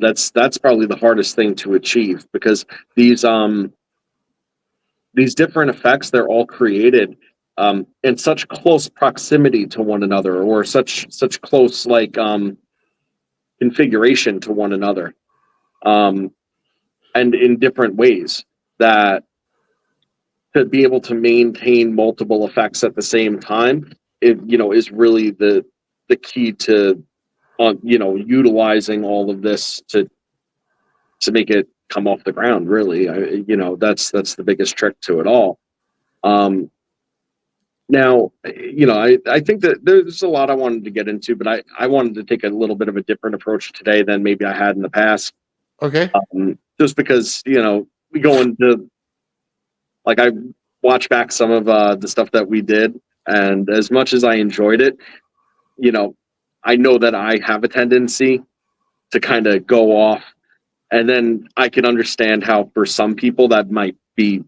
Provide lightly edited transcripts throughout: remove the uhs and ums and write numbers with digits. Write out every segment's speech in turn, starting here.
that's probably the hardest thing to achieve, because these um these different effects, they're all created in such close proximity to one another, or such close, like, configuration to one another, um, and in different ways, that to be able to maintain multiple effects at the same time, it is really the key to utilizing all of this to make it come off the ground. Really, that's the biggest trick to it all. Um, Now, I think that there's a lot I wanted to get into, but I wanted to take a little bit of a different approach today than maybe I had in the past. Okay. Just because, we go into, like, I watched back some of the stuff that we did, and as much as I enjoyed it, you know, I know that I have a tendency to kind of go off, and then I can understand how for some people that might be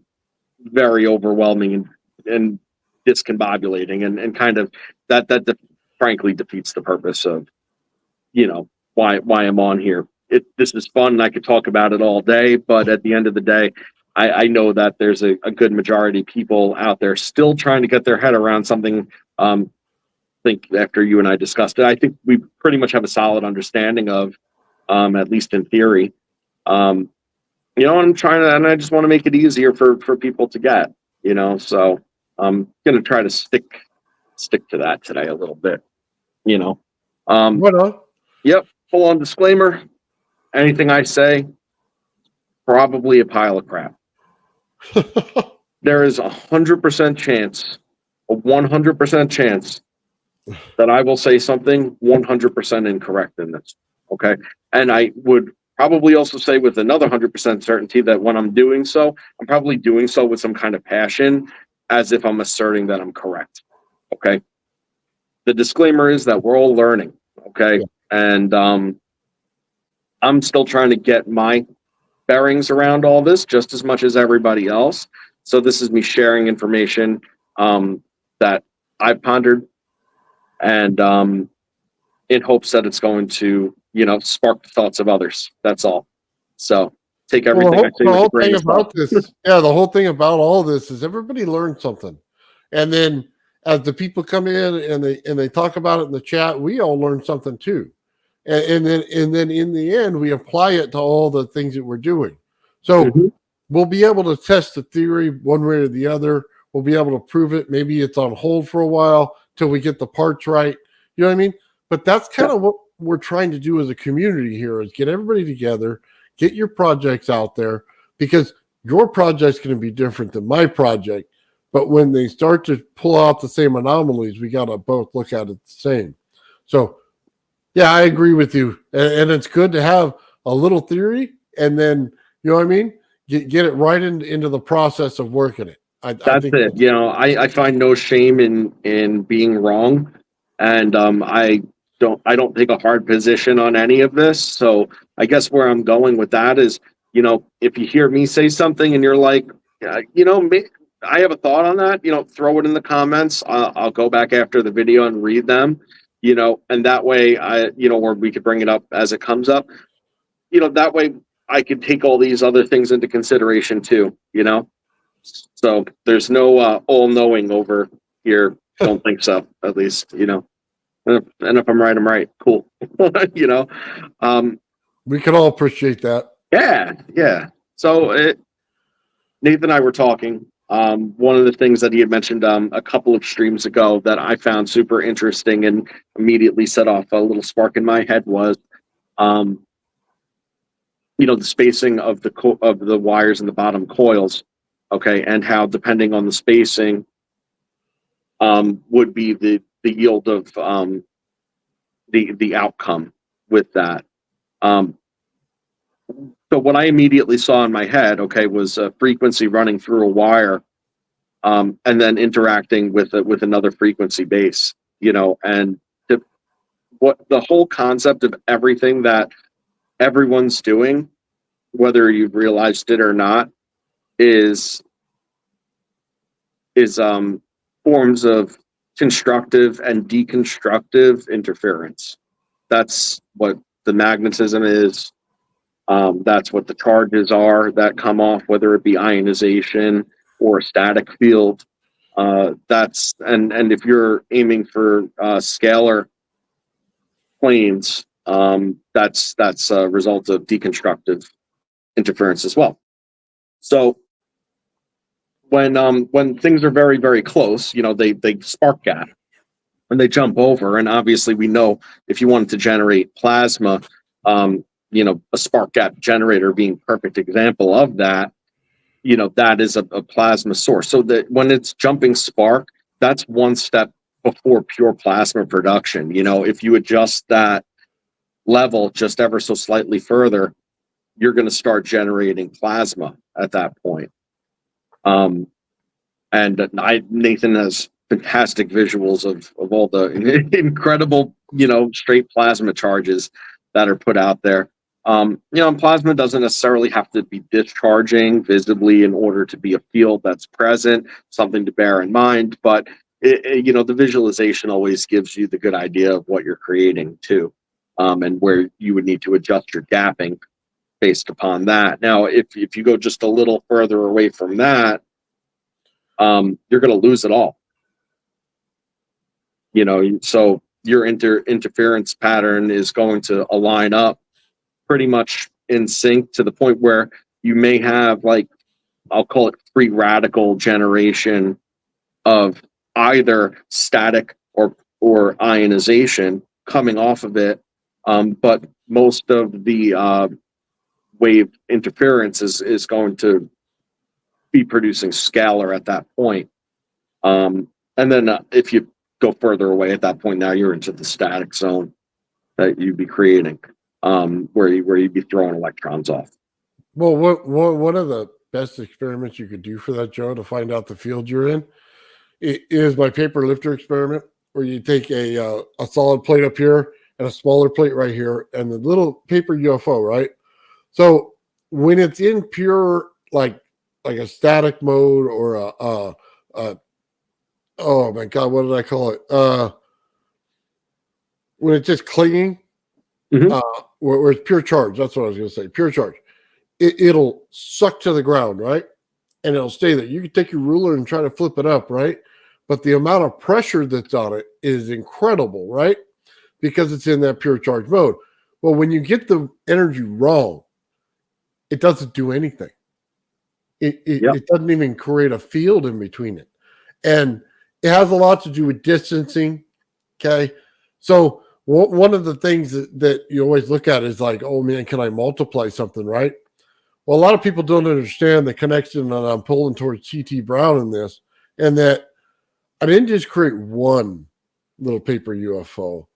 very overwhelming and discombobulating, and kind of frankly defeats the purpose of why I'm on here. This is fun and I could talk about it all day, but at the end of the day, I know that there's a good majority of people out there still trying to get their head around something. I think after you and I discussed it, I think we pretty much have a solid understanding of, at least in theory. I'm trying to, and I just want to make it easier for people to get, so I'm going to try to stick to that today a little bit, you know. What on? Yep, full on disclaimer. Anything I say, probably a pile of crap. There is 100% chance, a 100% chance that I will say something 100% incorrect in this. Okay. And I would probably also say with another 100% certainty that when I'm doing so, I'm probably doing so with some kind of passion, as if I'm asserting that I'm correct. Okay. The disclaimer is that we're all learning. Okay. Yeah. And I'm still trying to get my bearings around all this just as much as everybody else. So this is me sharing information that I've pondered, and in hopes that it's going to, spark the thoughts of others. That's all. So take everything I say The with a whole grain thing of salt. about this, yeah, the whole thing about all this is everybody learns something, and then as the people come in and they talk about it in the chat, we all learn something too, and then in the end we apply it to all the things that we're doing. So Mhm. we'll be able to test the theory one way or the other. We'll be able to prove it. Maybe it's on hold for a while till we get the parts right. You know what I mean? But that's kind of what we're trying to do as a community here, is get everybody together, get your projects out there, because your project's going to be different than my project. But when they start to pull out the same anomalies, we got to both look at it the same. So, yeah, I agree with you. And it's good to have a little theory, and then, you know what I mean? Get it right into the process of working it. I That's think it. that's, I find no shame in being wrong, and I don't take a hard position on any of this. So I guess where I'm going with that is, if you hear me say something and you're like, yeah, I have a thought on that, throw it in the comments. I'll go back after the video and read them, and that way or we could bring it up as it comes up, that way I could take all these other things into consideration too. So there's no all knowing over here. Don't think so, at least. And if I'm right, I'm right. Cool. you know. Um, we can all appreciate that. yeah, yeah. So Nathan and I were talking. One of the things that he had mentioned a couple of streams ago that I found super interesting and immediately set off a little spark in my head was, um, the spacing of the wires in the bottom coils. Okay, and how depending on the spacing, would be the yield of the outcome with that. Um, so what I immediately saw in my head, okay, was a frequency running through a wire, and then interacting with another frequency base, and what the whole concept of everything that everyone's doing, whether you've realized it or not, is forms of constructive and deconstructive interference. That's what the magnetism is. That's what the charges are that come off, whether it be ionization or a static field. And if you're aiming for scalar planes, that's a result of deconstructive interference as well. So when things are very, very close, they spark gap and they jump over. And obviously, we know if you wanted to generate plasma, a spark gap generator being perfect example of that. That is a plasma source. So that when it's jumping spark, that's one step before pure plasma production. If you adjust that level just ever so slightly further, you're going to start generating plasma at that point. And Nathan has fantastic visuals of all the incredible, straight plasma charges that are put out there. And plasma doesn't necessarily have to be discharging visibly in order to be a field that's present, something to bear in mind. But, the visualization always gives you the good idea of what you're creating too, and where you would need to adjust your gapping based upon that. Now, if you go just a little further away from that, you're going to lose it all. So your interference pattern is going to align up pretty much in sync to the point where you may have, like, I'll call it free radical generation of either static or ionization coming off of it. But most of the wave interference is going to be producing scalar at that point. And then if you go further away at that point, now you're into the static zone that you'd be creating, where you'd be throwing electrons off. Well, one of the best experiments you could do for that, Joe, to find out the field you're in, it is my paper lifter experiment, where you take a solid plate up here and a smaller plate right here, and the little paper UFO, right? So when it's in pure like a static mode or a oh my God, what did I call it? When it's just clinging, where it's pure charge. That's what I was going to say. Pure charge. It'll suck to the ground, right? And it'll stay there. You can take your ruler and try to flip it up, right? But the amount of pressure that's on it is incredible, right? Because it's in that pure charge mode. Well, when you get the energy wrong, it doesn't do anything. It doesn't even create a field in between it. And it has a lot to do with distancing. Okay. So one of the things that you always look at is like, oh man, can I multiply something, right? Well, a lot of people don't understand the connection that I'm pulling towards T.T. Brown in this, and that I didn't just create one little paper UFO.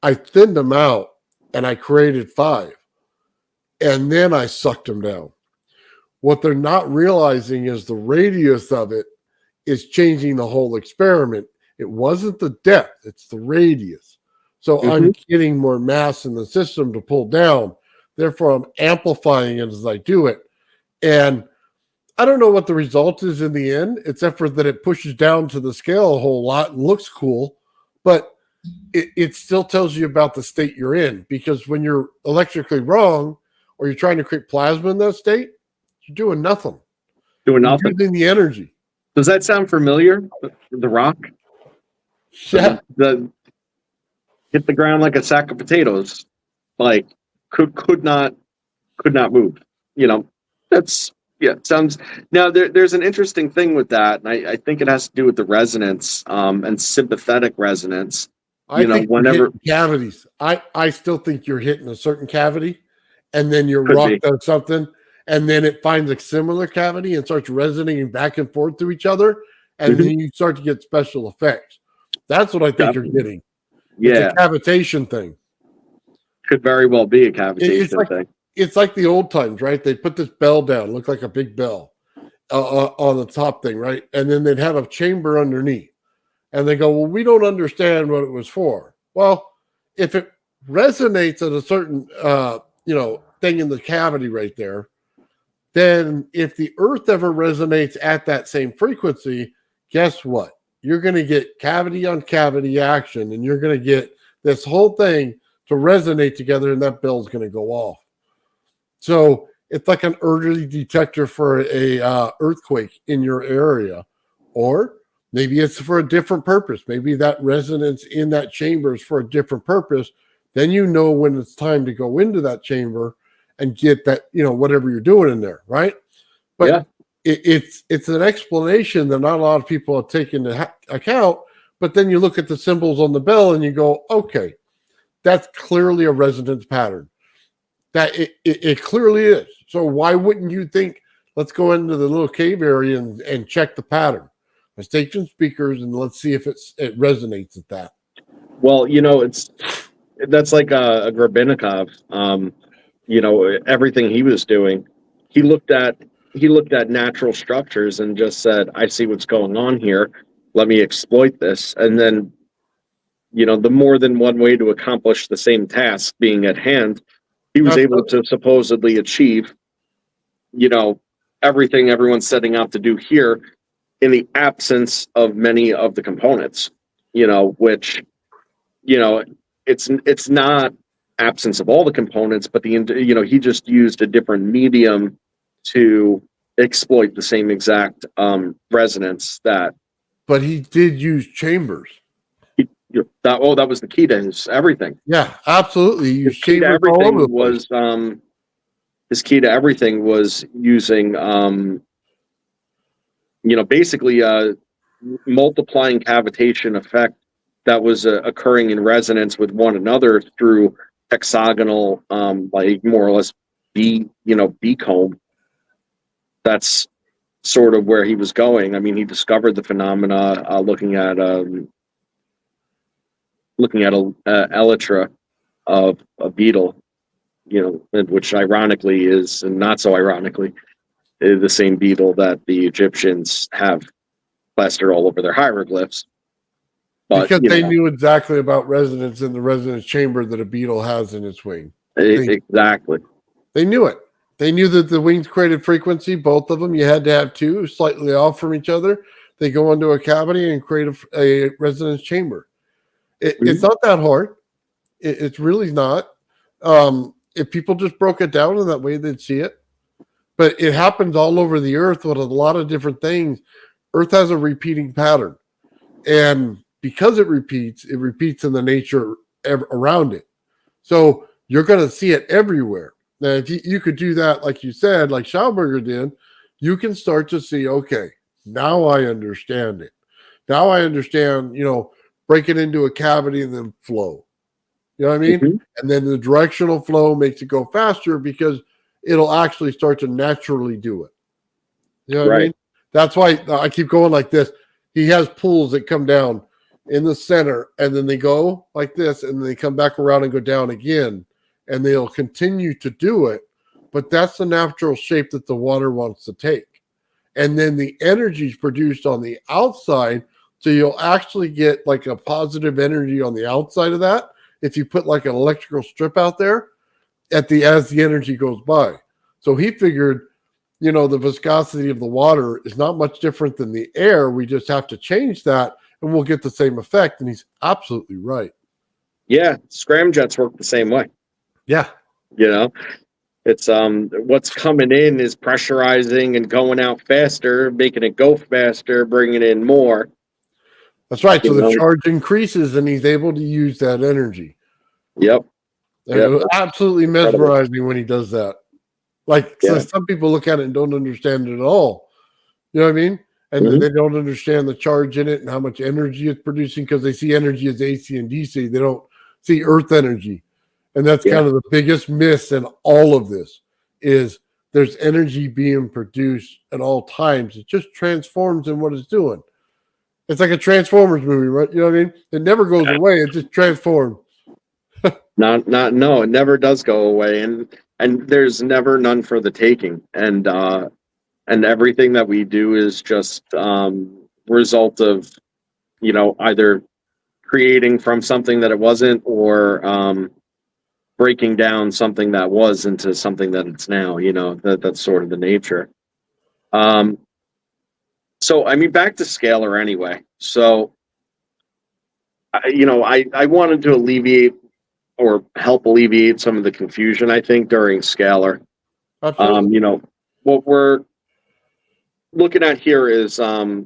I thinned them out and I created 5. And then I sucked them down. What they're not realizing is the radius of it is changing the whole experiment. It wasn't the depth, it's the radius. So I'm getting more mass in the system to pull down. Therefore, I'm amplifying it as I do it. And I don't know what the result is in the end, except for that it pushes down to the scale a whole lot and looks cool. But it still tells you about the state you're in, because when you're electrically wrong or you're trying to create plasma in that state, you're doing nothing. Doing nothing. You're using the energy. Does that sound familiar? The Rock? Yeah. The hit the ground like a sack of potatoes. Like could not move. That's sounds. Now there's an interesting thing with that, and I think it has to do with the resonance and sympathetic resonance. I think whenever cavities, I still think you're hitting a certain cavity, and then you're rocked on something, and then it finds a similar cavity and starts resonating back and forth to each other, and then you start to get special effects. That's what I think you're getting. Yeah, it's a cavitation thing. Could very well be a cavitation thing. It's like the old times, right? They put this bell down, looked like a big bell on the top thing, right? And then they'd have a chamber underneath. And they go, well, we don't understand what it was for. Well, if it resonates at a certain, thing in the cavity right there, then if the earth ever resonates at that same frequency, guess what? You're going to get cavity on cavity action, and you're going to get this whole thing to resonate together, and that bell's going to go off. So it's like an early detector for a earthquake in your area, or maybe it's for a different purpose. Maybe that resonance in that chamber is for a different purpose. Then you know when it's time to go into that chamber and get that, whatever you're doing in there, right? But Yeah. it's an explanation that not a lot of people have taken into account. But then you look at the symbols on the bell and you go, okay, that's clearly a resonance pattern. That it clearly is. So why wouldn't you think, let's go into the little cave area and check the pattern? Let's take some speakers and let's see if it resonates at that. Well, that's like a Grabinikov. Everything he was doing, he looked at natural structures and just said, I see what's going on here. Let me exploit this. And then, the more than one way to accomplish the same task being at hand, he was able to supposedly achieve, everything everyone's setting out to do here in the absence of many of the components, which, it's not absence of all the components, but he just used a different medium to exploit the same exact resonance that. But he did use chambers. That was the key to his everything. Yeah, absolutely. His key to everything was using basically a multiplying cavitation effect that was occurring in resonance with one another through hexagonal, like more or less B comb. That's sort of where he was going. I mean, he discovered the phenomena looking at elytra of a beetle, which ironically is, and not so ironically, is the same beetle that the Egyptians have plastered all over their hieroglyphs. But, because they knew exactly about resonance in the resonance chamber that a beetle has in its wing. Exactly. They knew it. They knew that the wings created frequency, both of them. You had to have two slightly off from each other. They go into a cavity and create a resonance chamber. It's not that hard. It's really not. If people just broke it down in that way, they'd see it. But it happens all over the earth with a lot of different things. Earth has a repeating pattern. And because it repeats in the nature around it. So you're going to see it everywhere. Now, if you could do that, like you said, like Schauberger did, you can start to see, okay, now I understand it. Now I understand, break it into a cavity and then flow. You know what I mean? Mm-hmm. And then the directional flow makes it go faster because it'll actually start to naturally do it. You know what I mean? That's why I keep going like this. He has pools that come down in the center, and then they go like this, and then they come back around and go down again, and they'll continue to do it. But that's the natural shape that the water wants to take. And then the energy is produced on the outside, so you'll actually get like a positive energy on the outside of that if you put like an electrical strip out there as the energy goes by. So he figured, the viscosity of the water is not much different than the air. We just have to change that and we'll get the same effect. And he's absolutely right. Yeah. Scramjets work the same way. Yeah. It's what's coming in is pressurizing and going out faster, making it go faster, bringing in more. That's right. So the charge increases and he's able to use that energy. Yep. Absolutely mesmerizing when he does that. So some people look at it and don't understand it at all. You know what I mean? And they don't understand the charge in it and how much energy it's producing because they see energy as AC and DC. They don't see earth energy. And that's kind of the biggest miss in all of this is there's energy being produced at all times. It just transforms in what it's doing. It's like a Transformers movie, right? You know what I mean? It never goes away. It just transforms. No, it never does go away. And there's never none for the taking. And everything that we do is just result of, either creating from something that it wasn't or breaking down something that was into something that it's now, that's sort of the nature. So, I mean, back to scalar anyway. So, I wanted to alleviate or help alleviate some of the confusion, I think, during scalar. Absolutely. You know, what we're looking at here is I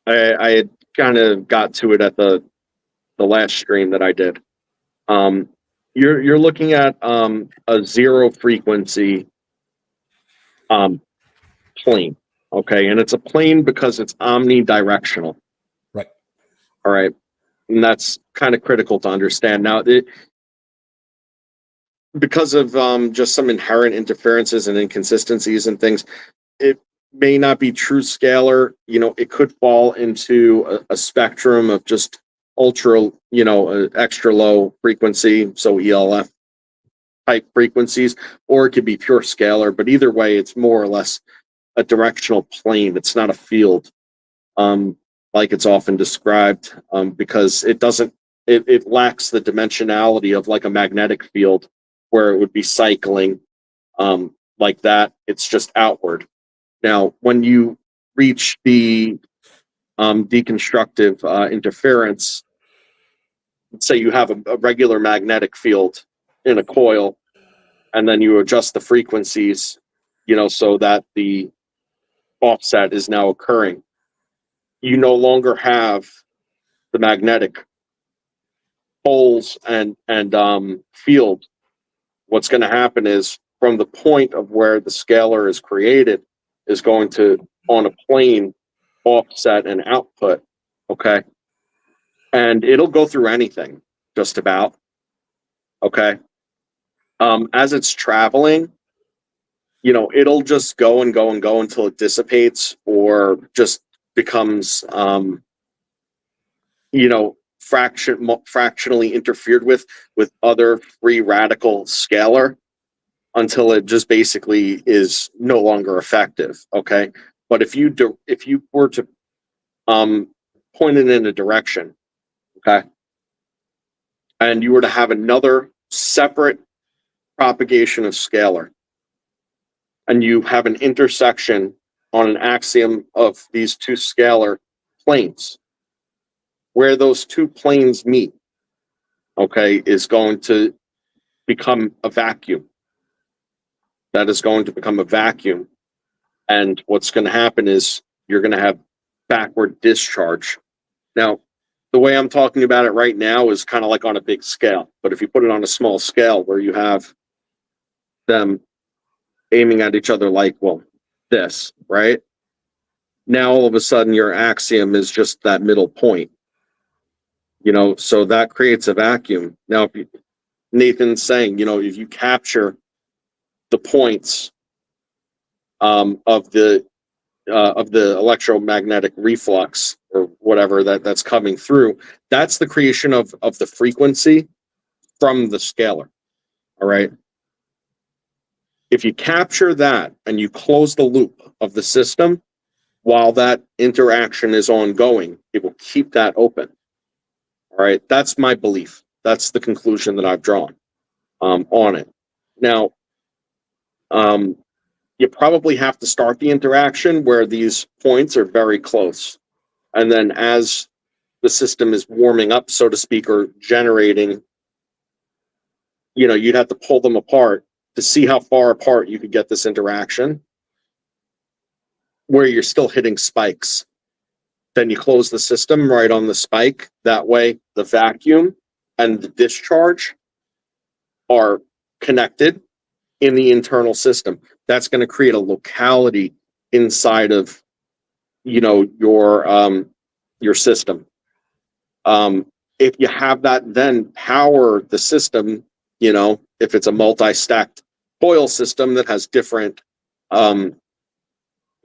had kind of got to it at the last stream that I did. Um, you're looking at a zero frequency um, plane, okay, and it's a plane because it's omnidirectional. Right. All right, and that's kind of critical to understand. Now, because of just some inherent interferences and inconsistencies and things, it may not be true scalar. You know, it could fall into a spectrum of just ultra, extra low frequency, so ELF type frequencies, or it could be pure scalar. But either way, it's more or less a directional plane. It's not a field, um, like it's often described, because it doesn't. It lacks the dimensionality of like a magnetic field, where it would be cycling like that. It's just outward. Now, when you reach the deconstructive interference, let's say you have a regular magnetic field in a coil, and then you adjust the frequencies, so that the offset is now occurring. You no longer have the magnetic poles and field. What's going to happen is from the point of where the scalar is created is going to, on a plane, offset and output. Okay. And it'll go through anything, just about. Okay. As it's traveling, it'll just go and go and go until it dissipates or just becomes, fractionally interfered with other free radical scalar until it just basically is no longer effective. Okay. But if you were to point it in a direction, okay, and you were to have another separate propagation of scalar, and you have an intersection on an axiom of these two scalar planes, where those two planes meet, okay, is going to become a vacuum. That is going to become a vacuum. And what's going to happen is you're going to have backward discharge. Now, the way I'm talking about it right now is kind of like on a big scale. But if you put it on a small scale where you have them aiming at each other like, well, this, right? Now all of a sudden your axiom is just that middle point. So that creates a vacuum. Now, if Nathan's saying, if you capture the points of the electromagnetic reflux or whatever that's coming through, that's the creation of the frequency from the scalar. All right. If you capture that and you close the loop of the system while that interaction is ongoing, it will keep that open. All right. That's my belief. That's the conclusion that I've drawn on it. Now, you probably have to start the interaction where these points are very close. And then as the system is warming up, so to speak, or generating, you'd have to pull them apart to see how far apart you could get this interaction where you're still hitting spikes. Then you close the system right on the spike. That way, the vacuum and the discharge are connected in the internal system. That's going to create a locality inside of, your system. If you have that, then power the system. If it's a multi-stacked coil system that has different,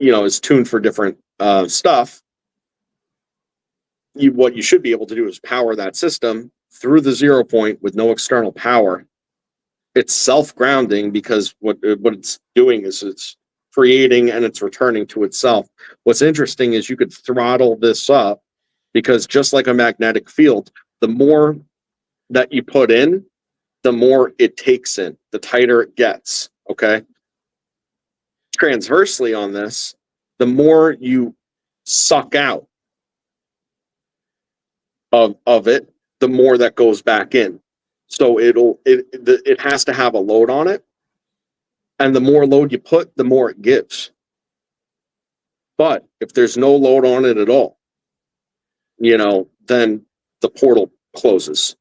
is tuned for different stuff. What you should be able to do is power that system through the 0 point with no external power. It's self-grounding because what it's doing is it's creating and it's returning to itself. What's interesting is you could throttle this up because just like a magnetic field, the more that you put in, the more it takes in, the tighter it gets. Okay. Transversely on this, the more you suck out of it, the more that goes back in. So it has to have a load on it. And the more load you put, the more it gives. But if there's no load on it at all, then the portal closes.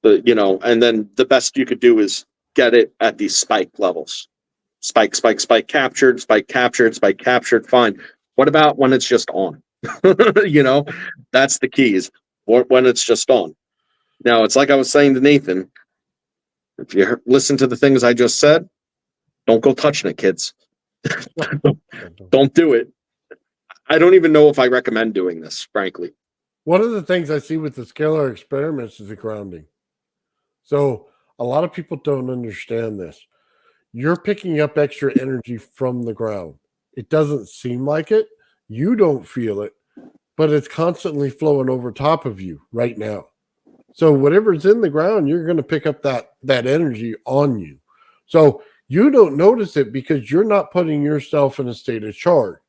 And then the best you could do is get it at these spike levels. Spike, spike, spike captured, spike captured, spike captured. Fine. What about when it's just on? That's the keys. When it's just on. Now, it's like I was saying to Nathan, if you listen to the things I just said, don't go touching it, kids. Don't do it. I don't even know if I recommend doing this, frankly. One of the things I see with the scalar experiments is the grounding. So a lot of people don't understand this. You're picking up extra energy from the ground. It doesn't seem like it. You don't feel it, but it's constantly flowing over top of you right now. So whatever's in the ground, you're going to pick up that energy on you. So you don't notice it because you're not putting yourself in a state of charge.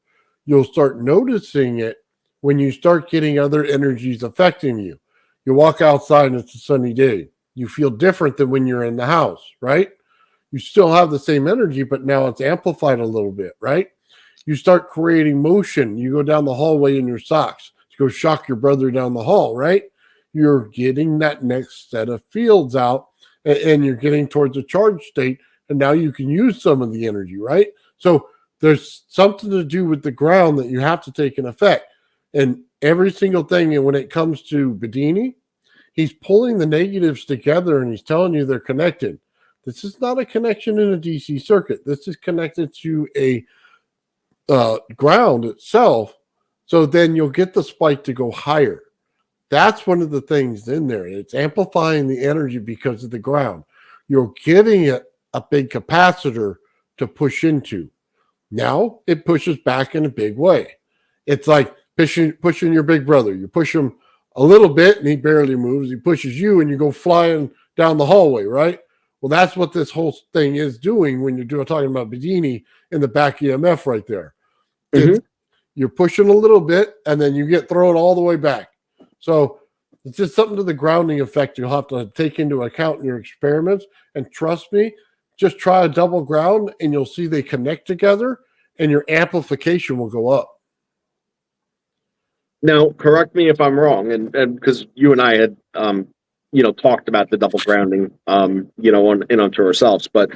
You'll start noticing it when you start getting other energies affecting you. You walk outside and it's a sunny day. You feel different than when you're in the house, right? You still have the same energy, but now it's amplified a little bit, right? You start creating motion. You go down the hallway in your socks to go shock your brother down the hall, right? You're getting that next set of fields out and you're getting towards a charge state. And now you can use some of the energy, right? So there's something to do with the ground that you have to take in effect. And every single thing, and when it comes to Bedini, he's pulling the negatives together and he's telling you they're connected. This is not a connection in a DC circuit. This is connected to a ground itself. So then you'll get the spike to go higher. That's one of the things in there. It's amplifying the energy because of the ground. You're giving it a big capacitor to push into. Now it pushes back in a big way. It's like pushing your big brother. You push him a little bit and he barely moves. He pushes you and you go flying down the hallway, right? Well, that's what this whole thing is doing when you're talking about Bedini in the back EMF right there. Mm-hmm. You're pushing a little bit and then you get thrown all the way back. So it's just something to the grounding effect you'll have to take into account in your experiments. And trust me, just try a double ground and you'll see they connect together and your amplification will go up. Now, correct me if I'm wrong, and because you and I had, talked about the double grounding, onto ourselves. But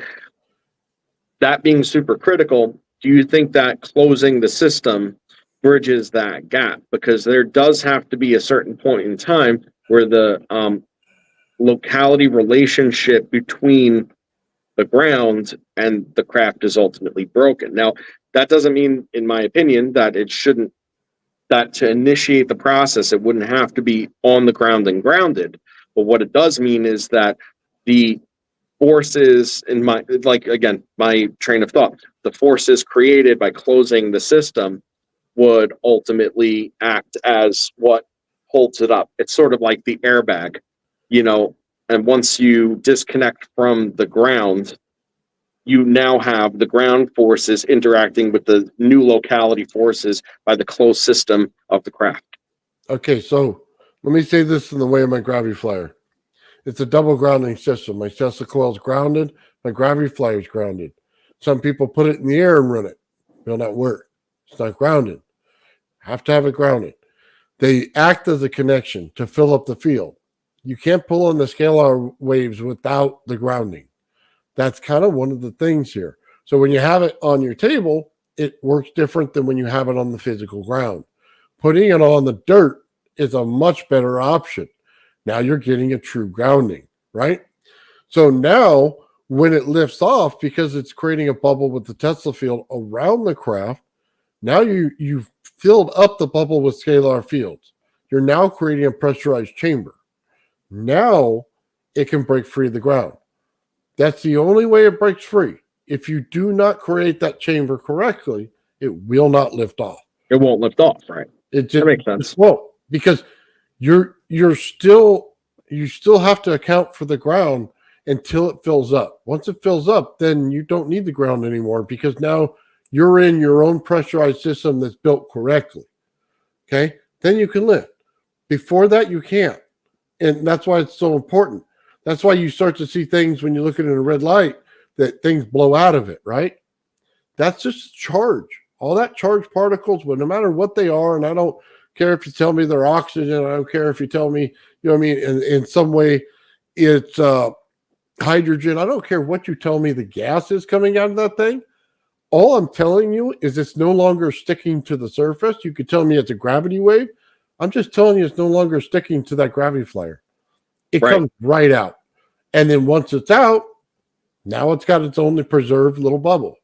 that being super critical, do you think that closing the system bridges that gap? Because there does have to be a certain point in time where the locality relationship between the ground and the craft is ultimately broken. Now, that doesn't mean, in my opinion, that to initiate the process, it wouldn't have to be on the ground and grounded. But what it does mean is that the forces my train of thought, the forces created by closing the system would ultimately act as what holds it up. It's sort of like the airbag, and once you disconnect from the ground, you now have the ground forces interacting with the new locality forces by the closed system of the craft. Okay, so let me say this in the way of my gravity flyer. It's a double grounding system. My Tesla coil is grounded. My gravity flyer is grounded. Some people put it in the air and run it. It will not work. It's not grounded. Have to have it grounded. They act as a connection to fill up the field. You can't pull on the scalar waves without the grounding. That's kind of one of the things here. So when you have it on your table, it works different than when you have it on the physical ground. Putting it on the dirt is a much better option. Now you're getting a true grounding, right? So now when it lifts off, because it's creating a bubble with the Tesla field around the craft, now you've filled up the bubble with scalar fields. You're now creating a pressurized chamber. Now it can break free of the ground. That's the only way it breaks free. If you do not create that chamber correctly, it will not lift off. It won't lift off, right? That makes sense. Well, because you still have to account for the ground until it fills up. Once it fills up, then you don't need the ground anymore because now you're in your own pressurized system that's built correctly. Okay? Then you can lift. Before that, you can't. And that's why it's so important. That's why you start to see things when you're looking at a red light that things blow out of it, right? That's just charge. All that charged particles, but no matter what they are, and I don't care if you tell me they're oxygen, I don't care if you tell me, you know what I mean, in some way it's hydrogen. I don't care what you tell me the gas is coming out of that thing. All I'm telling you is it's no longer sticking to the surface. You could tell me it's a gravity wave. I'm just telling you it's no longer sticking to that gravity flare. It comes right out. And then once it's out, now it's got its own preserved little bubble.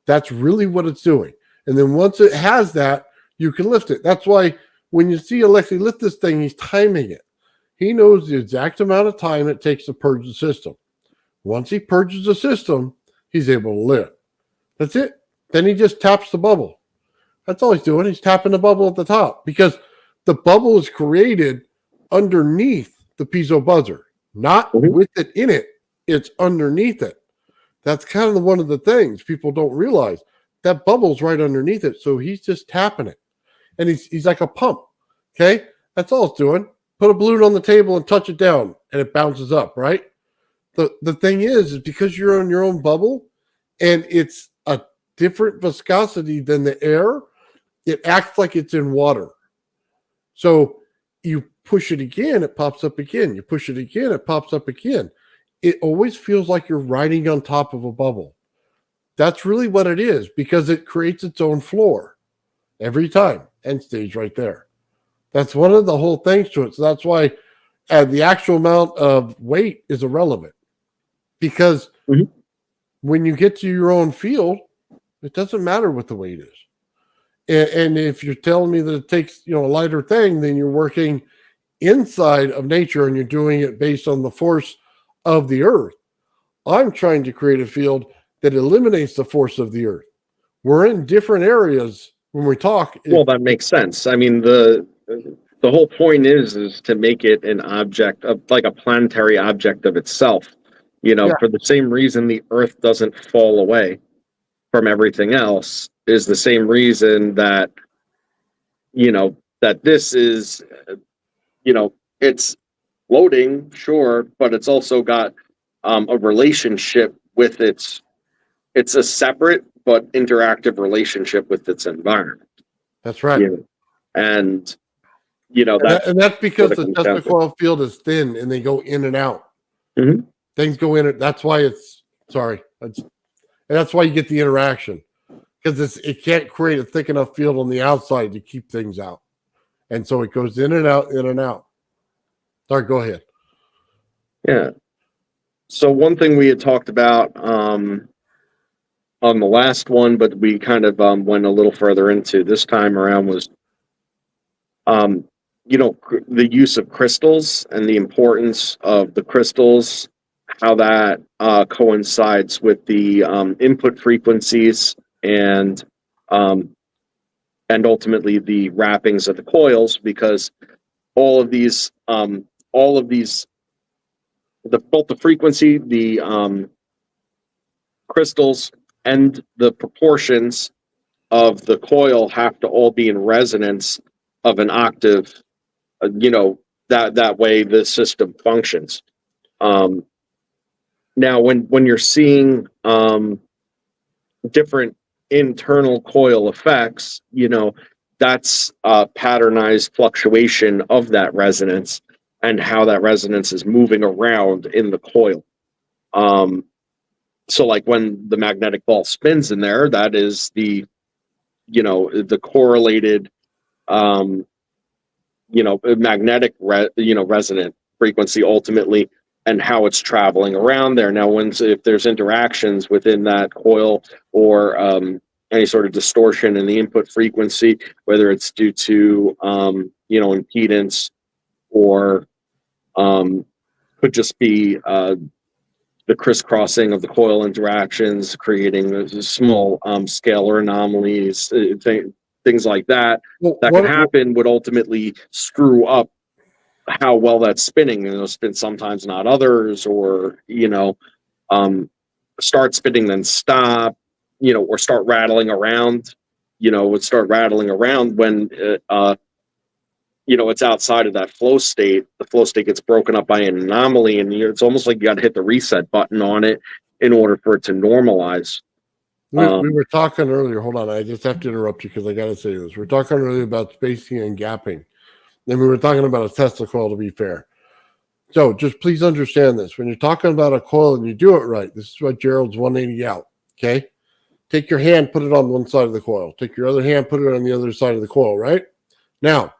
That's really what it's doing. And then once it has that, you can lift it. That's why when you see Alexei lift this thing, he's timing it. He knows the exact amount of time it takes to purge the system. Once he purges the system, he's able to lift. That's it. Then he just taps the bubble. That's all he's doing. He's tapping the bubble at the top because the bubble is created underneath the piezo buzzer, not with it in it. It's underneath it. That's kind of one of the things people don't realize. That bubble's right underneath it, so he's just tapping it. And he's like a pump, okay? That's all it's doing. Put a balloon on the table and touch it down, and it bounces up, right? The thing is because you're on your own bubble, and it's a different viscosity than the air, it acts like it's in water. So you push it again, it pops up again. You push it again, it pops up again. It always feels like you're riding on top of a bubble. That's really what it is because it creates its own floor every time and stays right there. That's one of the whole things to it. So that's why the actual amount of weight is irrelevant because when you get to your own field, it doesn't matter what the weight is. And if you're telling me that it takes, a lighter thing, then you're working inside of nature and you're doing it based on the force of the earth. I'm trying to create a field that eliminates the force of the earth. We're in different areas when we talk. Well, that makes sense. I mean, the whole point is to make it an object of like a planetary object of itself. For the same reason the earth doesn't fall away from everything else is the same reason that that this is it's floating, sure, but it's also got a relationship with it's a separate but interactive relationship with its environment. That's right. And that's because the Tesla coil field is thin and they go in and out. Things go in. That's why that's why you get the interaction because it can't create a thick enough field on the outside to keep things out, and so it goes in and out, in and out. Sorry, go ahead. Yeah. So one thing we had talked about on the last one, but we kind of went a little further into this time around was the use of crystals and the importance of the crystals, how that coincides with the input frequencies and ultimately the wrappings of the coils, because all of these both the frequency, the crystals, and the proportions of the coil have to all be in resonance of an octave. That way the system functions. Now, when you're seeing different internal coil effects, that's patternized fluctuation of that resonance and how that resonance is moving around in the coil. So like when the magnetic ball spins in there, that is the correlated magnetic resonant frequency ultimately, and how it's traveling around there. Now, if there's interactions within that coil or any sort of distortion in the input frequency, whether it's due to impedance or could just be the crisscrossing of the coil interactions, creating small scalar anomalies, things like that. That can happen would ultimately screw up how well that's spinning. It'll spin sometimes, not others, or start spinning then stop, or start rattling around. Would start rattling around when it's outside of that flow state. The flow state gets broken up by an anomaly, and it's almost like you got to hit the reset button on it in order for it to normalize. We were talking earlier. Hold on, I just have to interrupt you because I got to say this. We're talking earlier about spacing and gapping, and we were talking about a Tesla coil. To be fair, so just please understand this: when you're talking about a coil and you do it right, this is what Gerald's 180 out. Okay, take your hand, put it on one side of the coil. Take your other hand, put it on the other side of the coil. Right now,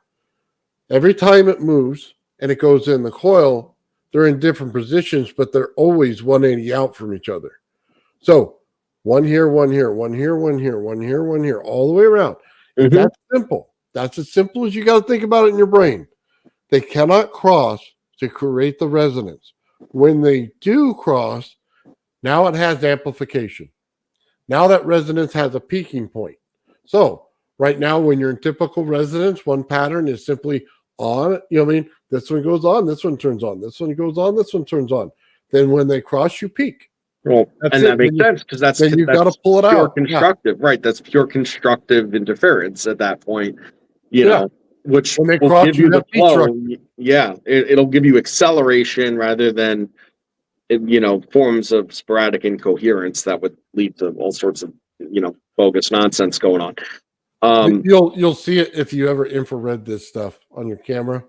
every time it moves and it goes in the coil, they're in different positions, but they're always 180 out from each other. So one here, one here, one here, one here, one here, one here, all the way around. Mm-hmm. That's simple. That's as simple as you got to think about it in your brain. They cannot cross to create the resonance. When they do cross, now it has amplification. Now that resonance has a peaking point. So right now, when you're in typical resonance, one pattern is simply on. You know what I mean? This one goes on, this one turns on, this one goes on, this one turns on. Then when they cross, you peak. Well, and that makes sense because that's you got to pull it pure out. constructive, right? That's pure constructive interference at that point. You know, which when they will cross, give you the flow. Yeah, it'll give you acceleration rather than forms of sporadic incoherence that would lead to all sorts of bogus nonsense going on. You'll see it if you ever infrared this stuff on your camera.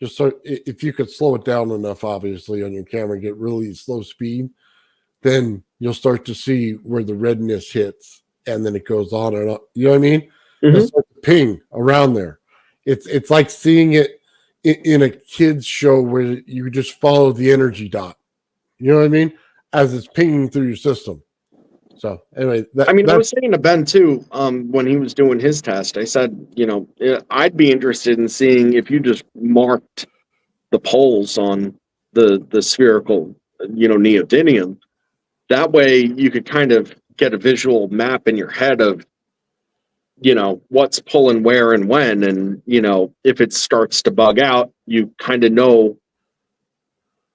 Just so if you could slow it down enough, obviously on your camera, get really slow speed, then you'll start to see where the redness hits, and then it goes on and on. You know what I mean? Mm-hmm. It's like a ping around there. It's like seeing it in a kid's show where you just follow the energy dot. You know what I mean? As it's pinging through your system. So anyway, I was saying to Ben too, when he was doing his test, I said, I'd be interested in seeing if you just marked the poles on the spherical, neodymium. That way you could kind of get a visual map in your head of, what's pulling where and when. And, if it starts to bug out, you kind of know,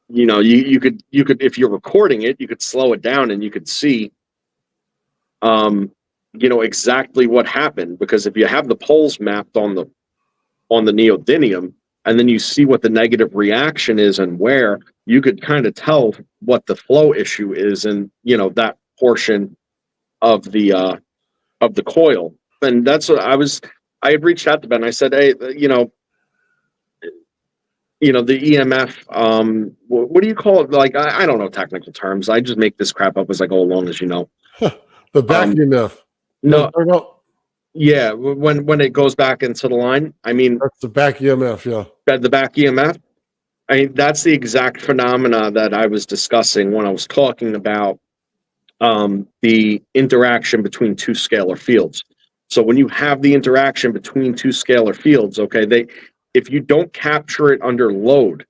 you could, if you're recording it, you could slow it down and you could see, exactly what happened. Because if you have the poles mapped on the neodymium, and then you see what the negative reaction is and where, you could kind of tell what the flow issue is in, that portion of the coil. And that's what I had reached out to Ben. I said, hey, the EMF, what do you call it? Like, I don't know technical terms. I just make this crap up as I go along, as you know. The back EMF. No. Yeah, when it goes back into the line, that's the back EMF. Yeah, the back EMF. That's the exact phenomena that I was discussing when I was talking about the interaction between two scalar fields. So when you have the interaction between two scalar fields, okay, if you don't capture it under load,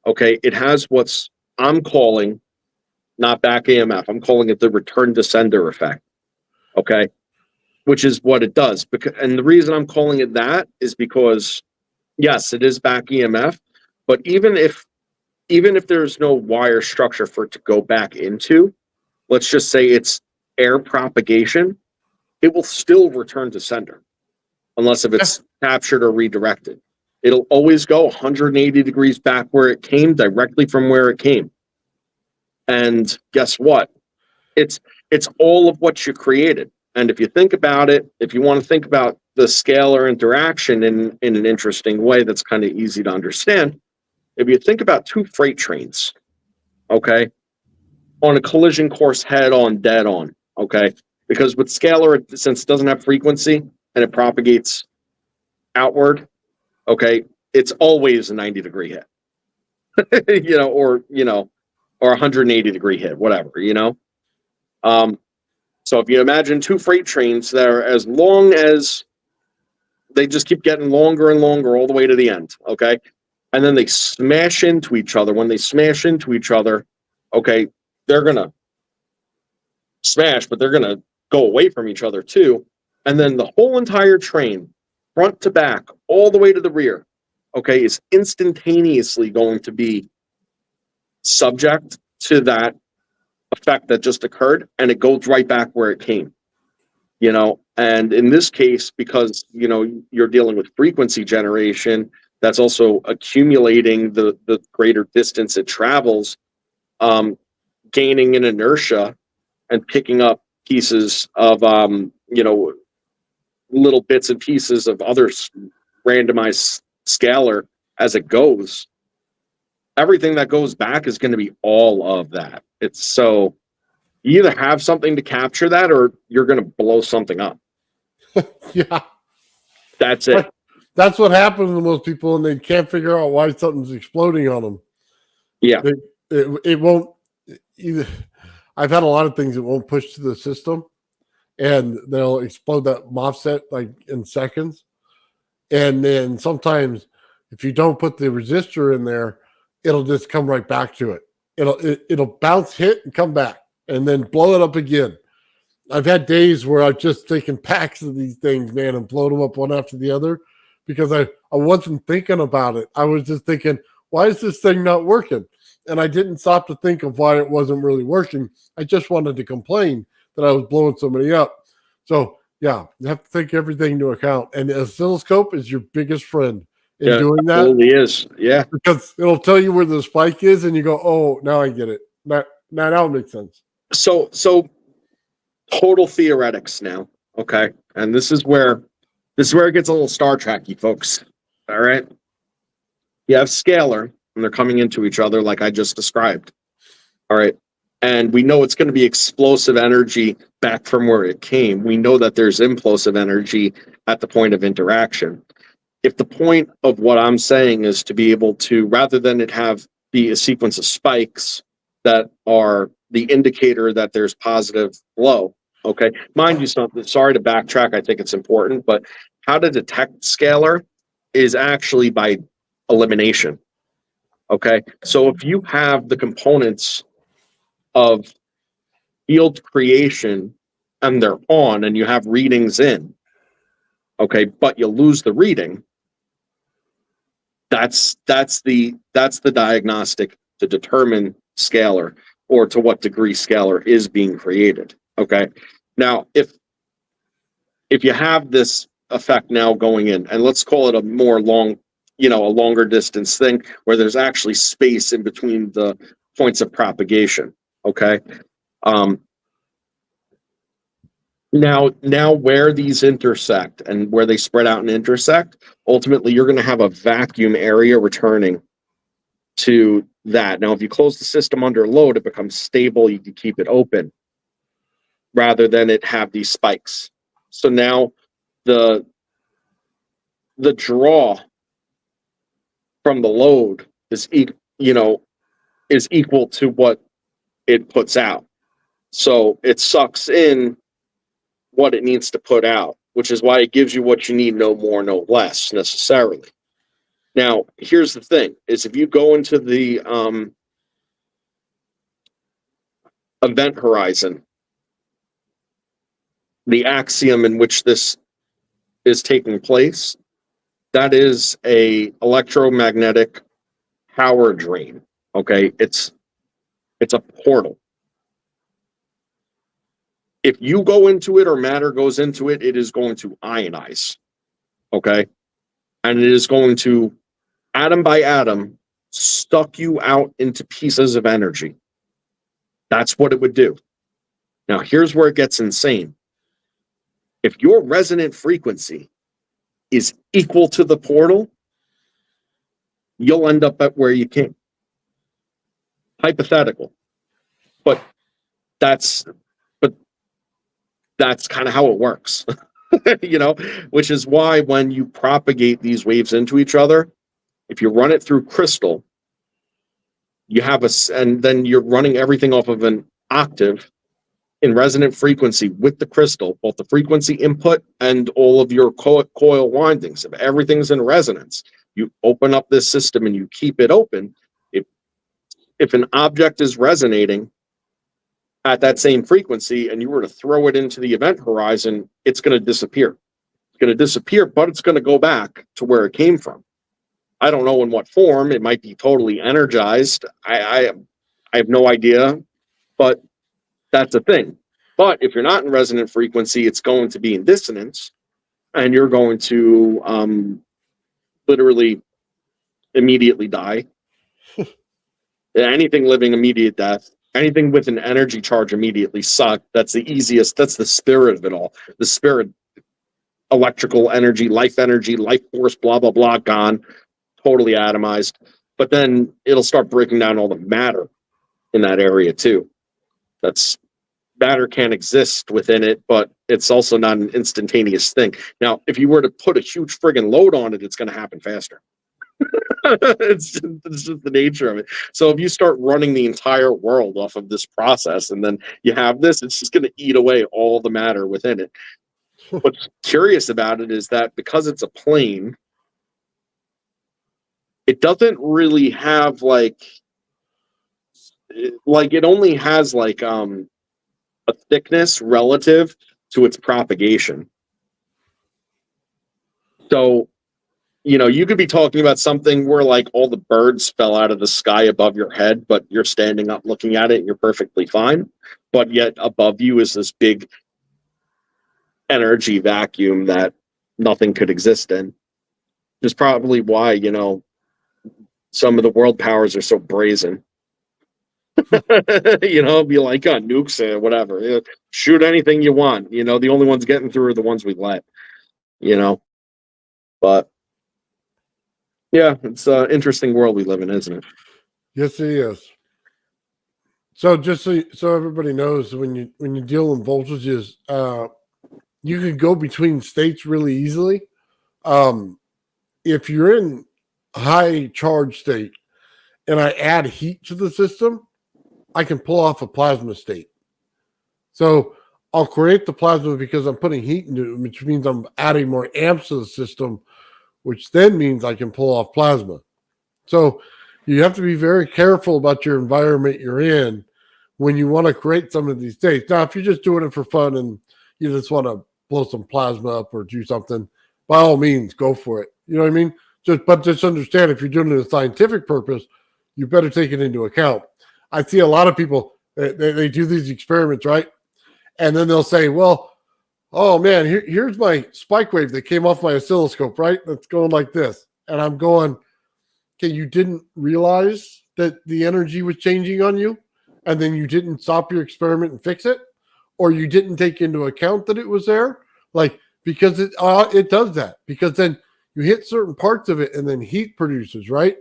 okay, it has what's I'm calling not back EMF. I'm calling it the return to sender effect. Okay. Which is what it does. And the reason I'm calling it that is because, yes, it is back EMF, but even if there's no wire structure for it to go back into, let's just say it's air propagation, it will still return to sender, unless if it's captured or redirected. It'll always go 180 degrees back where it came, directly from where it came. And guess what? It's all of what you created. And if you think about it, if you want to think about the scalar interaction in an interesting way that's kind of easy to understand, if you think about two freight trains, okay, on a collision course head on, dead on, okay, because with scalar, since it doesn't have frequency and it propagates outward, okay, it's always a 90-degree hit, or 180-degree hit, whatever, So if you imagine two freight trains that are as long as they just keep getting longer and longer all the way to the end, okay? And then they smash into each other. When they smash into each other, okay, they're going to smash, but they're going to go away from each other too. And then the whole entire train, front to back, all the way to the rear, okay, is instantaneously going to be subject to that effect that just occurred, and it goes right back where it came. And in this case, because you're dealing with frequency generation, that's also accumulating the greater distance it travels, gaining an inertia and picking up pieces of little bits and pieces of other randomized scalar as it goes. Everything that goes back is going to be all of that. It's so you either have something to capture that or you're going to blow something up. Yeah. That's it. That's what happens to most people, and they can't figure out why something's exploding on them. Yeah. It won't either. I've had a lot of things that won't push to the system, and they'll explode that MOSFET like in seconds. And then sometimes, if you don't put the resistor in there, it'll just come right back to it. It'll bounce, hit, and come back, and then blow it up again. I've had days where I've just taken packs of these things, man, and blown them up one after the other because I wasn't thinking about it. I was just thinking, why is this thing not working? And I didn't stop to think of why it wasn't really working. I just wanted to complain that I was blowing somebody up. So, yeah, you have to take everything into account. And the oscilloscope is your biggest friend in doing that. It absolutely is. Yeah. Because it'll tell you where the spike is, and you go, oh, now I get it. Now it makes sense. So total theoretics now. Okay. And this is where it gets a little Star Trek-y, folks. All right. You have scalar, and they're coming into each other like I just described. All right. And we know it's going to be explosive energy back from where it came. We know that there's implosive energy at the point of interaction. If the point of what I'm saying is to be able to, rather than it be a sequence of spikes that are the indicator that there's positive flow, okay? Mind you, something, sorry to backtrack, I think it's important, but how to detect scalar is actually by elimination, okay? So if you have the components of field creation and they're on and you have readings in, okay, but you lose the reading, that's the diagnostic to determine scalar or to what degree scalar is being created. Okay. Now, if you have this effect now going in, and let's call it a longer distance thing where there's actually space in between the points of propagation. Okay. Now where these intersect and where they spread out and intersect, ultimately you're going to have a vacuum area returning to that. Now, if you close the system under load, it becomes stable. You can keep it open rather than it have these spikes. So now the draw from the load is equal to what it puts out. So it sucks in what it needs to put out, which is why it gives you what you need, no more, no less necessarily. Now, here's the thing, is if you go into the event horizon, the axiom in which this is taking place, that is a electromagnetic power drain. Okay, it's a portal. If you go into it or matter goes into it, it is going to ionize. Okay, and it is going to, atom by atom, suck you out into pieces of energy. That's what it would do. Now, here's where it gets insane. If your resonant frequency is equal to the portal, you'll end up at where you came. Hypothetical. But that's kind of how it works. Which is why when you propagate these waves into each other, if you run it through crystal, and then you're running everything off of an octave in resonant frequency with the crystal, both the frequency input and all of your coil windings, if everything's in resonance, you open up this system and you keep it open. If an object is resonating at that same frequency and you were to throw it into the event horizon, it's going to disappear. It's going to disappear, but it's going to go back to where it came from. I don't know in what form. It might be totally energized. I have no idea, but that's a thing. But if you're not in resonant frequency, it's going to be in dissonance, and you're going to literally immediately die. Anything living, immediate death. Anything with an energy charge, immediately suck. That's the easiest. That's the spirit of it all. The spirit, electrical energy, life force, blah, blah, blah, gone, totally atomized. But then it'll start breaking down all the matter in that area too. That's matter can't exist within it, but it's also not an instantaneous thing. Now, if you were to put a huge friggin' load on it, it's going to happen faster. It's just the nature of it. So if you start running the entire world off of this process and then you have this, it's just going to eat away all the matter within it. What's curious about it is that because it's a plane, it doesn't really have like it only has like a thickness relative to its propagation. So, you could be talking about something where like all the birds fell out of the sky above your head, but you're standing up looking at it and you're perfectly fine. But yet above you is this big energy vacuum that nothing could exist in. Which is probably why, some of the world powers are so brazen. Be like, nukes or whatever. Shoot anything you want. The only ones getting through are the ones we let. But yeah, it's an interesting world we live in, isn't it? Yes, it is. So just so everybody knows, when you deal in voltages, you can go between states really easily. If you're in high charge state and I add heat to the system, I can pull off a plasma state. So I'll create the plasma because I'm putting heat into it, which means I'm adding more amps to the system, which then means I can pull off plasma. So you have to be very careful about your environment you're in when you want to create some of these states. Now, if you're just doing it for fun and you just want to blow some plasma up or do something, by all means, go for it. You know what I mean? But just understand, if you're doing it a scientific purpose, you better take it into account. I see a lot of people, they do these experiments, right? And then they'll say, well, oh man, here's my spike wave that came off my oscilloscope, right? That's going like this. And I'm going, okay, you didn't realize that the energy was changing on you, and then you didn't stop your experiment and fix it, or you didn't take into account that it was there, because it does that, because then you hit certain parts of it and then heat produces, right?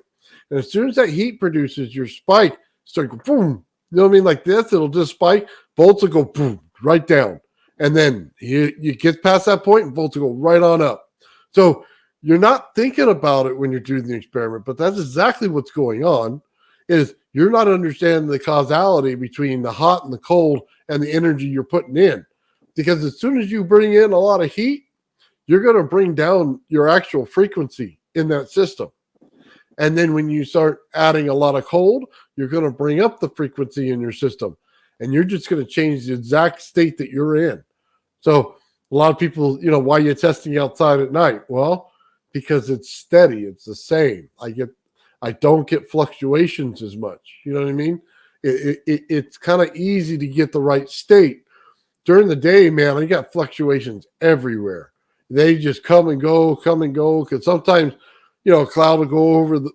And as soon as that heat produces, your spike starts go boom. You know what I mean? Like this, it'll just spike. Volts will go boom right down, and then you get past that point, and volts will go right on up. So you're not thinking about it when you're doing the experiment, but that's exactly what's going on. Is you're not understanding the causality between the hot and the cold and the energy you're putting in. Because as soon as you bring in a lot of heat, you're going to bring down your actual frequency in that system. And then when you start adding a lot of cold, you're going to bring up the frequency in your system. And you're just going to change the exact state that you're in. So a lot of people, why are you testing outside at night? Well, because it's steady. It's the same. I don't get fluctuations as much. You know what I mean? It's kind of easy to get the right state. During the day, man, I got fluctuations everywhere. They just come and go. Because sometimes, a cloud will go over the,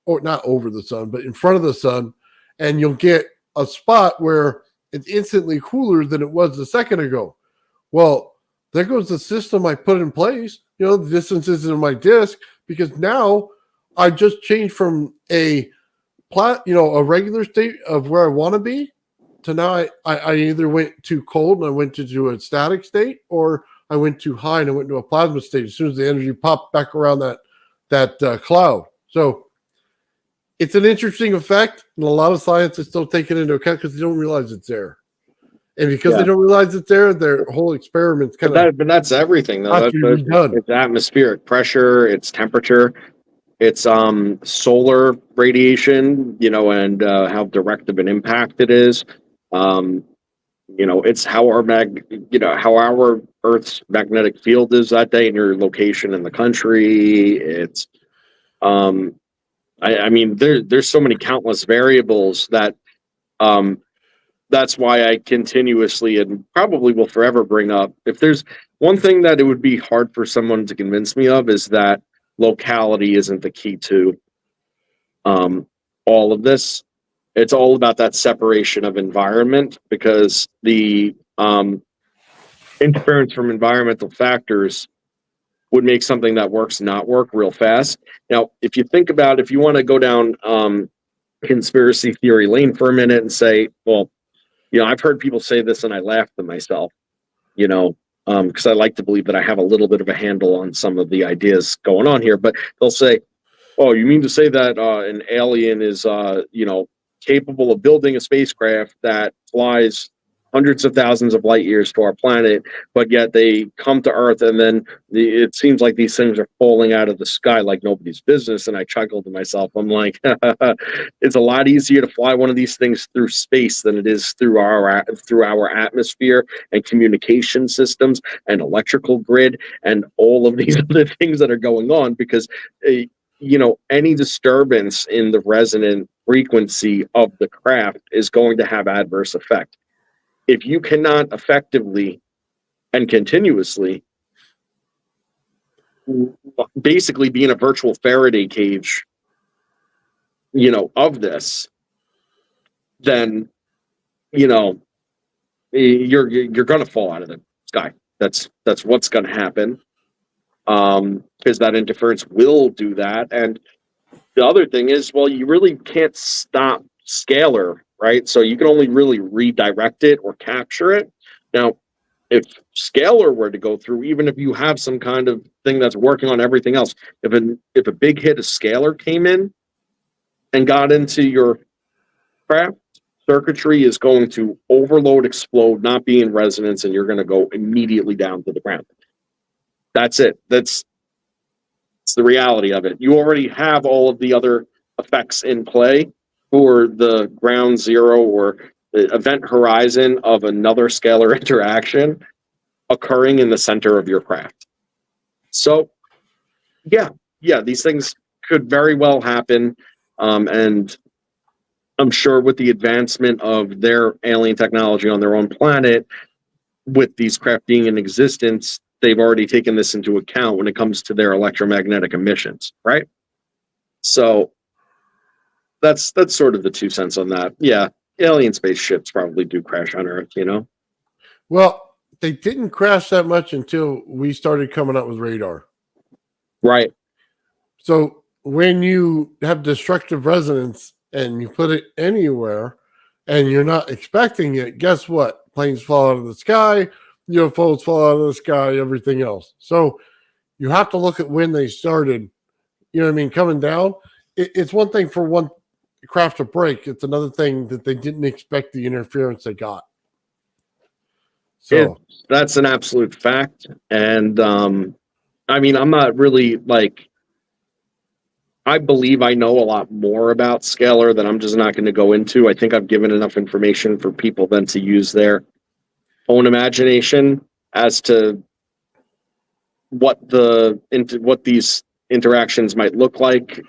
or not over the sun, but in front of the sun, and you'll get a spot where it's instantly cooler than it was a second ago. Well, there goes the system I put in place. The distances in my disk, because now I just changed from a regular state of where I want to be to now I either went too cold and I went to a static state, or I went too high and I went to a plasma state as soon as the energy popped back around that cloud. So it's an interesting effect, and a lot of scientists don't take it into account because they don't realize it's there. And because they don't realize it's there, their whole experiment's kind of. But that's everything, though. It's atmospheric pressure, it's temperature, it's solar radiation, and how direct of an impact it is. It's how our Earth's magnetic field is that day, and your location in the country. It's I mean, there's so many countless variables that that's why I continuously and probably will forever bring up. If there's one thing that it would be hard for someone to convince me of, is that locality isn't the key to all of this. It's all about that separation of environment, because the interference from environmental factors would make something that works not work real fast. Now, if you think about, if you want to go down conspiracy theory lane for a minute and say, well, I've heard people say this and I laugh to myself, because I like to believe that I have a little bit of a handle on some of the ideas going on here. But they'll say, oh, you mean to say that an alien is, capable of building a spacecraft that flies hundreds of thousands of light years to our planet, but yet they come to Earth, and then it seems like these things are falling out of the sky like nobody's business. And I chuckled to myself. I'm like, it's a lot easier to fly one of these things through space than it is through our atmosphere and communication systems and electrical grid and all of these other things that are going on, because any disturbance in the resonant frequency of the craft is going to have adverse effect. If you cannot effectively and continuously basically be in a virtual Faraday cage, of this, then, you're going to fall out of the sky. That's what's going to happen. Because that interference will do that. And the other thing is, well, you really can't stop scalar, right? So you can only really redirect it or capture it. Now, if scalar were to go through, even if you have some kind of thing that's working on everything else, if a big hit of scalar came in and got into your craft, circuitry is going to overload, explode, not be in resonance, and you're going to go immediately down to the ground. That's it. It's the reality of it. You already have all of the other effects in play for the ground zero or the event horizon of another scalar interaction occurring in the center of your craft. So, yeah, these things could very well happen. And I'm sure with the advancement of their alien technology on their own planet, with these craft being in existence, they've already taken this into account when it comes to their electromagnetic emissions, right? So that's sort of the 2 cents on that. Yeah, alien spaceships probably do crash on Earth, Well, they didn't crash that much until we started coming up with radar. Right. So when you have destructive resonance and you put it anywhere and you're not expecting it, guess what? Planes fall out of the sky, UFOs fall out of the sky, everything else. So you have to look at when they started, coming down. It's one thing for one craft to break. It's another thing that they didn't expect the interference they got. So that's an absolute fact. And I'm not really I believe I know a lot more about scalar that I'm just not going to go into. I think I've given enough information for people then to use their own imagination as to what these interactions might look like,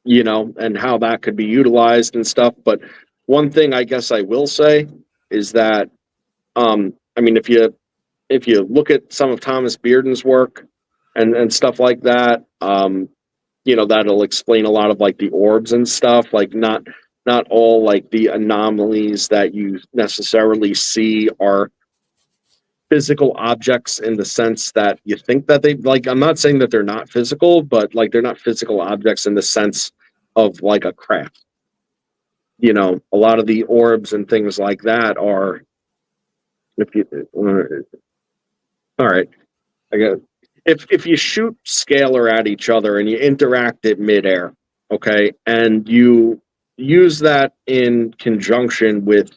and how that could be utilized and stuff. But one thing I guess I will say is that, if you look at some of Thomas Bearden's work and stuff like that, that'll explain a lot of the orbs and stuff. Not all the anomalies that you necessarily see are physical objects in the sense that you think that they I'm not saying that they're not physical, but they're not physical objects in the sense of a craft. A lot of the orbs and things like that are, all right, I got, if you shoot scalar at each other and you interact at midair, okay, and you use that in conjunction with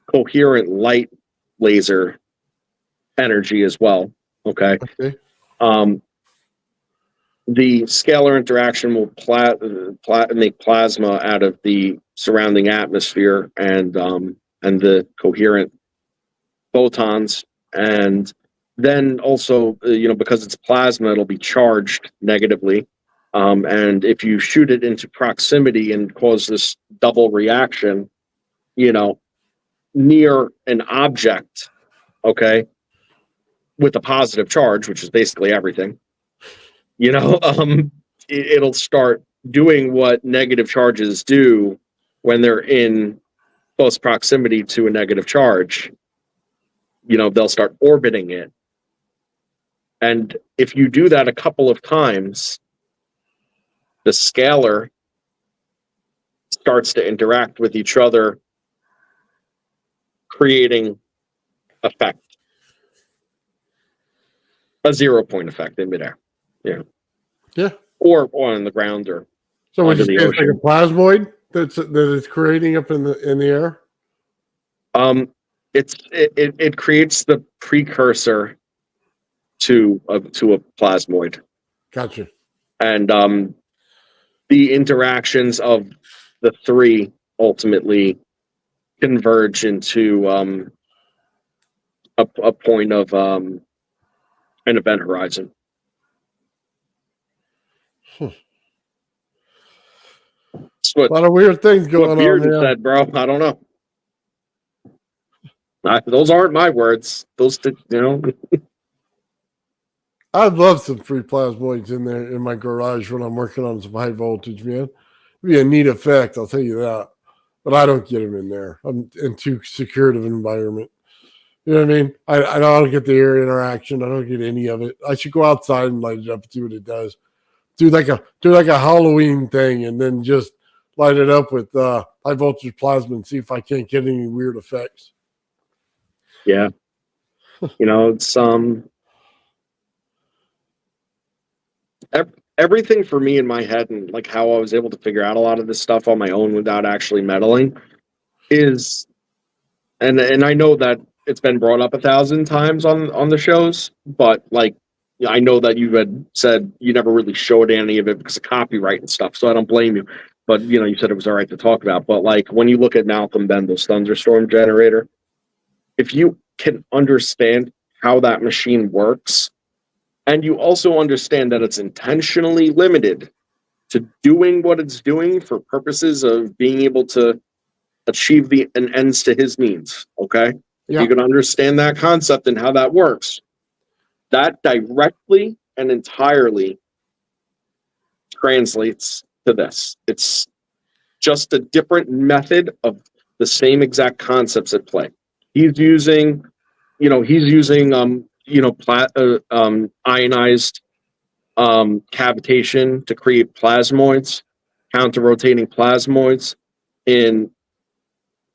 coherent light laser energy as well, okay. The scalar interaction will make plasma out of the surrounding atmosphere and the coherent photons, and then also because it's plasma, it'll be charged negatively, and if you shoot it into proximity and cause this double reaction, near an object, okay, with a positive charge, which is basically everything, it'll start doing what negative charges do when they're in close proximity to a negative charge. They'll start orbiting it. And if you do that a couple of times, the scalar starts to interact with each other, creating effect. A 0-point effect in midair. Yeah. Yeah. Or on the ground or so would under you the say it's like ocean. a plasmoid that it's creating up in the air? It creates the precursor to a plasmoid. Gotcha. And the interactions of the three ultimately converge into a point of an event horizon. A lot of weird things going on Bearden there. said, bro. I don't know. Those aren't my words. Those, I'd love some free plasmoids in there in my garage when I'm working on some high voltage, man. It'd be a neat effect, I'll tell you that. But I don't get them in there. I'm in too secure of an environment. You know what I mean? I don't get the air interaction. I don't get any of it. I should go outside and light it up and see what it does. Do like a Halloween thing and then just light it up with high voltage plasma and see if I can't get any weird effects. Yeah. It's everything for me in my head, and like how I was able to figure out a lot of this stuff on my own without actually meddling is, and I know that it's been brought up 1,000 times on the shows, but like I know that you had said you never really showed any of it because of copyright and stuff, so I don't blame you. But you said it was all right to talk about. But like when you look at Malcolm Bendel's thunderstorm generator, if you can understand how that machine works, and you also understand that it's intentionally limited to doing what it's doing for purposes of being able to achieve an ends to his means. Okay. Yeah. You can understand that concept and how that works. That directly and entirely translates to this. It's just a different method of the same exact concepts at play. He's using, ionized cavitation to create plasmoids, counter-rotating plasmoids in,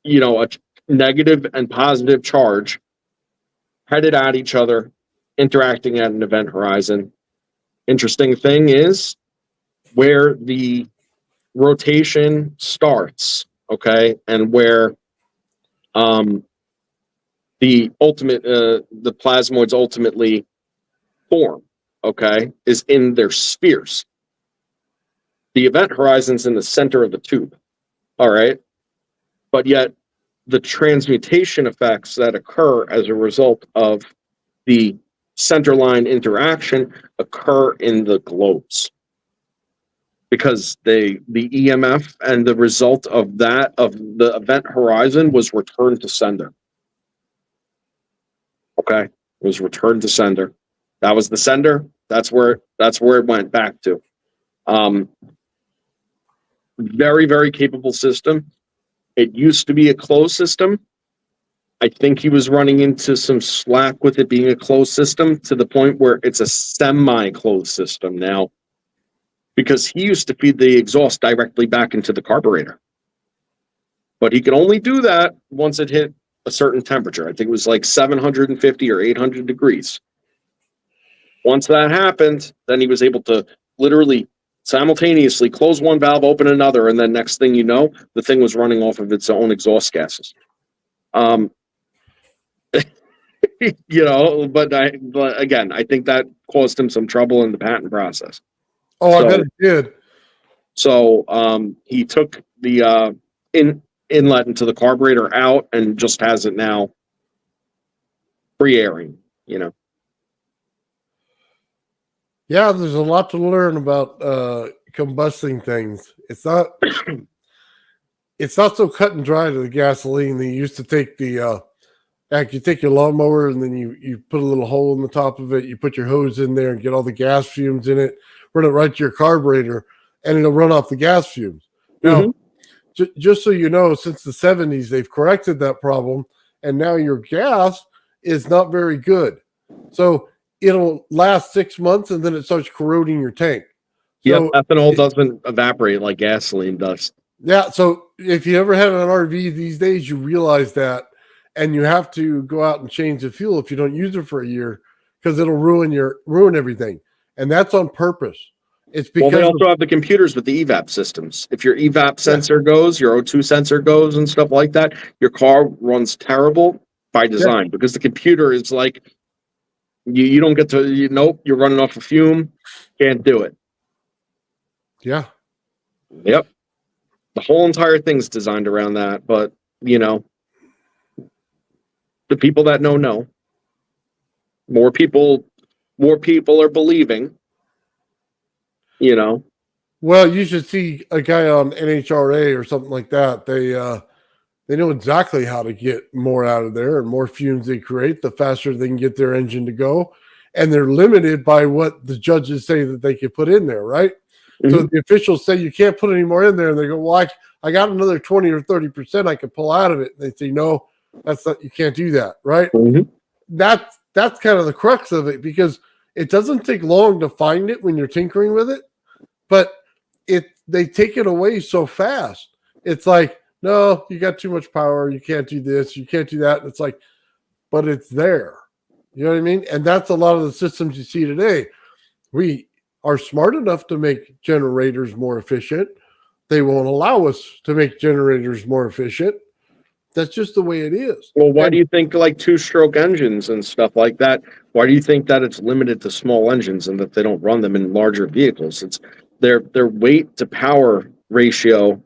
a negative and positive charge headed at each other, interacting at an event horizon. Interesting thing is where the rotation starts, okay, and where the plasmoids ultimately form, okay, is in their spheres. The event horizon's in the center of the tube, all right, but yet the transmutation effects that occur as a result of the centerline interaction occur in the globes, because the EMF and the result of that, of the event horizon, was returned to sender. Okay, it was returned to sender. That was the sender. That's where it went back to. Very, very capable system. It used to be a closed system. I think he was running into some slack with it being a closed system to the point where it's a semi-closed system now, because he used to feed the exhaust directly back into the carburetor. But he could only do that once it hit a certain temperature. I think it was like 750 or 800 degrees. Once that happened, then he was able to literally simultaneously close one valve, open another, and then next thing you know, the thing was running off of its own exhaust gases. But again, I think that caused him some trouble in the patent process. Oh, I bet it did. So he took the inlet into the carburetor out and just has it now free airing, Yeah, there's a lot to learn about combusting things. It's not so cut and dry to the gasoline. They used to take you take your lawnmower and then you put a little hole in the top of it. You put your hose in there and get all the gas fumes in it, run it right to your carburetor. and it'll run off the gas fumes. Now, just so you know, since the 70s, they've corrected that problem, and now your gas is not very good. So it'll last 6 months, and then it starts corroding your tank. So ethanol doesn't evaporate like gasoline does. Yeah, so if you ever had an RV these days, you realize that, and you have to go out and change the fuel if you don't use it for a year, because it'll ruin everything, and that's on purpose. It's because they also have the computers with the evap systems. If your evap sensor goes, your O2 sensor goes, and stuff like that, your car runs terrible by design because the computer is like, you don't get to, nope, you're running off a fume, can't do it. Yeah. Yep. The whole entire thing's designed around that, but the people that know. More people are believing. Well, you should see a guy on NHRA or something like that. They know exactly how to get more out of there, and more fumes they create, the faster they can get their engine to go. And they're limited by what the judges say that they can put in there, right? So the officials say you can't put any more in there, and they go, well, I got another 20 or 30% I could pull out of it. And they say, no, that's not, you can't do that, right? That's kind of the crux of it, because it doesn't take long to find it when you're tinkering with it, but they take it away so fast. It's like, no, you got too much power. You can't do this. You can't do that. And it's like, but it's there. You know what I mean? And that's a lot of the systems you see today. We are smart enough to make generators more efficient. They won't allow us to make generators more efficient. That's just the way it is. Well, why do you think like two-stroke engines and stuff like that? Why do you think that it's limited to small engines and that they don't run them in larger vehicles? It's their weight to power ratio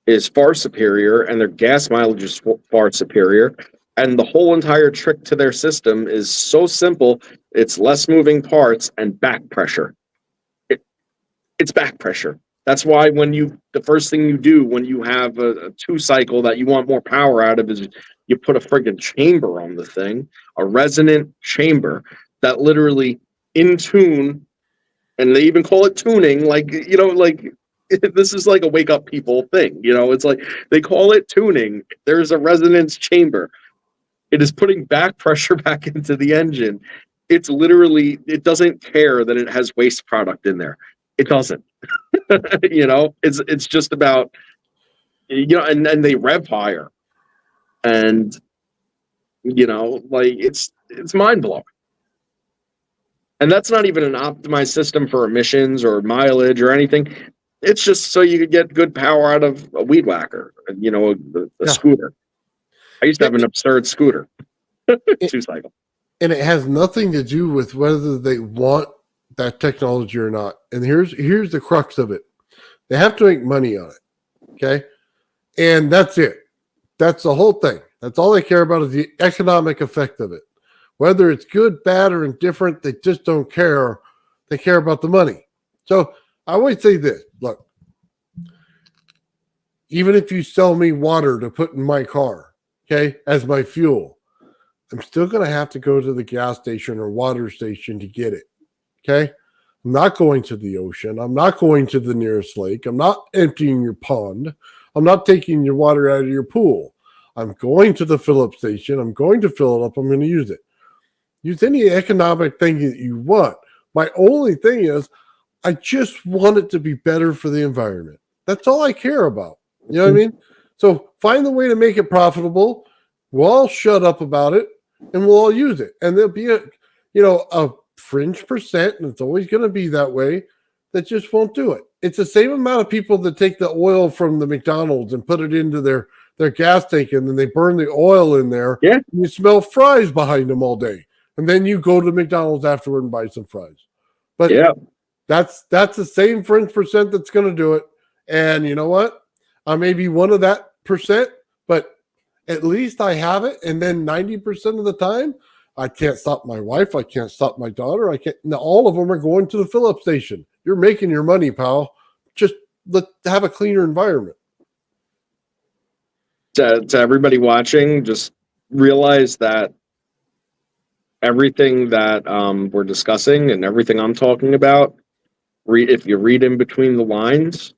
is far superior, and their gas mileage is far superior. And the whole entire trick to their system is so simple. It's less moving parts and back pressure. It's back pressure. That's why the first thing you do when you have a two-cycle that you want more power out of is you put a friggin' chamber on the thing, a resonant chamber that literally in tune, and they even call it tuning, like this is like a wake up people thing. It's like they call it tuning. There's a resonance chamber. It is putting back pressure back into the engine. It's literally, it doesn't care that it has waste product in there. It doesn't. It's just about, and they rev higher, and it's mind blowing. And that's not even an optimized system for emissions or mileage or anything. It's just so you could get good power out of a weed whacker, a scooter. I used to have an absurd scooter, two-cycle. And it has nothing to do with whether they want that technology or not. And here's the crux of it. They have to make money on it. Okay. And that's it. That's the whole thing. That's all they care about is the economic effect of it. Whether it's good, bad, or indifferent, they just don't care. They care about the money. So I always say this, look, even if you sell me water to put in my car, okay, as my fuel, I'm still going to have to go to the gas station or water station to get it. Okay. I'm not going to the ocean. I'm not going to the nearest lake. I'm not emptying your pond. I'm not taking your water out of your pool. I'm going to the fill-up station. I'm going to fill it up. I'm going to use it. Use any economic thing that you want. My only thing is, I just want it to be better for the environment. That's all I care about. You know what I mean? So find the way to make it profitable. We'll all shut up about it, and we'll all use it. And there'll be a fringe percent, and it's always going to be that way, that just won't do it. It's the same amount of people that take the oil from the McDonald's and put it into their gas tank, and then they burn the oil in there. Yeah. And you smell fries behind them all day. And then you go to McDonald's afterward and buy some fries. But that's the same fringe percent that's going to do it. And you know what? I may be one of that percent, but at least I have it. And then 90% of the time, I can't stop my wife. I can't stop my daughter. I can't. Now, all of them are going to the fill-up station. You're making your money, pal. Just have a cleaner environment. To everybody watching, just realize that everything that we're discussing and everything I'm talking about if you read in between the lines,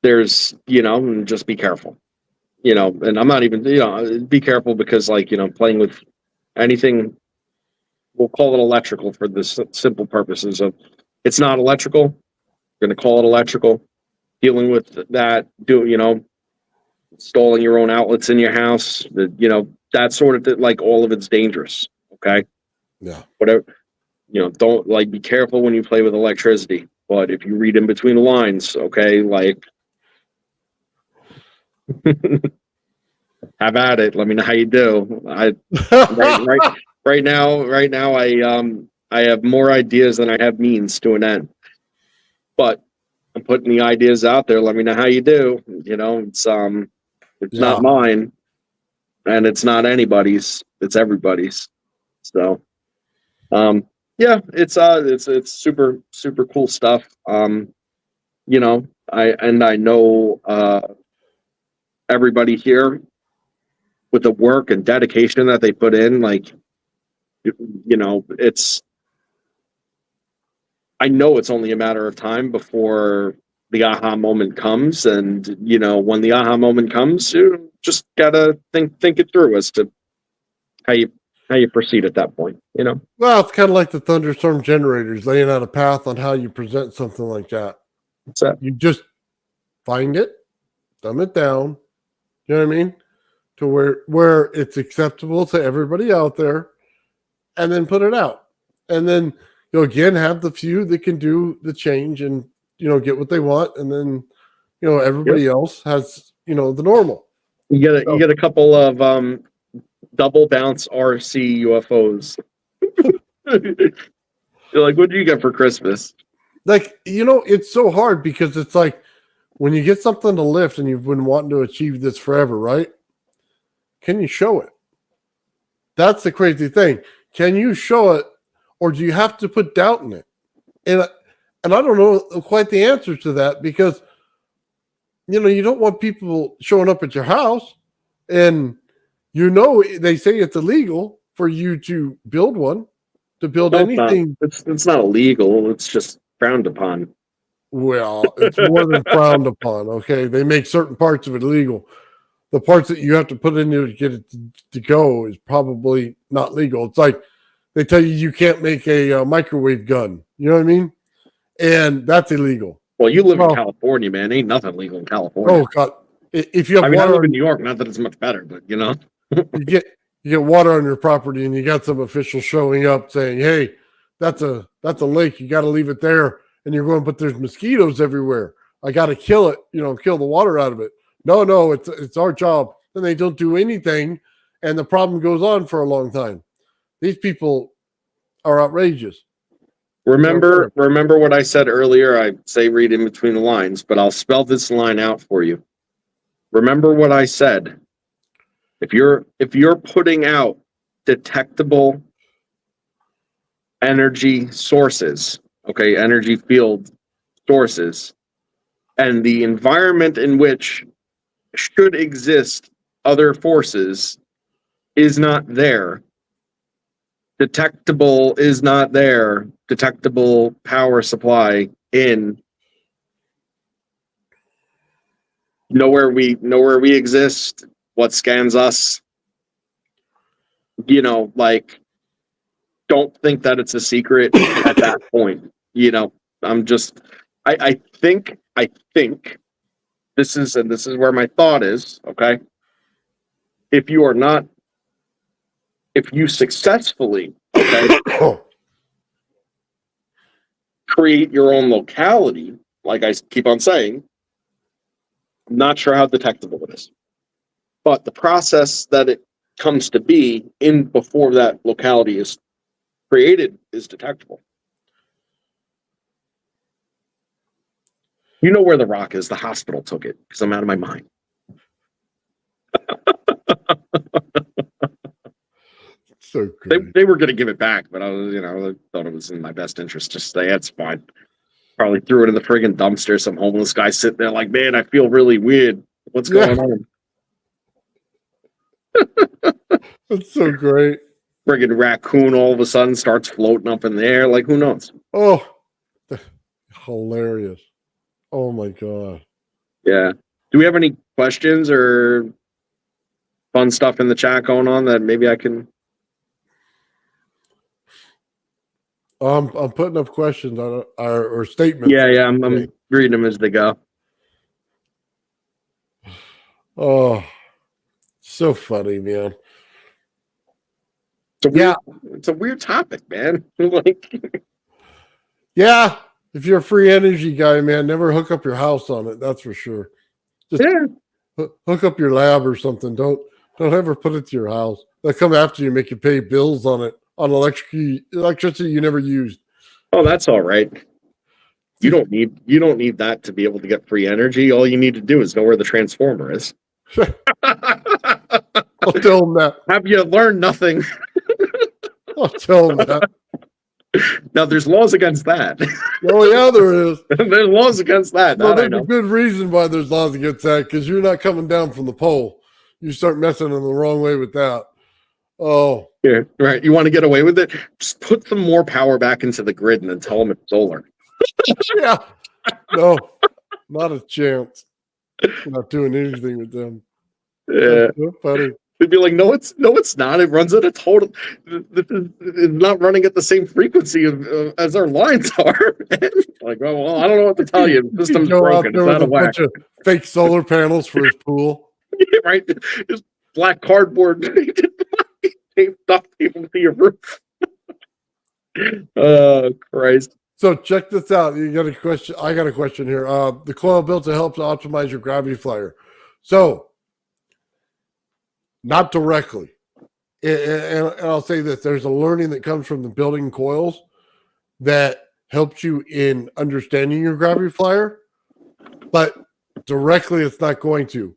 there's, and just be careful, and I'm not even, be careful because, like, playing with anything, we'll call it electrical for the simple purposes of it's not electrical. We're going to call it electrical. Dealing with that, installing your own outlets in your house, that sort of thing, like all of it's dangerous. Okay. Yeah. Whatever, don't, like, be careful when you play with electricity. But if you read in between the lines, okay, like, have at it. Let me know how you do. Right now, I have more ideas than I have means to an end. But I'm putting the ideas out there. Let me know how you do. It's not mine, and it's not anybody's. It's everybody's. So, it's super super cool stuff. I know everybody here with the work and dedication that they put in, like, I know it's only a matter of time before the aha moment comes. And, when the aha moment comes, you just gotta think it through as to how you proceed at that point, Well, it's kind of like the thunderstorm generators laying out a path on how you present something like that. What's that? You just find it, dumb it down, you know what I mean? To where it's acceptable to everybody out there, and then put it out. And then you'll again have the few that can do the change and, get what they want. And then, everybody else has, the normal. You get a couple of double bounce RC UFOs. You're like, what do you get for Christmas? Like, it's so hard because it's like when you get something to lift and you've been wanting to achieve this forever, right? Can you show it? That's the crazy thing. Can you show it, or do you have to put doubt in it? And I don't know quite the answer to that because, you don't want people showing up at your house and, they say it's illegal for you to build one, to build anything. It's not illegal. It's just frowned upon. Well, it's more than frowned upon. Okay. They make certain parts of it illegal. The parts that you have to put in there to get it to go is probably not legal. It's like they tell you can't make a microwave gun. You know what I mean? And that's illegal. Well, you live in California, man. Ain't nothing legal in California. Oh, God. If you have I live in New York. Not that it's much better, but, you get water on your property and you got some officials showing up saying, hey, that's a lake. You got to leave it there. And you're going, but there's mosquitoes everywhere. I got to kill it, kill the water out of it. No, it's our job. Then they don't do anything, and the problem goes on for a long time. These people are outrageous. Remember what I said earlier? I say read in between the lines, but I'll spell this line out for you. Remember what I said. If you're putting out detectable energy sources, okay, energy field sources, and the environment in which should exist other forces is not there. Detectable is not there. Detectable power supply in nowhere we exist. What scans us? Like, don't think that it's a secret at that point. I think this is where my thought is, okay? If you successfully, okay, create your own locality, like I keep on saying, I'm not sure how detectable it is. But the process that it comes to be in before that locality is created is detectable. You know where the rock is. The hospital took it because I'm out of my mind. So good. They were going to give it back, but I was, I thought it was in my best interest to stay. It's fine. Probably threw it in the friggin' dumpster. Some homeless guy sitting there like, man, I feel really weird. What's going on? That's so great. friggin' raccoon all of a sudden starts floating up in the air. Like, who knows? Oh, hilarious. Oh my God. Yeah. Do we have any questions or fun stuff in the chat going on that maybe I can? I'm putting up questions on or statements. Yeah. I'm reading them as they go. Oh, so funny, man. It's a weird topic, man. Like, Yeah. If you're a free energy guy, man, never hook up your house on it. That's for sure. Just yeah. hook up your lab or something. Don't ever put it to your house. They'll come after you, make you pay bills on it on electricity you never used. Oh, that's all right. You don't need that to be able to get free energy. All you need to do is know where the transformer is. I'll tell them that. Have you learned nothing? I'll tell them that. Now, there's laws against that. Oh yeah, there is. There's laws against that. No, That I there's a know. good reason why there's laws against that, because you're not coming down from the pole. You start messing in the wrong way with that. Oh, Yeah, right. You want to get away with it? Just put some more power back into the grid and then tell them it's solar. yeah. No, not a chance. I'm not doing anything with them. Yeah. That's so funny. They'd be like, no, it's not. It runs at a total. It's not running at the same frequency as our lines are. Like, oh, well, I don't know what to tell you. The system's Go out broken. there It's with out a of whack. bunch of fake solar panels for his pool. Right? Just black cardboard duct tape to your roof. Oh, Christ. So check this out. You got a question. I got a question here. The coil built to help to optimize your gravity flyer. So, not directly. And I'll say this: there's a learning that comes from the building coils that helps you in understanding your gravity flyer, but directly it's not going to.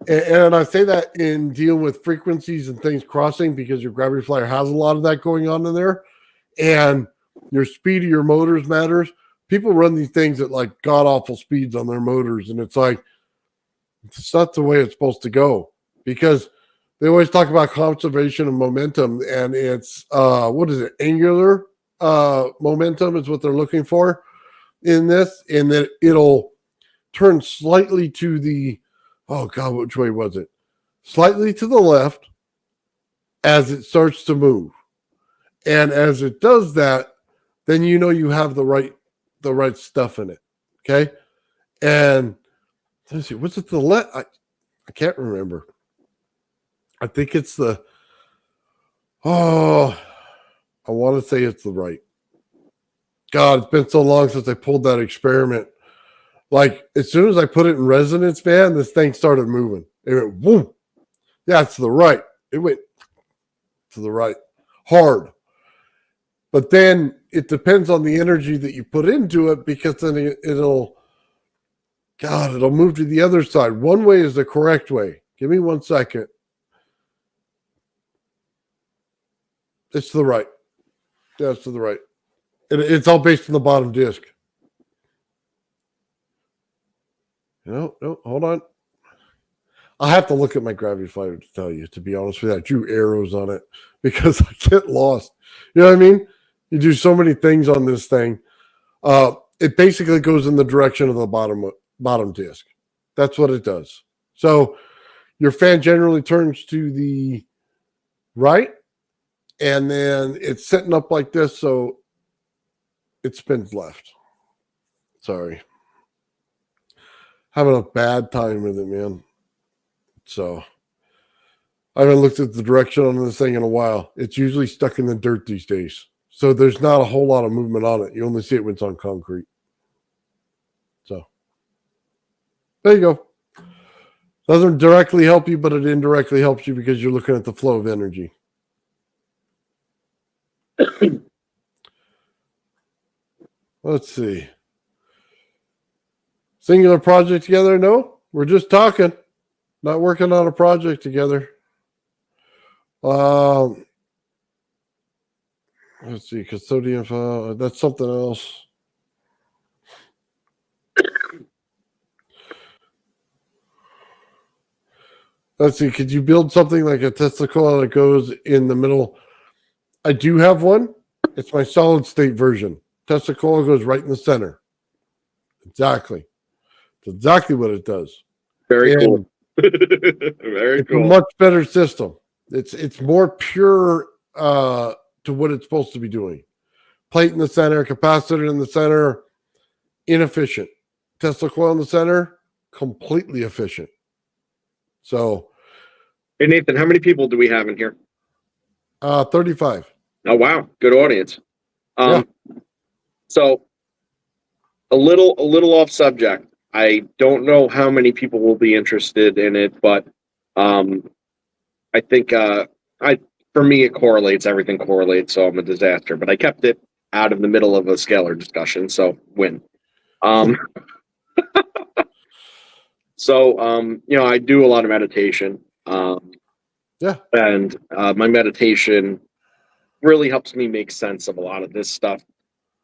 And I say that in dealing with frequencies and things crossing, because your gravity flyer has a lot of that going on in there, and your speed of your motors matters. People run these things at like god awful speeds on their motors, and it's like, it's not the way it's supposed to go, because they always talk about conservation of momentum, and it's what is it? Angular momentum is what they're looking for in this, and that it'll turn slightly to the, oh God, which way was it? Slightly to the left as it starts to move. And as it does that, then you know you have the right stuff in it. Okay. And let's see, what's it to the left? I can't remember. I think it's I want to say it's the right. God, it's been so long since I pulled that experiment. Like, as soon as I put it in resonance, man, this thing started moving. It went, boom. Yeah, it's to the right. It went to the right. Hard. But then it depends on the energy that you put into it, because then it'll move to the other side. One way is the correct way. Give me 1 second. It's to the right. Yeah, it's to the right. It's all based on the bottom disc. No, hold on. I'll have to look at my gravity flyer to tell you, to be honest with you. I drew arrows on it because I get lost. You know what I mean? You do so many things on this thing. It basically goes in the direction of the bottom disc. That's what it does. So your fan generally turns to the right, and then it's setting up like this, so it spins left. Sorry. Having a bad time with it, man. So I haven't looked at the direction on this thing in a while. It's usually stuck in the dirt these days. So there's not a whole lot of movement on it. You only see it when it's on concrete. So there you go. Doesn't directly help you, but it indirectly helps you because you're looking at the flow of energy. Let's see. Singular project together? No, we're just talking. Not working on a project together. Let's see. Custodian file. That's something else. Let's see. Could you build something like a Tesla coil that goes in the middle I do have one. It's my solid state version. Tesla coil goes right in the center. Exactly. It's exactly what it does. Very And cool. Very it's a cool. much better system. It's more pure to what it's supposed to be doing. Plate in the center, capacitor in the center, inefficient. Tesla coil in the center, completely efficient. So, Hey Nathan, how many people do we have in here? 35. Oh wow, good audience. Yeah. So a little off subject. I don't know how many people will be interested in it, but um, I think I for me it correlates. Everything correlates, so I'm a disaster. But I kept it out of the middle of a scalar discussion, so win. Um, I do a lot of meditation, Yeah. and my meditation really helps me make sense of a lot of this stuff.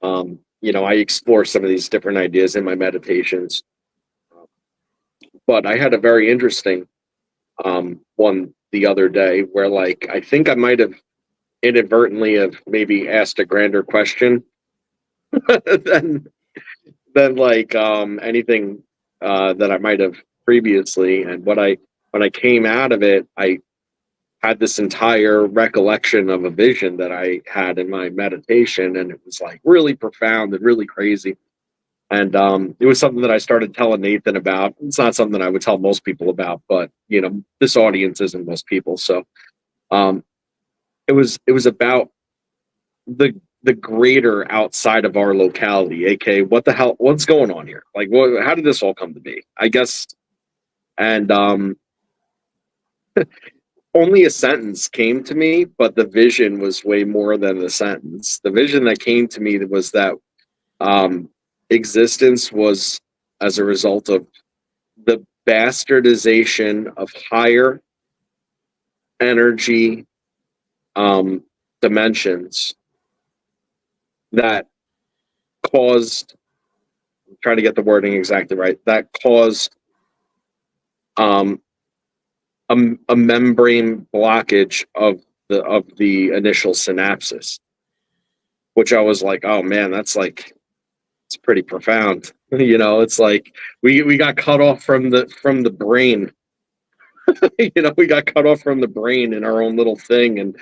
I explore some of these different ideas in my meditations, but I had a very interesting one the other day where, like, I think I might have inadvertently have maybe asked a grander question than like anything that I might have previously. And when I came out of it, I had this entire recollection of a vision that I had in my meditation, and it was like really profound and really crazy. And it was something that I started telling Nathan about. It's not something I would tell most people about, but this audience isn't most people, so um, it was about the greater outside of our locality, aka what the hell, what's going on here? Like, how did this all come to be? I guess, and only a sentence came to me, but the vision was way more than the sentence. The vision that came to me was that um, existence was as a result of the bastardization of higher energy um, dimensions that caused, I'm trying to get the wording exactly right, that caused um, a membrane blockage of the initial synapses, which I was like, oh man, that's like, it's pretty profound. It's like we got cut off from the brain. We got cut off from the brain in our own little thing, and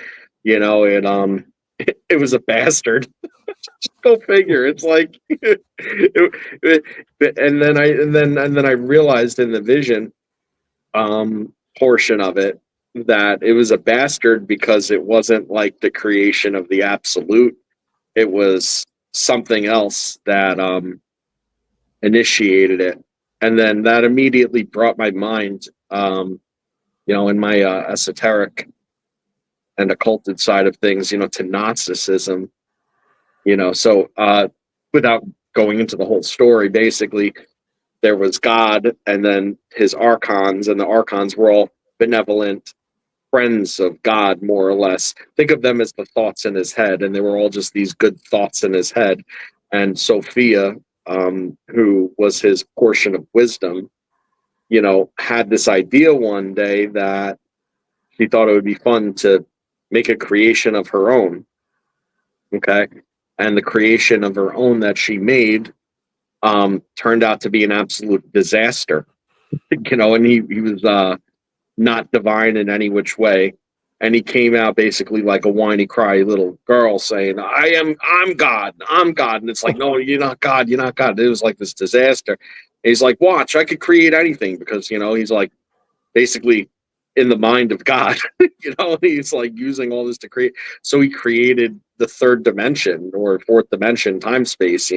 it was a bastard. Go figure. It's like, and then I realized in the vision portion of it that it was a bastard because it wasn't like the creation of the absolute. It was something else that initiated it, and then that immediately brought my mind, in my esoteric and occulted side of things, to Gnosticism. So without going into the whole story, basically there was God and then his archons, and the archons were all benevolent friends of God, more or less. Think of them as the thoughts in his head, and they were all just these good thoughts in his head. And Sophia, who was his portion of wisdom, had this idea one day that she thought it would be fun to make a creation of her own. Okay. And the creation of her own that she made turned out to be an absolute disaster. And he was not divine in any which way. And he came out basically like a whiny cry little girl saying, I'm God, I'm God. And it's like, no, you're not God, you're not God. It was like this disaster. And he's like, watch, I could create anything, because, he's like basically in the mind of God. He's like using all this to create. So he created the third dimension or fourth dimension, time space,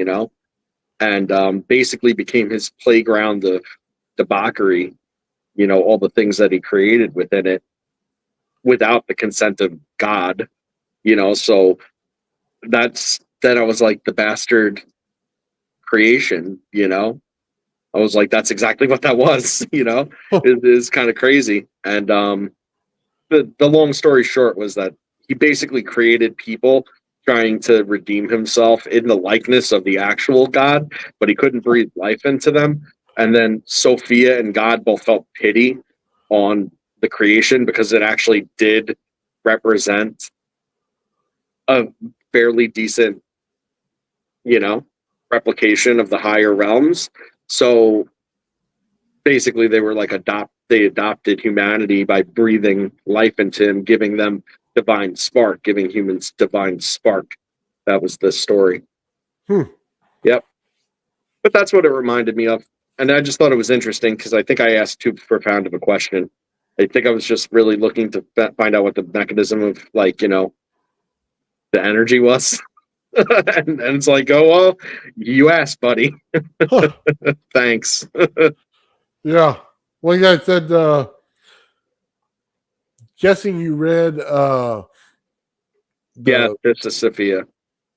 and basically became his playground of debauchery, all the things that he created within it without the consent of God, so then I was like, the bastard creation, I was like, that's exactly what that was, it is kind of crazy. And the long story short was that he basically created people trying to redeem himself in the likeness of the actual God, but he couldn't breathe life into them. And then Sophia and God both felt pity on the creation because it actually did represent a fairly decent, you know, replication of the higher realms. So basically they were like they adopted humanity by breathing life into him, giving them divine spark, giving humans divine spark. That was the story. Hmm. Yep. But that's what it reminded me of. And I just thought it was interesting because I think I asked too profound of a question. I think I was just really looking to find out what the mechanism of, like, the energy was. And it's like, oh, well, you asked, buddy. Huh. Thanks. Yeah. One guy said, guessing you read Yeah, the this is Sophia.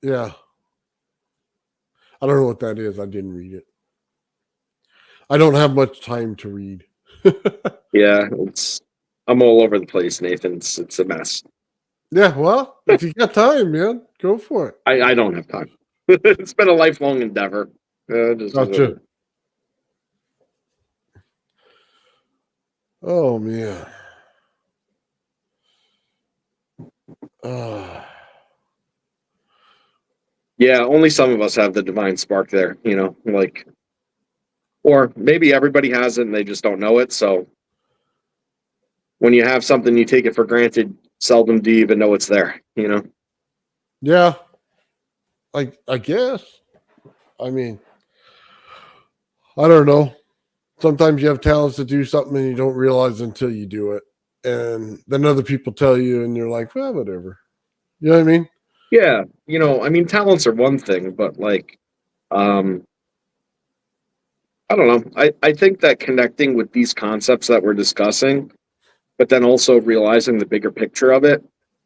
yeah. I don't know what that is. I didn't read it. I don't have much time to read. Yeah, I'm all over the place, Nathan. It's a mess. Yeah, well, if you got time, man, go for it. I don't have time. It's been a lifelong endeavor. Gotcha. Oh man. Yeah, only some of us have the divine spark there, like, or maybe everybody has it and they just don't know it. So when you have something, you take it for granted. Seldom do you even know it's there. Yeah. I guess. I mean, I don't know. Sometimes you have talents to do something and you don't realize until you do it. And then other people tell you and you're like, well, whatever. You know what I mean? Yeah, I mean, talents are one thing, but like, I don't know. I think that connecting with these concepts that we're discussing, but then also realizing the bigger picture of it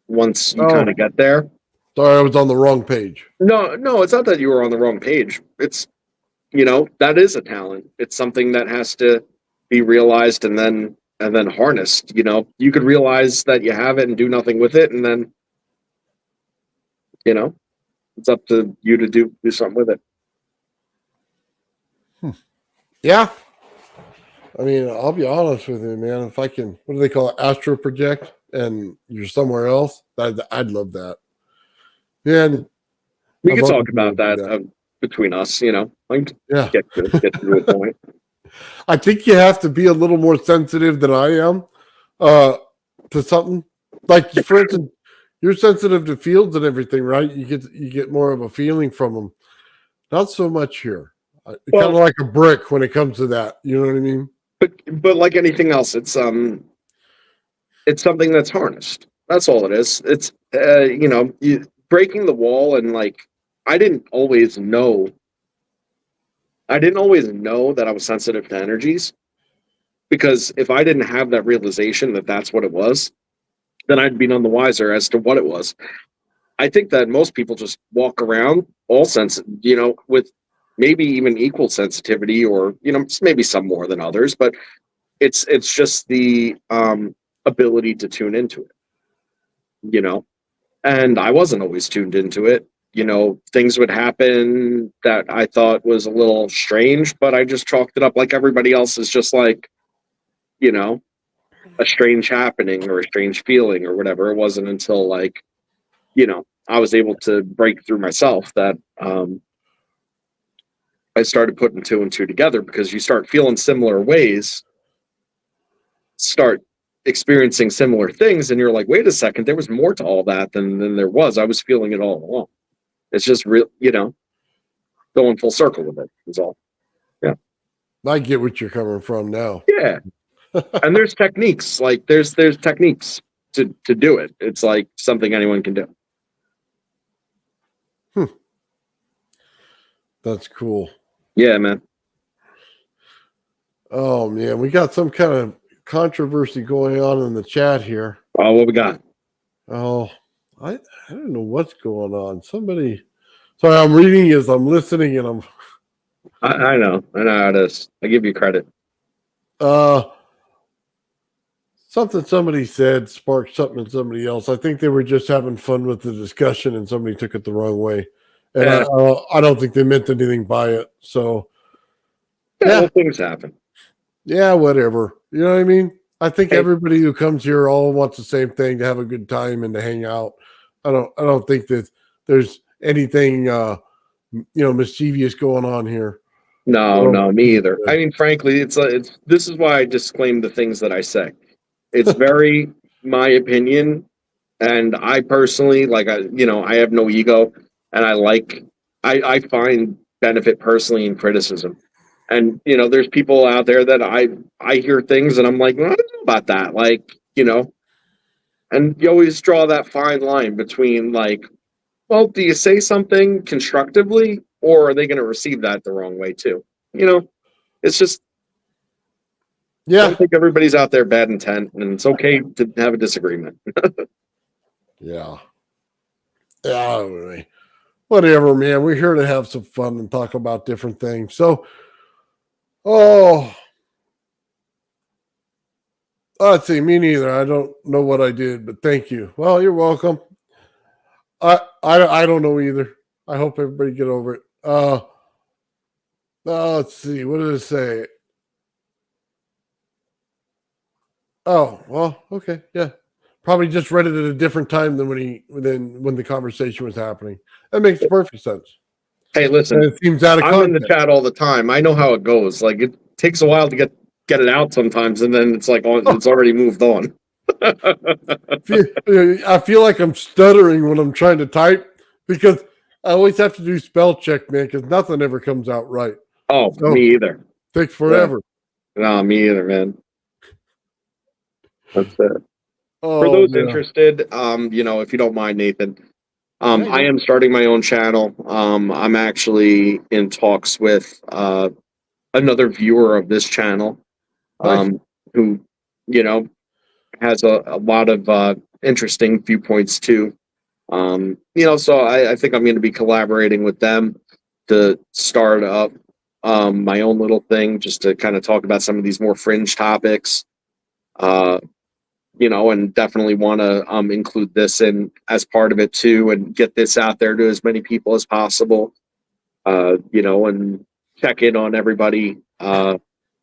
once you kind Oh, of get there. sorry, I was on the wrong page. No, it's not that you were on the wrong page. It's, that is a talent. It's something that has to be realized and then harnessed. You could realize that you have it and do nothing with it, and then, it's up to you to do something with it. Yeah. I mean, I'll be honest with you, man. If I can, what do they call it? Astro project, and you're somewhere else. I'd love that. Man, We I'd could love to talk be able about to do that that. between us. Like, Yeah. get to a point. I think you have to be a little more sensitive than I am to something. Like, for instance, you're sensitive to fields and everything, right? You get more of a feeling from them. Not so much here. Kind of Well, like a brick when it comes to that. You know what I mean? but like anything else, it's something that's harnessed. That's all it is. It's you breaking the wall, and like, I didn't always know. I didn't always know that I was sensitive to energies, because if I didn't have that realization that that's what it was, then I'd be none the wiser as to what it was. I think that most people just walk around all with maybe even equal sensitivity, or maybe some more than others, but it's just the ability to tune into it. You know, and I wasn't always tuned into it. Things would happen that I thought was a little strange, but I just chalked it up like everybody else is just like, you know, a strange happening or a strange feeling or whatever. It wasn't until, like, I was able to break through myself that I started putting two and two together, because you start feeling similar ways, start experiencing similar things, and you're like, wait a second, there was more to all that than there was. I was feeling it all along. It's just real, going full circle with it is all. Yeah. I get what you're coming from now. Yeah. And there's techniques, like there's techniques to do it. It's like something anyone can do. That's cool. Yeah, man. Oh man, we got some kind of controversy going on in the chat here. Oh, what we got? Oh, I don't know what's going on. Somebody, sorry, I'm reading as I'm listening, and I'm I know how it is. I give you credit. uh something somebody said sparked something in somebody else. I think they were just having fun with the discussion, and somebody took it the wrong way. And I don't think they meant anything by it. So Well, things happen. yeah, whatever. You know what I mean? I think Hey. everybody who comes here all wants the same thing, to have a good time and to hang out. I don't think that there's anything mischievous going on here. No, me either. I mean, frankly, it's this is why I disclaim the things that I say. It's very my opinion, and I personally I have no ego, and I find benefit personally in criticism. And there's people out there that I hear things and I'm like, well, I don't know about that. And you always draw that fine line between well, do you say something constructively or are they going to receive that the wrong way too? It's just, I don't think everybody's out there bad intent, and it's okay to have a disagreement. Yeah. Whatever, man. We're here to have some fun and talk about different things. So, let's see. Me neither. I don't know what I did, but thank you. Well, you're welcome. I don't know either. I hope everybody get over it. Let's see. What did it say? Oh, well, okay, yeah. Probably just read it at a different time than when the conversation was happening. That makes perfect sense. Hey, listen, it seems out of I'm context. in the chat all the time. I know how it goes. It takes a while to get it out sometimes, and then it's it's already moved on. I feel like I'm stuttering when I'm trying to type because I always have to do spell check, man, because nothing ever comes out right. Oh, so, me either. Takes forever. Yeah. No, me either, man. That's it. For those interested, if you don't mind, Nathan, I am starting my own channel. I'm actually in talks with another viewer of this channel, who, has a lot of interesting viewpoints too. So I think I'm going to be collaborating with them to start up my own little thing, just to kind of talk about some of these more fringe topics. And definitely want to include this in as part of it too, and get this out there to as many people as possible. And check in on everybody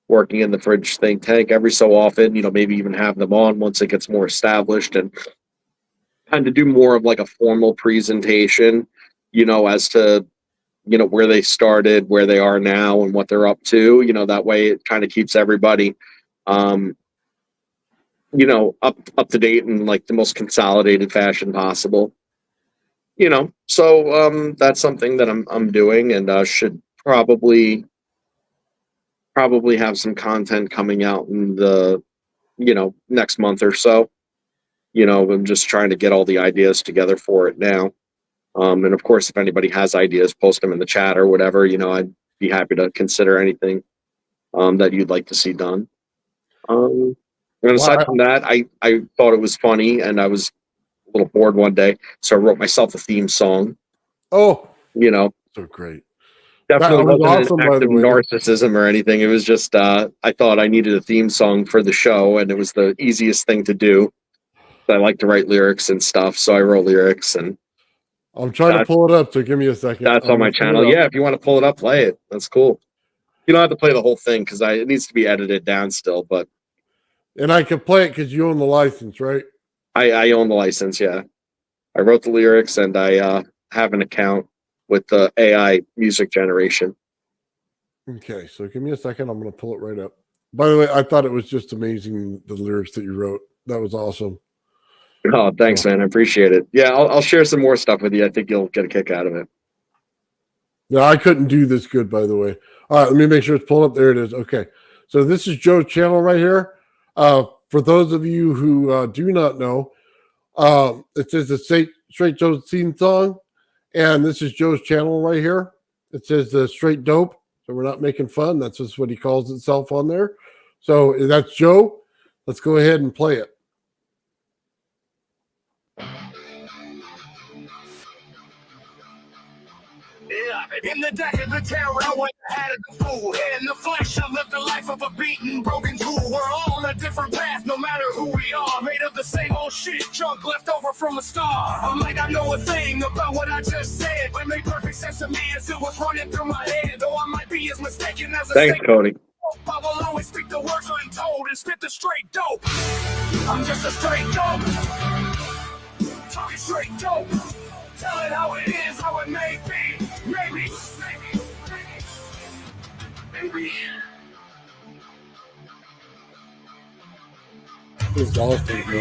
working in the fridge think tank every so often. Maybe even have them on once it gets more established, and kind of do more of a formal presentation. As to where they started, where they are now, and what they're up to. That way it kind of keeps everybody up to date in the most consolidated fashion possible. So that's something that I'm doing, and should probably have some content coming out in the next month or so. I'm just trying to get all the ideas together for it now. And of course, if anybody has ideas, post them in the chat or whatever. I'd be happy to consider anything that you'd like to see done. And aside from that, I thought it was funny, and I was a little bored one day, so I wrote myself a theme song. Oh, so great! Definitely wasn't an act of narcissism or anything. It was just I thought I needed a theme song for the show, and it was the easiest thing to do. I like to write lyrics and stuff, so I wrote lyrics. And I'm trying to pull it up, so give me a second. That's on my channel. Yeah, if you want to pull it up, play it. That's cool. You don't have to play the whole thing because it needs to be edited down still, but. And I can play it because you own the license, right? I own the license, yeah. I wrote the lyrics, and I have an account with the AI music generation. Okay, so give me a second. I'm going to pull it right up. By the way, I thought it was just amazing, the lyrics that you wrote. That was awesome. Oh, thanks, man. I appreciate it. Yeah, I'll share some more stuff with you. I think you'll get a kick out of it. Yeah, I couldn't do this good, by the way. All right, let me make sure it's pulled up. There it is. Okay, so this is Joe's channel right here. For those of you who do not know, it says the Straight Joe theme song, and this is Joe's channel right here. It says the Straight Dope, so we're not making fun. That's just what he calls itself on there. So that's Joe. Let's go ahead and play it. In the deck of the terror, I went ahead of the fool. In the flesh, I lived the life of a beaten, broken tool. We're all on a different path, no matter who we are. Made of the same old shit, junk left over from a star. I might not know a thing about what I just said, but it made perfect sense to me as it was running through my head. Though I might be as mistaken as a Thanks, Cody. I will always speak the words untold and spit the straight dope. I'm just a straight dope. Talking straight dope. Tell it how it is, how it may be. Maybe. Exhausting, bro.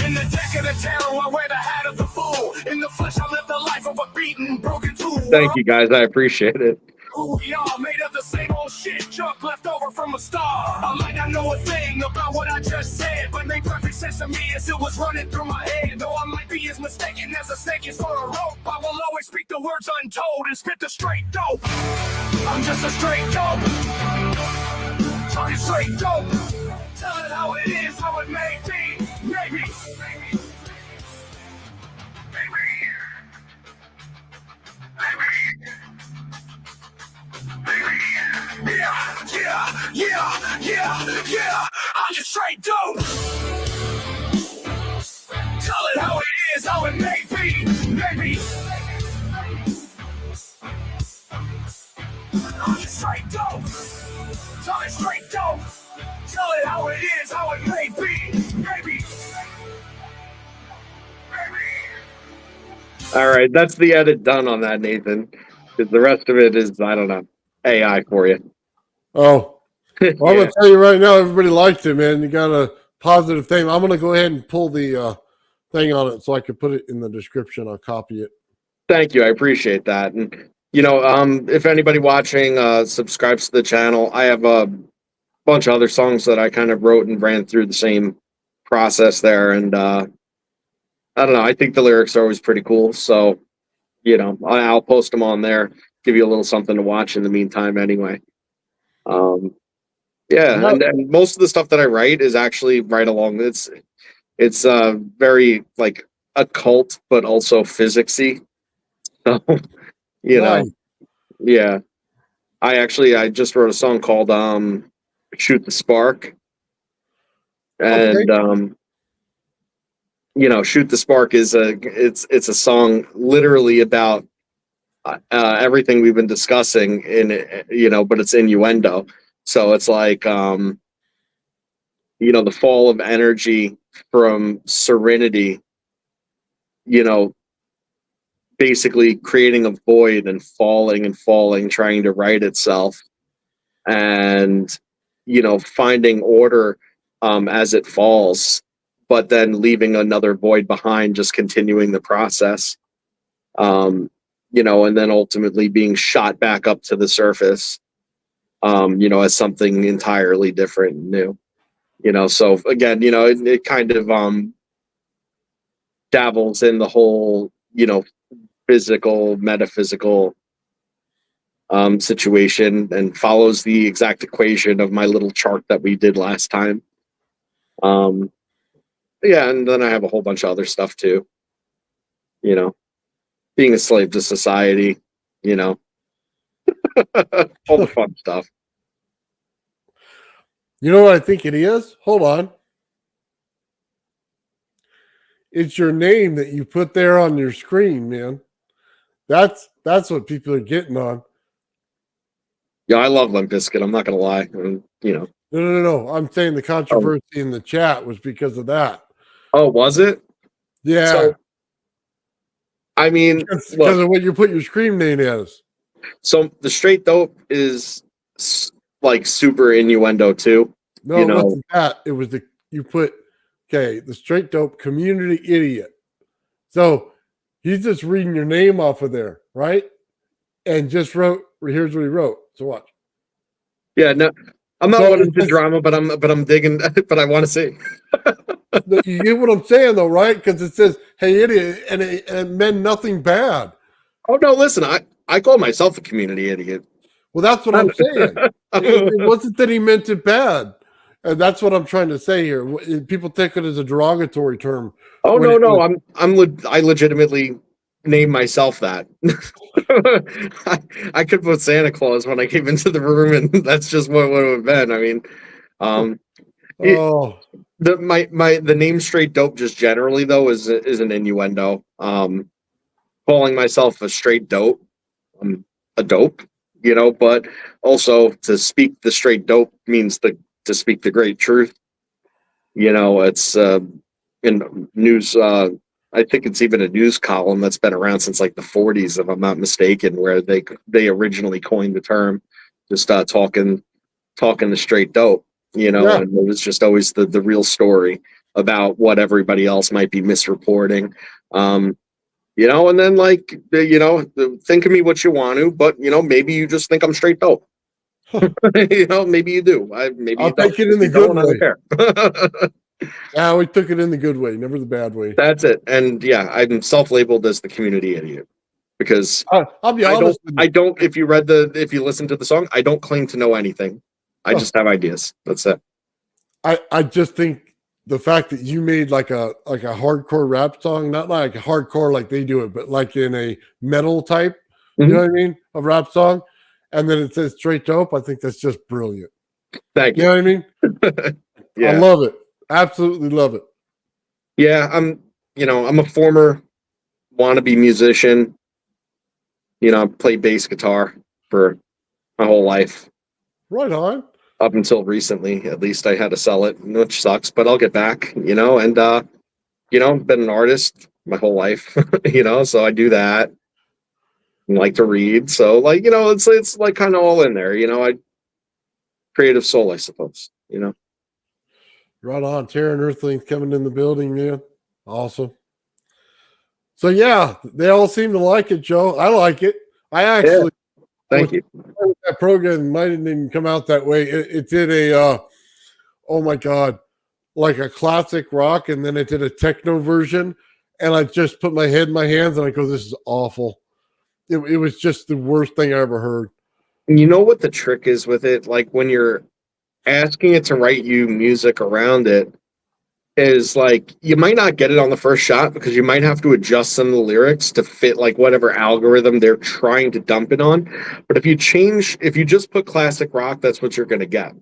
In the deck of the tarot, I wear the hat of the fool. In the flesh, I live the life of a beaten, broken tool. Thank you, guys. I appreciate it. Who we are, made of the same old shit, junk left over from a star. I might not know a thing about what I just said, but made perfect sense to me as it was running through my head. Though I might be as mistaken as a snake is for a rope, I will always speak the words untold and spit the straight dope. I'm just a straight dope. Talking straight dope. Tell it how it is, how it may be. Maybe. Yeah. I'm just straight dope. Tell it how it is, how it may be. Maybe. I'm just straight dope. Tell it straight dope. Tell it how it is, how it may be. Maybe. All right, that's the edit done on that, Nathan. 'Cause the rest of it is, I don't know, AI for you. Oh, well, I'm Yeah. gonna tell you right now, everybody liked it, man. You got a positive thing. I'm gonna go ahead and pull the thing on it so I can put it in the description. I'll copy it. Thank you. I appreciate that. And if anybody watching subscribes to the channel, I have a bunch of other songs that I kind of wrote and ran through the same process there. And I don't know. I think the lyrics are always pretty cool. So, I'll post them on there, give you a little something to watch in the meantime anyway. Yeah, and most of the stuff that I write is actually right along. It's very like occult, but also physicsy. So, Nice. yeah. I just wrote a song called "Shoot the Spark," and "Shoot the Spark" is it's a song literally about everything we've been discussing but it's innuendo. So it's like the fall of energy from serenity, basically creating a void and falling, trying to right itself, and finding order as it falls, but then leaving another void behind, just continuing the process. And then ultimately being shot back up to the surface, as something entirely different and new. So again, it kind of dabbles in the whole, physical, metaphysical situation, and follows the exact equation of my little chart that we did last time. Yeah, and then I have a whole bunch of other stuff too. Being a slave to society, all the fun stuff. You know what I think it is? Hold on. It's your name that you put there on your screen, man. That's what people are getting on. Yeah, I love Limp Bizkit. I'm not gonna lie. No. I'm saying the controversy in the chat was because of that. Oh, was it? Yeah. So, I mean, because of what you put your screen name as. So the straight dope is like super innuendo too. No, it wasn't that. It was the straight dope community idiot. So he's just reading your name off of there, right? And just wrote, here's what he wrote. So watch. Yeah, no, I'm not one into drama, but I'm digging, but I want to see. You get what I'm saying though, right? Because it says, hey idiot, and it meant nothing bad. Oh no, listen, I call myself a community idiot. Well, that's what I'm saying. It wasn't that he meant it bad. And that's what I'm trying to say here. People take it as a derogatory term. Oh no, I legitimately named myself that. I could put Santa Claus when I came into the room, and that's just what it would have been. I mean, the name straight dope just generally though is an innuendo. Calling myself a straight dope, I'm a dope, but also to speak the straight dope means to speak the great truth. You know, it's in news. I think it's even a news column that's been around since like the 40s, if I'm not mistaken, where they originally coined the term, just talking the straight dope. You know, Yeah. and it was just always the real story about what everybody else might be misreporting. You know, and then like think of me what you want to, but maybe you just think I'm straight dope. Maybe you do. Maybe you I'll don't. take it If in the you good don't, I don't way. care. Yeah, we took it in the good way, never the bad way. That's it. And yeah, I'm self-labeled as the community idiot because I'll be I don't. honest with I you. don't. If you listen to the song, I don't claim to know anything. I Oh, just have ideas. That's it. I just think the fact that you made like a hardcore rap song, not like hardcore like they do it, but like in a metal type, you know Mhm. what I mean, a rap song, and then it says straight dope. I think that's just brilliant. Thank You know you. what I mean? I Yeah. love it. Absolutely love it. Yeah. I'm a former wannabe musician. I played bass guitar for my whole life. Right on. Up until recently, at least I had to sell it, which sucks, but I'll get back, and been an artist my whole life, so I do that and like to read. So like, it's like kind of all in there, I creative soul, I suppose. Right on. Terran Earthlings coming in the building, man. Awesome. So yeah, they all seem to like it, Joe. I like it. I Yeah, actually thank with you. that program might have even come out that way. It did a oh my god, like a classic rock, and then it did a techno version, and I just put my head in my hands and I go, "This is awful." It was just the worst thing I ever heard. You know what the trick is with it? Like when you're asking it to write you music around it, is like you might not get it on the first shot because you might have to adjust some of the lyrics to fit like whatever algorithm they're trying to dump it on. But if you just put classic rock, that's what you're going to get.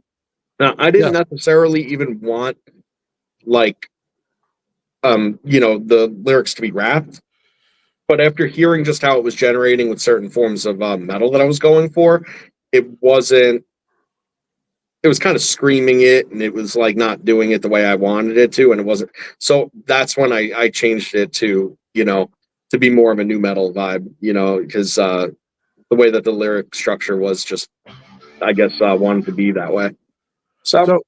Now, I didn't Yeah, necessarily even want like the lyrics to be rapped, but after hearing just how it was generating with certain forms of metal that I was going for, it wasn't it was kind of screaming it and it was like not doing it the way I wanted it to, and it wasn't. So that's when I changed it to be more of a new metal vibe, because the way that the lyric structure was just, I guess, wanted to be that way. So so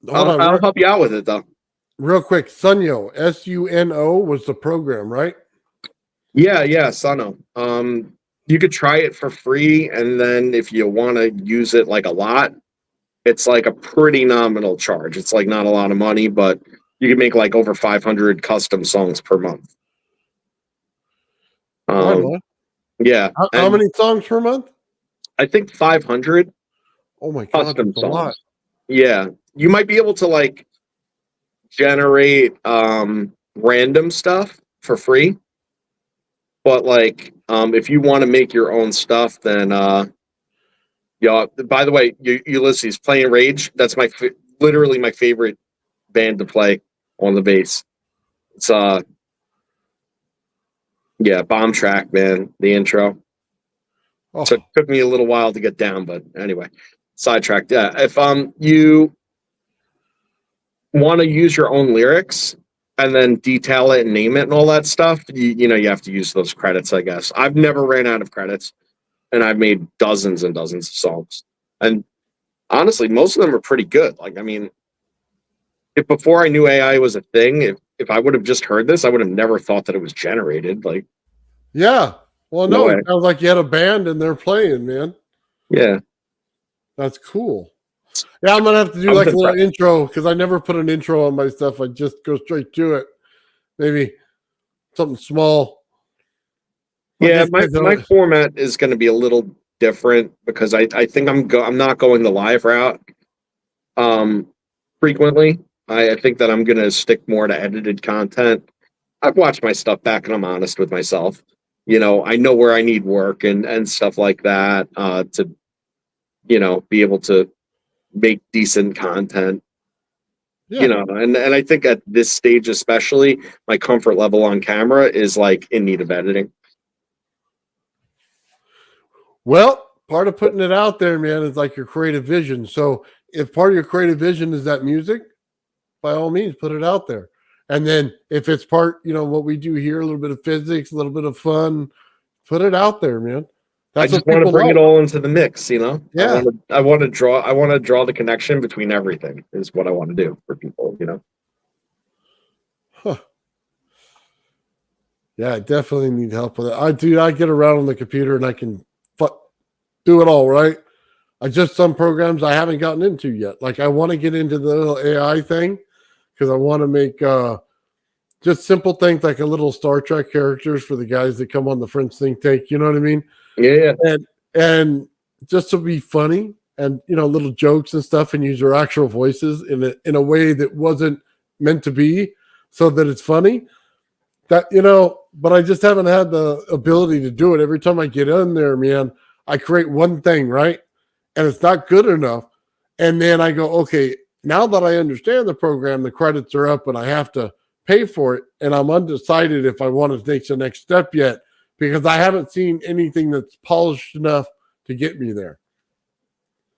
hold on, I'll help you out with it though. real quick. Sunyo, SUNO was the program, right? Yeah, Sono. You could try it for free, and then if you want to use it like a lot, it's like a pretty nominal charge. It's like not a lot of money, but you can make like over 500 custom songs per month. Right Um, on. yeah, How and many songs per month? I think 500 Oh my god, custom that's a lot. songs. Yeah, you might be able to like generate random stuff for free, but like if you want to make your own stuff, then yeah. By the way, Ulysses playing Rage. That's literally my favorite band to play on the bass. It's yeah, bomb track, man. The intro. Oh, Took me a little while to get down, but anyway, sidetracked. Yeah, if you want to use your own lyrics and then detail it and name it and all that stuff, you have to use those credits. I guess I've never ran out of credits, and I've made dozens and dozens of songs, and honestly, most of them are pretty good. Like, I mean, if before I knew AI was a thing, if I would have just heard this, I would have never thought that it was generated. Like, yeah. Well, no no, it way. sounds like you had a band and they're playing, man. Yeah, That's cool. Yeah, I'm gonna have to do I was like a little impressed. intro because I never put an intro on my stuff. I just go straight to it. Maybe something small. Like I Yeah, my said, my though, format is going to be a little different because I think I'm not going the live route um frequently. I think that I'm going to stick more to edited content. I've watched my stuff back and I'm honest with myself. I know where I need work and stuff like that to be able to make decent content. yeah. And I think at this stage especially, my comfort level on camera is like in need of editing. Well, part of putting it out there, man, is like your creative vision. So if part of your creative vision is that music, by all means, put it out there. And then if it's part, what we do here, a little bit of physics, a little bit of fun, put it out there, man. I just want to bring it all into the mix, Yeah. I want to draw the connection between everything is what I want to do for people, Huh. Yeah, I definitely need help with it. I get around on the computer and I can do it all, right? Some programs I haven't gotten into yet. Like I want to get into the little AI thing because I want to make just simple things like a little Star Trek characters for the guys that come on the French think tank. You know what I mean? Yeah. And just to be funny and little jokes and stuff and use their actual voices in a way that wasn't meant to be so that it's funny. That but I just haven't had the ability to do it. Every time I get in there, man, I create one thing, right? And it's not good enough. And then I go, okay, now that I understand the program, the credits are up and I have to pay for it. And I'm undecided if I want to take the next step yet because I haven't seen anything that's polished enough to get me there.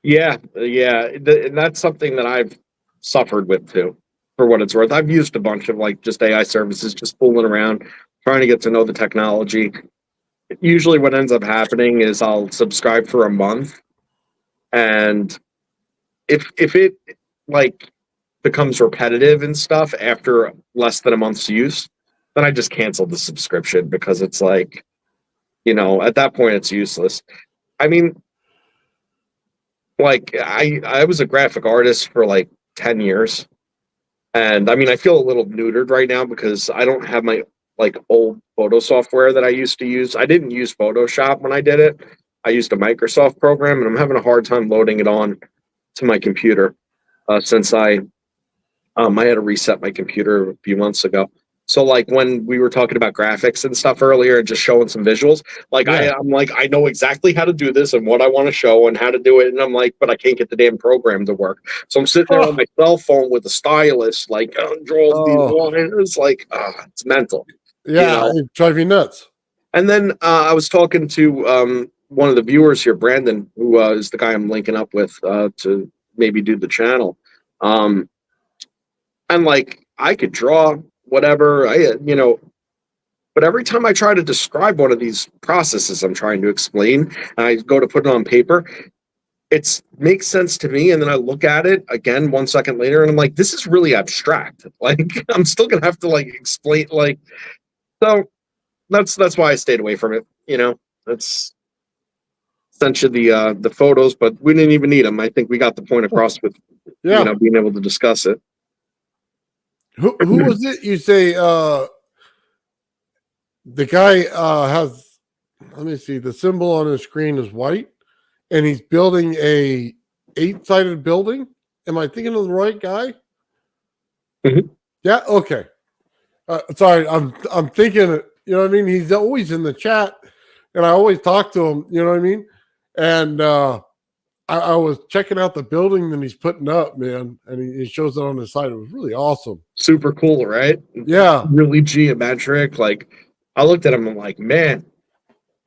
Yeah. And that's something that I've suffered with too, for what it's worth. I've used a bunch of like just AI services, just fooling around, trying to get to know the technology. Usually what ends up happening is I'll subscribe for a month. And if it like becomes repetitive and stuff after less than a month's use, then I just cancel the subscription because it's like, at that point it's useless. I mean, like I was a graphic artist for like 10 years. And I mean, I feel a little neutered right now because I don't have my like old photo software that I used to use. I didn't use Photoshop when I did it. I used a Microsoft program, and I'm having a hard time loading it on to my computer since I had to reset my computer a few months ago. So like when we were talking about graphics and stuff earlier and just showing some visuals, like Yeah. I'm like, I know exactly how to do this and what I want to show and how to do it. And I'm like, but I can't get the damn program to work. So I'm sitting there on my cell phone with a stylus, like draws these lines. It's like, it's mental. Yeah, it drives me nuts. And then I was talking to one of the viewers here, Brandon, who is the guy I'm linking up with to maybe do the channel. And like I could draw whatever but every time I try to describe one of these processes I'm trying to explain, and I go to put it on paper, it makes sense to me. And then I look at it again 1 second later, and I'm like, this is really abstract. Like I'm still gonna have to like explain like so. That's why I stayed away from it. That's sent you the photos, but we didn't even need them. I think we got the point across with being able to discuss it. Who was it? You say the guy has. Let me see. The symbol on his screen is white, and he's building a 8-sided building. Am I thinking of the right guy? Mm-hmm. Yeah. Okay. Sorry, I'm thinking. You know what I mean? He's always in the chat, and I always talk to him. You know what I mean? And I was checking out the building that he's putting up, man, and he shows it on his side. It was really awesome. Super cool, right? Yeah. Really geometric. Like I looked at him, I'm like, man,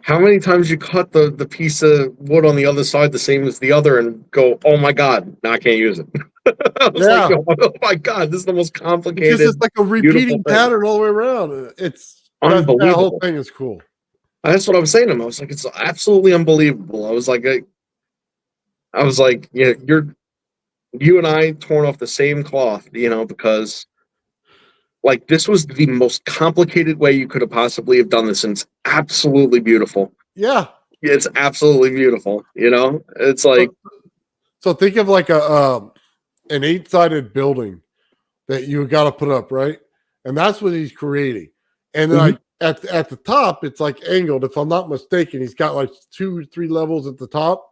how many times you cut the piece of wood on the other side the same as the other and go, oh my God, now I can't use it. I was like, oh my God, this is the most complicated. It's like a repeating pattern all the way around. It's unbelievable. That whole thing is cool. That's what I was saying to him. I was like, it's absolutely unbelievable. I was like, yeah, you and I torn off the same cloth, because like this was the most complicated way you could have possibly have done this, and it's absolutely beautiful. Yeah, it's absolutely beautiful. It's like so think of like an 8-sided building that you got to put up, right? And that's what he's creating. And then like at the top, it's like angled. If I'm not mistaken, he's got like 2 or 3 levels at the top,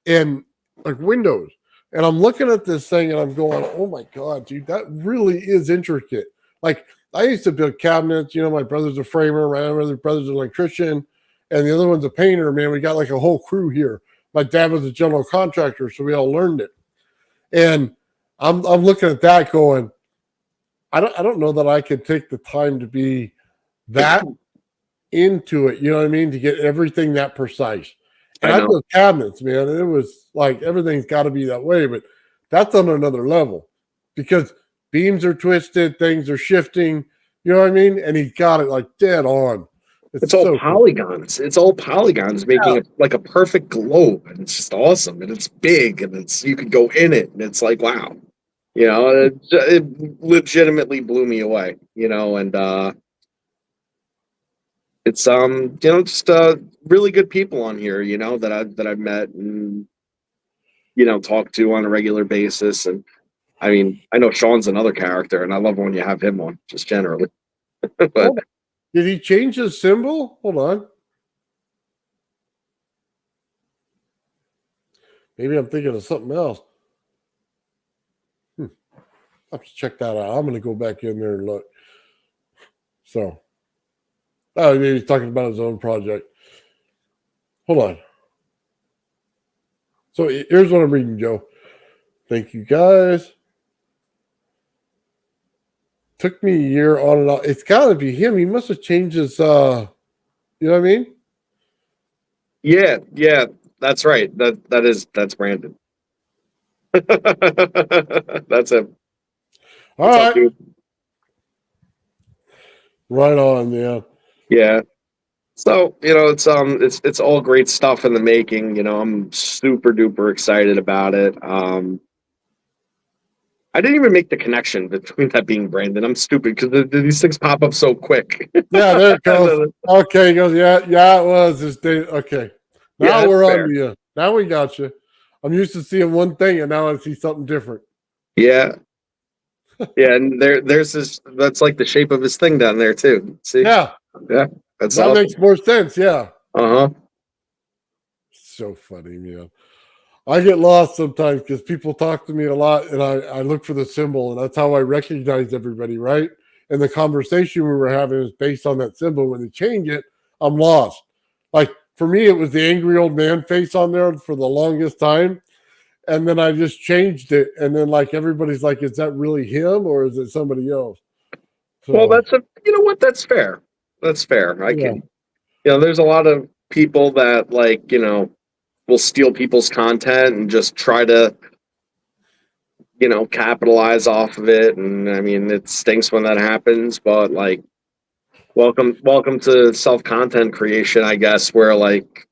and like windows. And I'm looking at this thing and I'm going, oh my God, dude, that really is intricate. Like I used to build cabinets, my brother's a framer, my other brother's an electrician, and the other one's a painter, man. We got like a whole crew here. My dad was a general contractor, so we all learned it. And I'm looking at that going, I don't know that I could take the time to be that into it, you know what I mean, to get everything that precise. And I built cabinets, man, and it was like everything's got to be that way, but that's on another level because beams are twisted, things are shifting. You know what I mean? And he got it like dead on. It's all so cool. polygons. It's all polygons making it like a perfect globe, and it's just awesome. And it's big, and it's you could go in it, and it's like wow, it legitimately blew me away. And it's just really good people on here, that I've met and talk to on a regular basis. And I mean, I know Sean's another character, and I love when you have him on, just generally. But did he change his symbol? Hold on. Maybe I'm thinking of something else. I have to check that out. I'm going to go back in there and look. So, maybe he's talking about his own project. Hold on. So here's what I'm reading, Joe. Thank you, guys. Took me a year on and off. It's got to be him. He must have changed his, you know what I mean? yeah, that's right. That's Brandon. That's him. All What's right. up, dude? Right on, yeah. Yeah. So, it's all great stuff in the making. I'm super duper excited about it. I didn't even make the connection between that being Brandon. I'm stupid because these things pop up so quick. Yeah, there it goes. Okay, he goes, yeah, it was his day. Okay. Now Yeah, we're fair. on to you. Now we got you. I'm used to seeing one thing, and now I see something different. Yeah. Yeah, and there's this. That's like the shape of his thing down there too. See? Yeah, That's that awesome. makes more sense. Yeah. Uh-huh. So funny, man. I get lost sometimes because people talk to me a lot, and I look for the symbol, and that's how I recognize everybody, right? And the conversation we were having is based on that symbol. When they change it, I'm lost. Like for me, it was the angry old man face on there for the longest time. And then I just changed it. And then like everybody's like, is that really him or is it somebody else? So, Well, you know what? That's fair. That's fair. I yeah. can, there's a lot of people that like, will steal people's content and just try to, capitalize off of it. And I mean, it stinks when that happens, but like, welcome to self content creation, I guess, where like,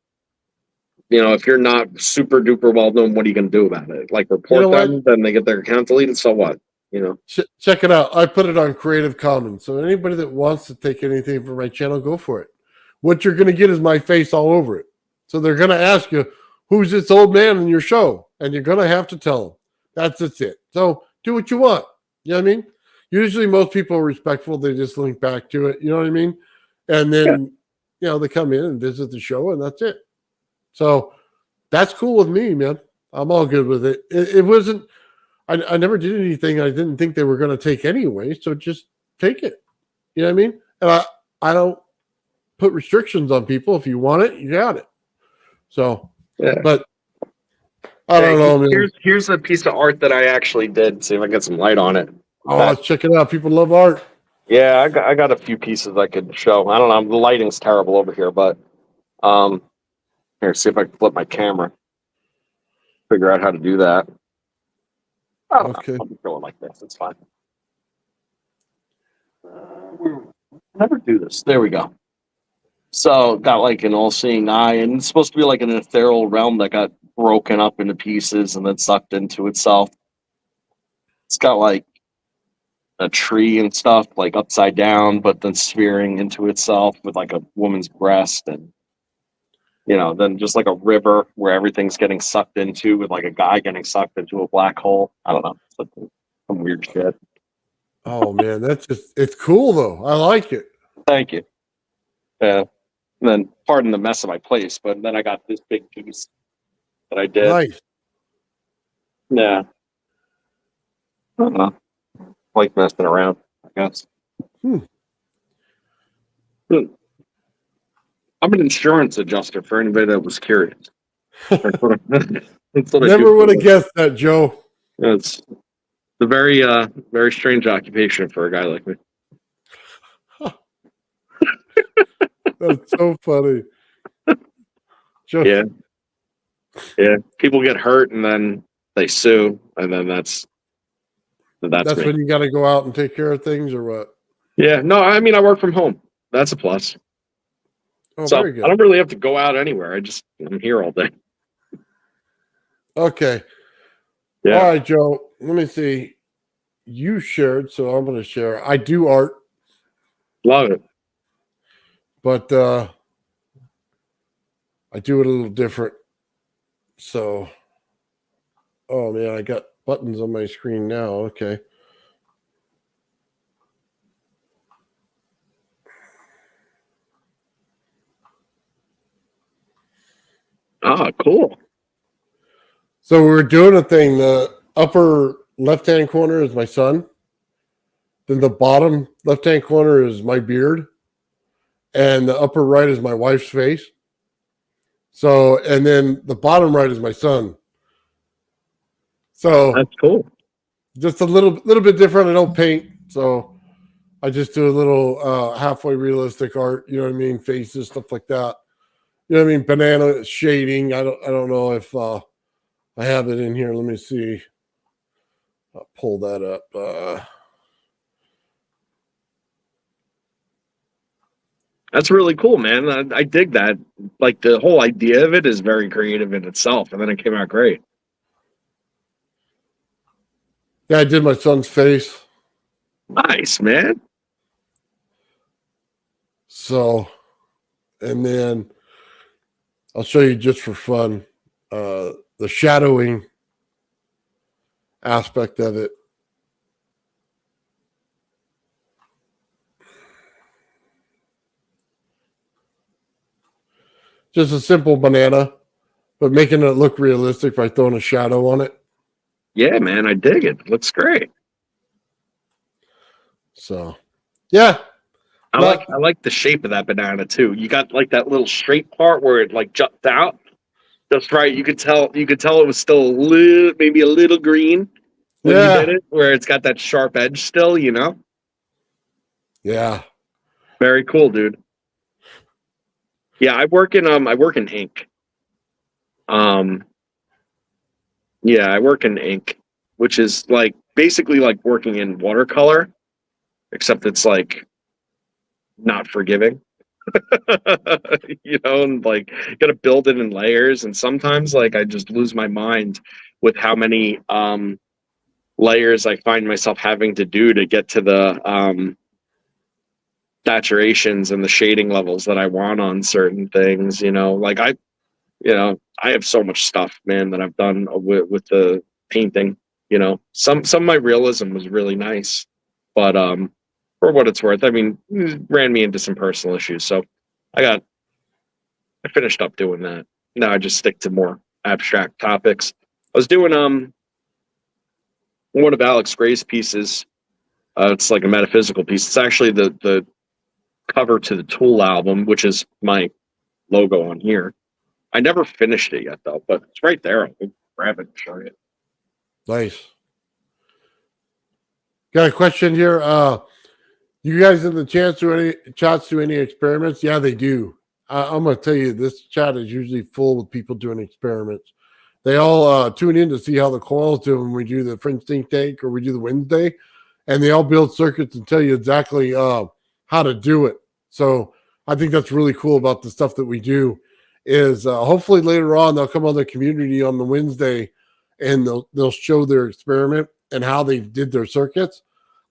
if you're not super duper well known, what are you going to do about it? Like report them, then they get their account deleted. So what? Check it out. I put it on Creative Commons. So anybody that wants to take anything from my channel, go for it. What you're going to get is my face all over it. So they're going to ask you, who's this old man in your show? And you're going to have to tell them. That's it. So do what you want. You know what I mean? Usually most people are respectful. They just link back to it. You know what I mean? And then, they come in and visit the show and that's it. So that's cool with me, man. I'm all good with it. It wasn't, I never did anything I didn't think they were going to take anyway. So just take it. You know what I mean? And I don't put restrictions on people. If you want it, you got it. So, but I don't know, man. Here's a piece of art that I actually did. See if I get some light on it. Oh, check it out. People love art. Yeah, I got a few pieces I could show. I don't know. The lighting's terrible over here, but here, see if I can flip my camera. Figure out how to do that. Okay. I'll be going like this. It's fine. Never do this. There we go. So got like an all-seeing eye, and it's supposed to be like an ethereal realm that got broken up into pieces and then sucked into itself. It's got like a tree and stuff, like upside down, but then sphering into itself with like a woman's breast, and then just like a river where everything's getting sucked into, with like a guy getting sucked into a black hole. I don't know, some weird shit. Oh man, it's cool though. I like it. Thank you. Yeah. And then pardon the mess of my place, but then I got this big piece that I did. Nice. Yeah. I don't know. Like messing around, I guess. I'm an insurance adjuster for anybody that was curious. Never would have guessed that, Joe. It's a very, very strange occupation for a guy like me. That's so funny. Joe. Yeah. People get hurt and then they sue, and then that's So that's me. when you got to go out and take care of things, or what? Yeah, no, I mean I work from home. That's a plus. Oh, So very good. I don't really have to go out anywhere. I'm here all day. Okay. Yeah. All right, Joe. Let me see. You shared, so I'm going to share. I do art, Love it. but I do it a little different. So, oh man, I got buttons on my screen now. Okay. Ah, cool. So we're doing a thing. The upper left-hand corner is my son. Then the bottom left-hand corner is my beard. And the upper right is my wife's face. So, and then the bottom right is my son. So That's cool. just a little bit different. I don't paint, so I just do a little halfway realistic art. You know what I mean? Faces, stuff like that. You know what I mean? Banana shading. I don't know if I have it in here. Let me see. I'll pull that up. That's really cool, man. I dig that. Like the whole idea of it is very creative in itself, and then it came out great. Yeah, I did my son's face. Nice, man. So, and then I'll show you just for fun the shadowing aspect of it. Just a simple banana, but making it look realistic by throwing a shadow on it. Yeah, man, I dig it. Looks great. So, yeah. I like the shape of that banana too. You got like that little straight part where it like juts out. That's right. You could tell it was still maybe a little green when you did it, where it's got that sharp edge still, you know? Yeah. Very cool, dude. Yeah, I work in ink. Yeah, I work in ink, which is like basically like working in watercolor, except it's like not forgiving. And like gotta build it in layers, and sometimes like I just lose my mind with how many layers I find myself having to do to get to the saturations and the shading levels that I want on certain things. Like I have so much stuff, man, that I've done with the painting. Some of my realism was really nice, but for what it's worth, I mean, it ran me into some personal issues. So I finished up doing that. Now I just stick to more abstract topics. I was doing one of Alex Gray's pieces. It's like a metaphysical piece. It's actually the cover to the Tool album, which is my logo on here. I never finished it yet though, but it's right there. I can grab it and show you. Nice. Got a question here. You guys in the chats do any experiments? Yeah, they do. I'm going to tell you, this chat is usually full with people doing experiments. They all tune in to see how the coils do when we do the French think tank or we do the Wednesday, and they all build circuits and tell you exactly how to do it. So I think that's really cool about the stuff that we do. Is hopefully later on they'll come on the community on the Wednesday, and they'll show their experiment and how they did their circuits.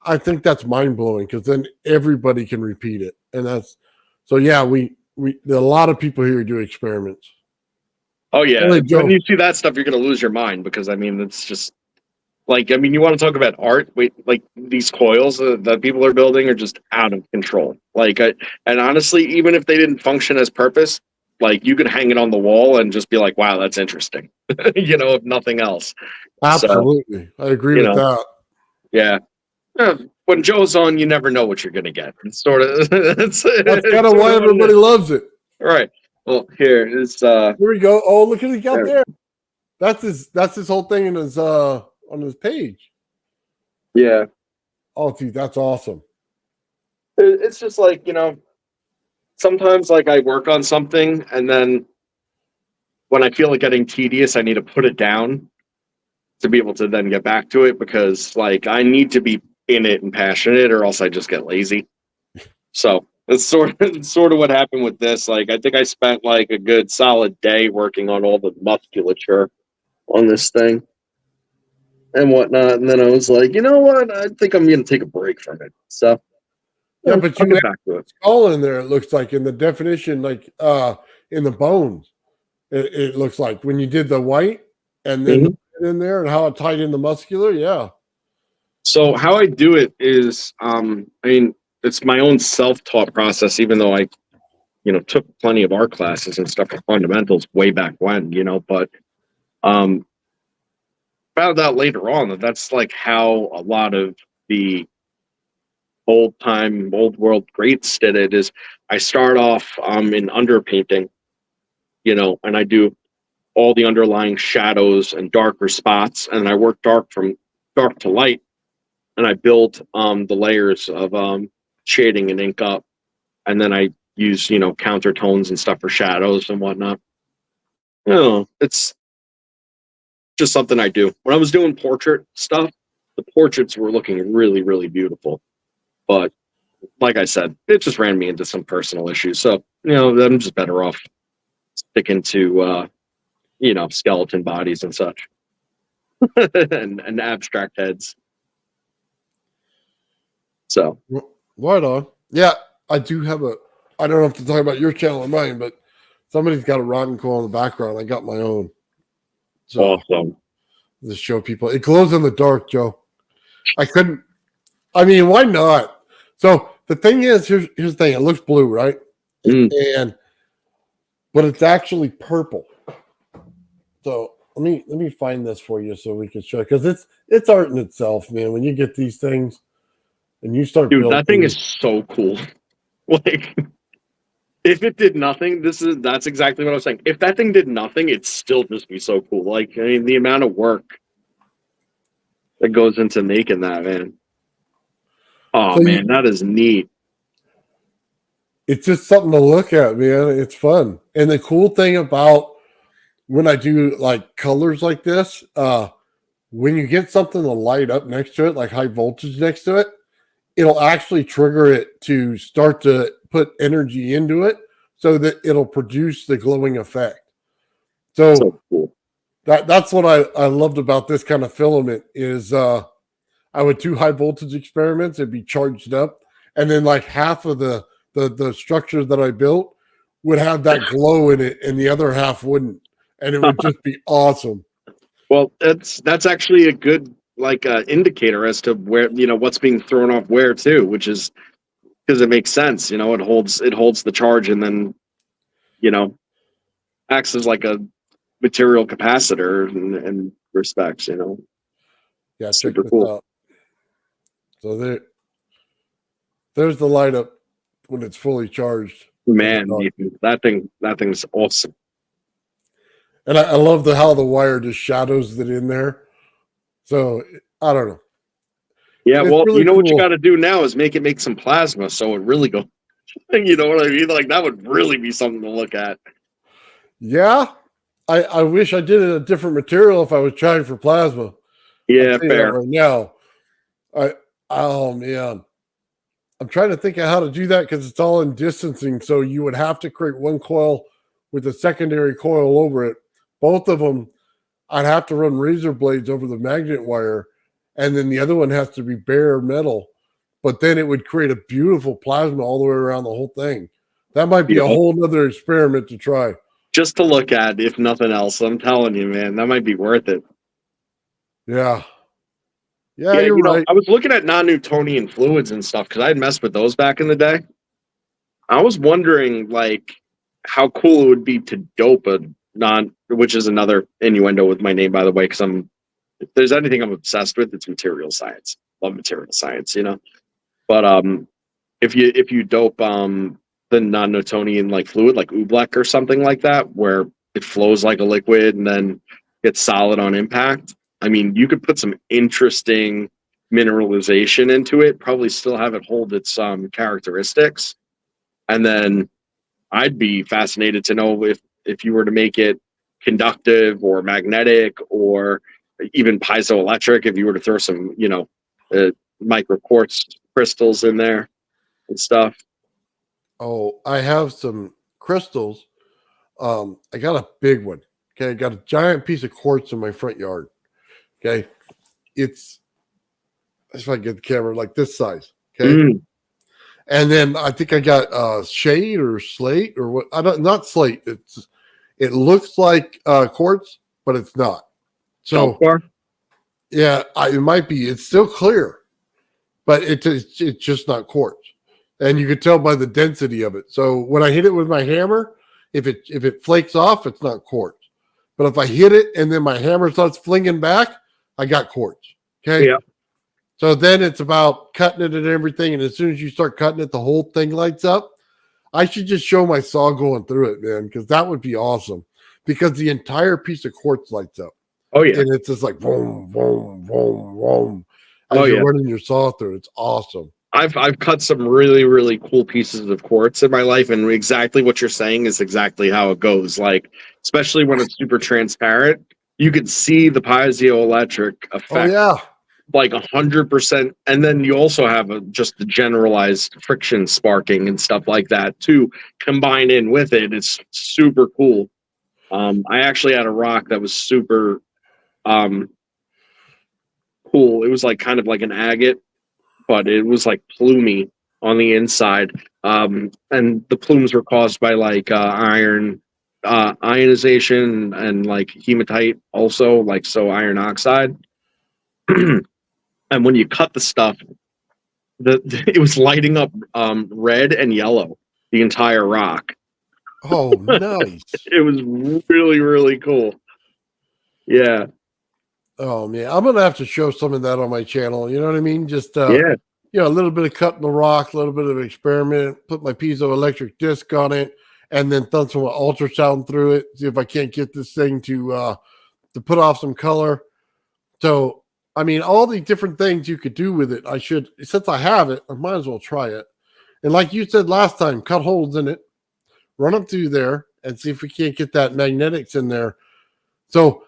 I think that's mind blowing because then everybody can repeat it, and that's so. Yeah, there are a lot of people here who do experiments. Oh yeah, when you see that stuff, you're gonna lose your mind because I mean, it's just like you want to talk about art? Wait, like these coils that people are building are just out of control. And honestly, even if they didn't function as purpose, like you could hang it on the wall and just be like, "Wow, that's interesting," if nothing else. Absolutely, I agree with that. Yeah. When Joe's on, you never know what you're going to get. It's sort of that's kind of why everybody loves it. Right. Well, here we go. Oh, look at he got there. That's his whole thing in his on his page. Yeah. Oh, dude, that's awesome. It's just like, sometimes like I work on something and then when I feel it getting tedious, I need to put it down to be able to then get back to it, because like I need to be in it and passionate, or else I just get lazy. So that's sort of what happened with this. Like I think I spent like a good solid day working on all the musculature on this thing and whatnot, and then I was like, you know what? I think I'm gonna take a break from it. So Yeah, but I'll you get have back to it. skull in there, it looks like in the definition, like in the bones. It looks like when you did the white and then Mhm. in there and how it tied in the muscular, yeah. So how I do it is, I mean, it's my own self-taught process, even though I, took plenty of art classes and stuff for fundamentals way back when, but um, found out later on that that's like how a lot of the old world greats did it. Is I start off in underpainting, and I do all the underlying shadows and darker spots, and I work from dark to light, and I build the layers of shading and ink up, and then I use counter tones and stuff for shadows and whatnot. It's just something I do. When I was doing portrait stuff, the portraits were looking really, really beautiful. But like I said, it just ran me into some personal issues. So, I'm just better off sticking to, skeleton bodies and such and abstract heads. So, Right on. Yeah, I do have I don't know if to talk about your channel or mine, but somebody's got a Rodin Coil in the background. I got my own. So awesome. just show people. It glows in the dark, Joe. I mean, why not? So the thing is, here's the thing. It looks blue, right? But it's actually purple. So let me find this for you so we can show, because it's art in itself, man. When you get these things and you start Dude, building, that thing is so cool. Like, if it did nothing, that's exactly what I was saying. If that thing did nothing, it'd still just be so cool. Like, I mean, the amount of work that goes into making that, man. Oh so man, that is neat. it's just something to look at, man. It's fun. And the cool thing about when I do like colors like this, when you get something to light up next to it, like high voltage next to it, it'll actually trigger it to start to put energy into it so that it'll produce the glowing effect. So Cool. that's what I loved about this kind of filament is I would do high voltage experiments, it'd be charged up, and then like half of the structure that I built would have that glow in it and the other half wouldn't. And it would just be awesome. Well, that's actually a good indicator as to where what's being thrown off where too, which is because it makes sense. It holds the charge and then you know acts as like a material capacitor in respects. Yeah, Super check this cool. out. So there's the light up when it's fully charged. Man, Ethan, that thing's awesome. And I love how the wire just shadows it in there. So I don't know. Yeah, It's well, really what you cool. got to do now is make some plasma, so it really go. You know what I mean? Like that would really be something to look at. Yeah. I wish I did a different material if I was trying for plasma. Yeah, I'll tell you fair. that right now. Oh man. I'm trying to think of how to do that because it's all in distancing. So you would have to create one coil with a secondary coil over it. Both of them, I'd have to run razor blades over the magnet wire, and then the other one has to be bare metal. But then it would create a beautiful plasma all the way around the whole thing. That might be a whole nother experiment to try. Just to look at, if nothing else. I'm telling you, man, that might be worth it. Yeah. Yeah, you're right. I was looking at non-Newtonian fluids and stuff because I had messed with those back in the day. I was wondering, like, how cool it would be to dope a which is another innuendo with my name, by the way, because if there's anything I'm obsessed with, it's material science. Love material science, But if you dope the non-Newtonian like fluid, like oobleck or something like that, where it flows like a liquid and then gets solid on impact, I mean, you could put some interesting mineralization into it, probably still have it hold its characteristics, and then I'd be fascinated to know if you were to make it conductive or magnetic or even piezoelectric, if you were to throw some, micro quartz crystals in there and stuff. Oh, I have some crystals. I got a big one. Okay, I got a giant piece of quartz in my front yard. Okay, it's if I get the camera like this size. Okay, and then I think I got shade or slate or what? I don't not slate. It looks like quartz, but it's not. So yeah, it might be. It's still clear, but it's just not quartz, and you can tell by the density of it. So when I hit it with my hammer, if it flakes off, it's not quartz. But if I hit it and then my hammer starts flinging back, I got quartz. Okay. Yeah. So then it's about cutting it and everything. And as soon as you start cutting it, the whole thing lights up. I should just show my saw going through it, man, because that would be awesome. Because the entire piece of quartz lights up. Oh yeah. And it's just like boom, boom, boom, boom. As you're running your saw through. It's awesome. I've cut some really, really cool pieces of quartz in my life, and exactly what you're saying is exactly how it goes. Like, especially when it's super transparent, you could see the piezoelectric effect. Oh yeah. Like 100%. And then you also have just the generalized friction sparking and stuff like that too, combine in with it. It's super cool. I actually had a rock that was super cool. It was like kind of like an agate, but it was like plumy on the inside. And the plumes were caused by like iron ionization and like hematite also, like so iron oxide. And when you cut the stuff, it was lighting up red and yellow, the entire rock. Oh, nice. It was really, really cool. Yeah. Oh man, I'm gonna have to show some of that on my channel. You know what I mean? Just yeah. A little bit of cutting the rock, a little bit of experiment, put my piezoelectric disc on it, and then throw some ultrasound through it. See if I can't get this thing to put off some color. So I mean, all the different things you could do with it. I should, since I have it, I might as well try it. And like you said last time, cut holes in it, run them through there, and see if we can't get that magnetics in there. So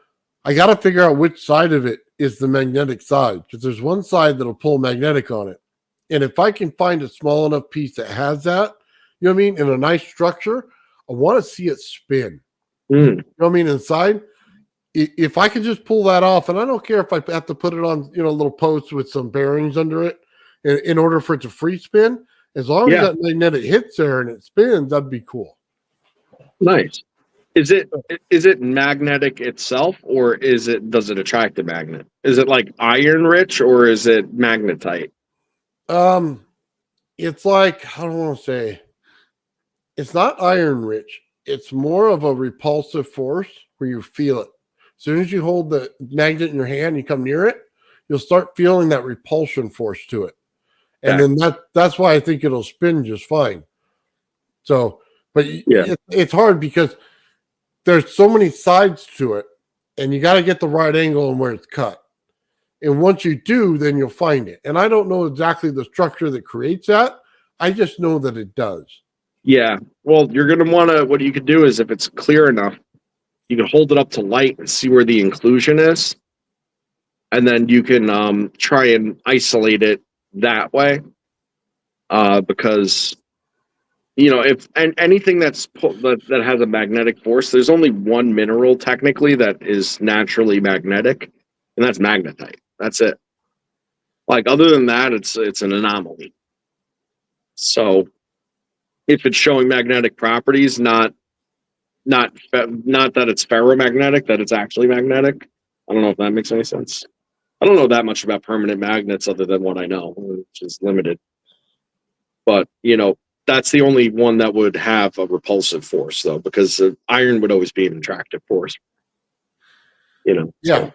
I got to figure out which side of it is the magnetic side, because there's one side that'll pull magnetic on it. And if I can find a small enough piece that has that, you know what I mean, in a nice structure, I want to see it spin. You know what I mean, inside. If I can just pull that off, and I don't care if I have to put it on, a little post with some bearings under it in order for it to free spin, as long as that magnetic hits there and it spins, that'd be cool. Nice. Is it magnetic itself, or does it attract the magnet? Is it like iron rich, or is it magnetite? It's like, I don't want to say, it's not iron rich. It's more of a repulsive force where you feel it. As soon as you hold the magnet in your hand, you come near it, you'll start feeling that repulsion force to it. And then that's why I think it'll spin just fine. So, but it's hard because there's so many sides to it, and you got to get the right angle and where it's cut. And once you do, then you'll find it. And I don't know exactly the structure that creates that. I just know that it does. Yeah. Well, you're going to want to, what you could do is if it's clear enough, you can hold it up to light and see where the inclusion is. And then you can try and isolate it that way. Because, if anything that has a magnetic force, there's only one mineral technically that is naturally magnetic, and that's magnetite. That's it. Like, other than that, it's an anomaly. So if it's showing magnetic properties, not that it's ferromagnetic, that it's actually magnetic. I don't know if that makes any sense. I don't know that much about permanent magnets other than what I know, which is limited. But, that's the only one that would have a repulsive force, though, because iron would always be an attractive force. Yeah. So,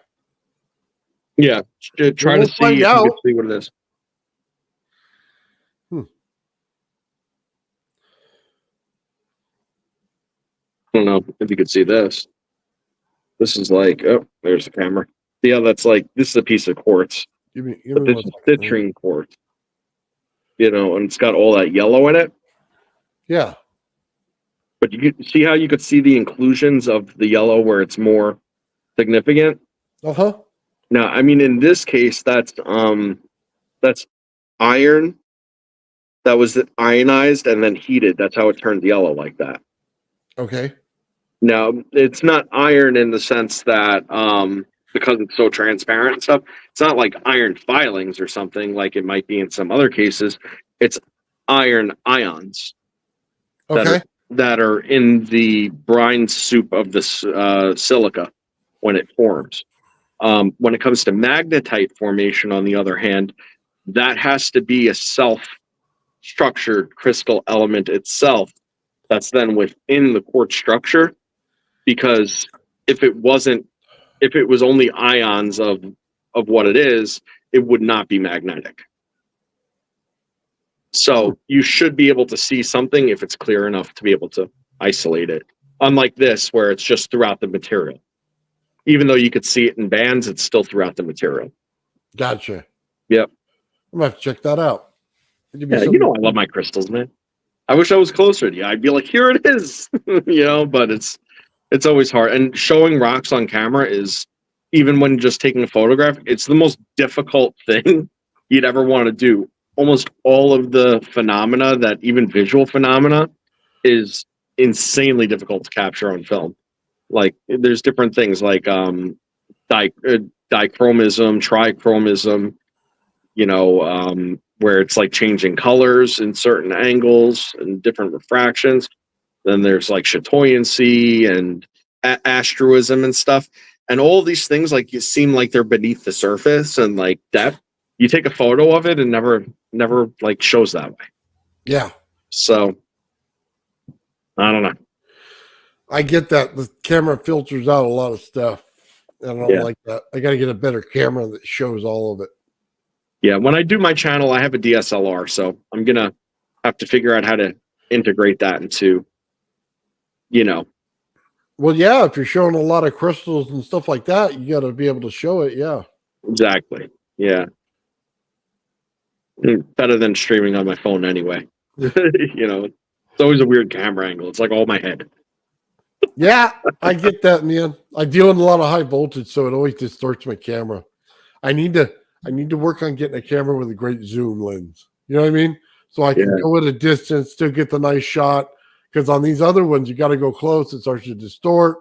yeah. Try to see if you can see what it is. I don't know if you could see this. This is like, oh, there's the camera. Yeah, that's like, this is a piece of quartz. Give me this is citrine quartz. And it's got all that yellow in it. Yeah. But you can see how you could see the inclusions of the yellow where it's more significant? Uh-huh. No, I mean in this case, that's iron that was ionized and then heated. That's how it turned yellow like that. Okay. Now, it's not iron in the sense that because it's so transparent and stuff, it's not like iron filings or something like it might be in some other cases. It's iron ions that Okay. are in the brine soup of the silica when it forms. When it comes to magnetite formation, on the other hand, that has to be a self-structured crystal element itself that's then within the quartz structure. Because if it was only ions of what it is, it would not be magnetic. So you should be able to see something if it's clear enough to be able to isolate it. Unlike this, where it's just throughout the material. Even though you could see it in bands, it's still throughout the material. Gotcha. Yep. I'm gonna have to check that out. Yeah, you know I love my crystals, man. I wish I was closer to you. I'd be like, here it is, but it's always hard. And showing rocks on camera is, even when just taking a photograph, it's the most difficult thing you'd ever want to do. Almost all of the phenomena, that even visual phenomena, is insanely difficult to capture on film. Like there's different things like dichromism, trichromism, where it's like changing colors in certain angles and different refractions. Then there's like chatoyancy and asterism and stuff. And all these things, like, you seem like they're beneath the surface and like depth. You take a photo of it and never like shows that way. Yeah. So I don't know. I get that. The camera filters out a lot of stuff. I don't like that. I got to get a better camera that shows all of it. Yeah. When I do my channel, I have a DSLR. So I'm going to have to figure out how to integrate that into, Well, yeah, if you're showing a lot of crystals and stuff like that, you got to be able to show it. Yeah. Exactly. Yeah. Better than streaming on my phone anyway. It's always a weird camera angle. It's like all my head. Yeah, I get that, man. I deal in a lot of high voltage, so it always distorts my camera. I need to work on getting a camera with a great zoom lens. You know what I mean? So I can go at a distance, still get the nice shot. Because on these other ones, you got to go close. It starts to distort,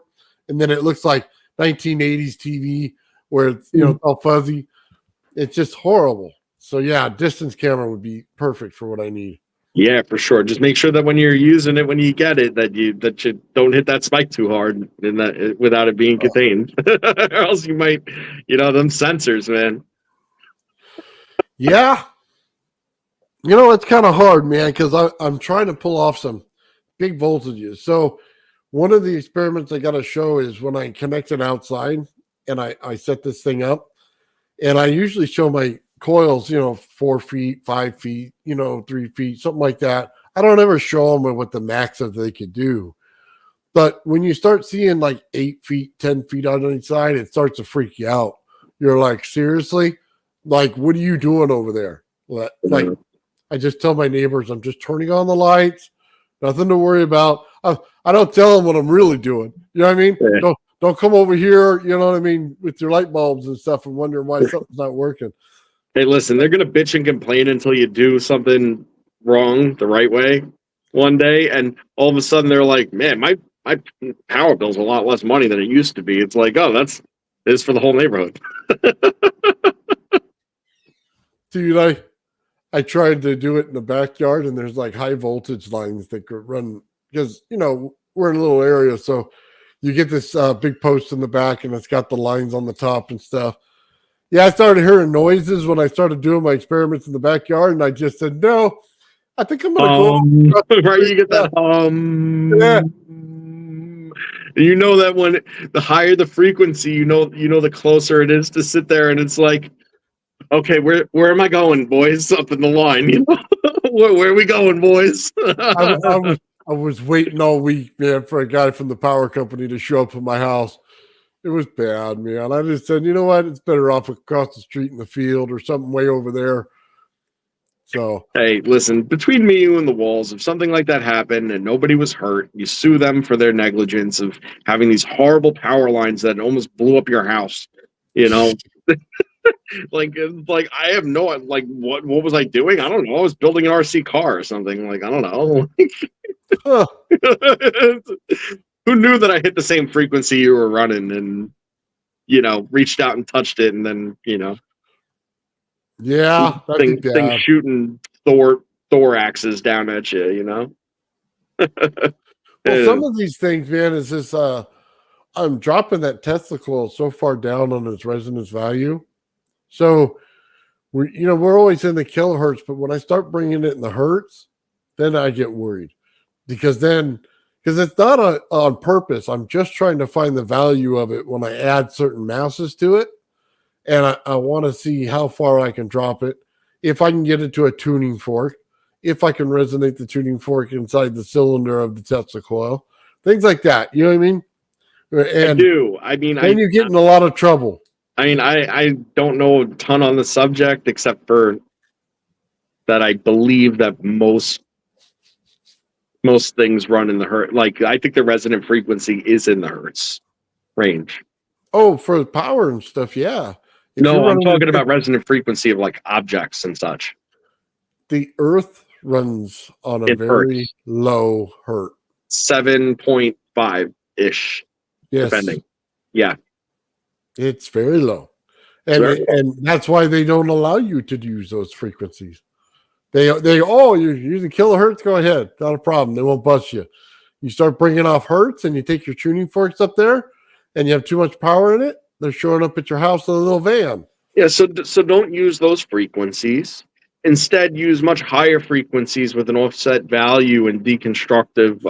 and then it looks like 1980s TV where it's it's all fuzzy. It's just horrible. So yeah, distance camera would be perfect for what I need. Yeah, for sure. Just make sure that when you're using it, when you get it, that you don't hit that spike too hard, and that without it being contained, or else you might, them sensors, man. Yeah, it's kind of hard, man, because I'm trying to pull off some big voltages. So one of the experiments I got to show is when I connect it outside and I set this thing up, and I usually show my coils, 4 feet, 5 feet, 3 feet, something like that. I don't ever show them what the max of they could do. But when you start seeing like 8 feet, 10 feet on each side, it starts to freak you out. You're like, seriously? Like, what are you doing over there? Like, I just tell my neighbors, I'm just turning on the lights. Nothing to worry about. I don't tell them what I'm really doing. You know what I mean? Yeah. Don't come over here, you know what I mean, with your light bulbs and stuff and wondering why something's not working. Hey, listen, they're gonna bitch and complain until you do something wrong the right way one day, and all of a sudden they're like, "Man, my power bill's a lot less money than it used to be." It's like, oh, it's for the whole neighborhood. Dude, I tried to do it in the backyard, and there's like high voltage lines that could run because we're in a little area, so you get this big post in the back, and it's got the lines on the top and stuff. Yeah, I started hearing noises when I started doing my experiments in the backyard, and I just said, no, I think I'm going to go. Right, you get that Yeah. You know that when the higher the frequency, the closer it is to sit there, and it's like, okay, where am I going, boys? Up in the line, where are we going, boys? I was waiting all week, man, for a guy from the power company to show up at my house. It was bad, man. I just said, you know what? It's better off across the street in the field or something way over there. So, hey, listen, between me, you, and the walls, if something like that happened and nobody was hurt, you sue them for their negligence of having these horrible power lines that almost blew up your house. Like I have no like what was I doing? I don't know. I was building an RC car or something. Like I don't know. Huh. Who knew that I hit the same frequency you were running and reached out and touched it and then Yeah, that'd be things bad. shooting Thor axes down at you. Well, some of these things, man, is this I'm dropping that Tesla coil so far down on its resonance value. So we're always in the kilohertz, but when I start bringing it in the hertz, then I get worried because it's not on purpose. I'm just trying to find the value of it when I add certain masses to it. And I want to see how far I can drop it. If I can get it to a tuning fork, if I can resonate the tuning fork inside the cylinder of the Tesla coil, things like that. You know what I mean? And I do. I mean, then you get in a lot of trouble. I mean, I don't know a ton on the subject except for that I believe that most things run in the hertz. Like I think the resonant frequency is in the hertz range. Oh, for power and stuff, yeah. No, I'm talking about resonant frequency of like objects and such. The Earth runs on a very low hertz. 7.5 ish. Yes. Depending. Yeah. It's very low. And that's why they don't allow you to use those frequencies. You're using kilohertz, go ahead. Not a problem. They won't bust you. You start bringing off hertz and you take your tuning forks up there and you have too much power in it, they're showing up at your house in a little van. Yeah, so don't use those frequencies. Instead, use much higher frequencies with an offset value and deconstructive,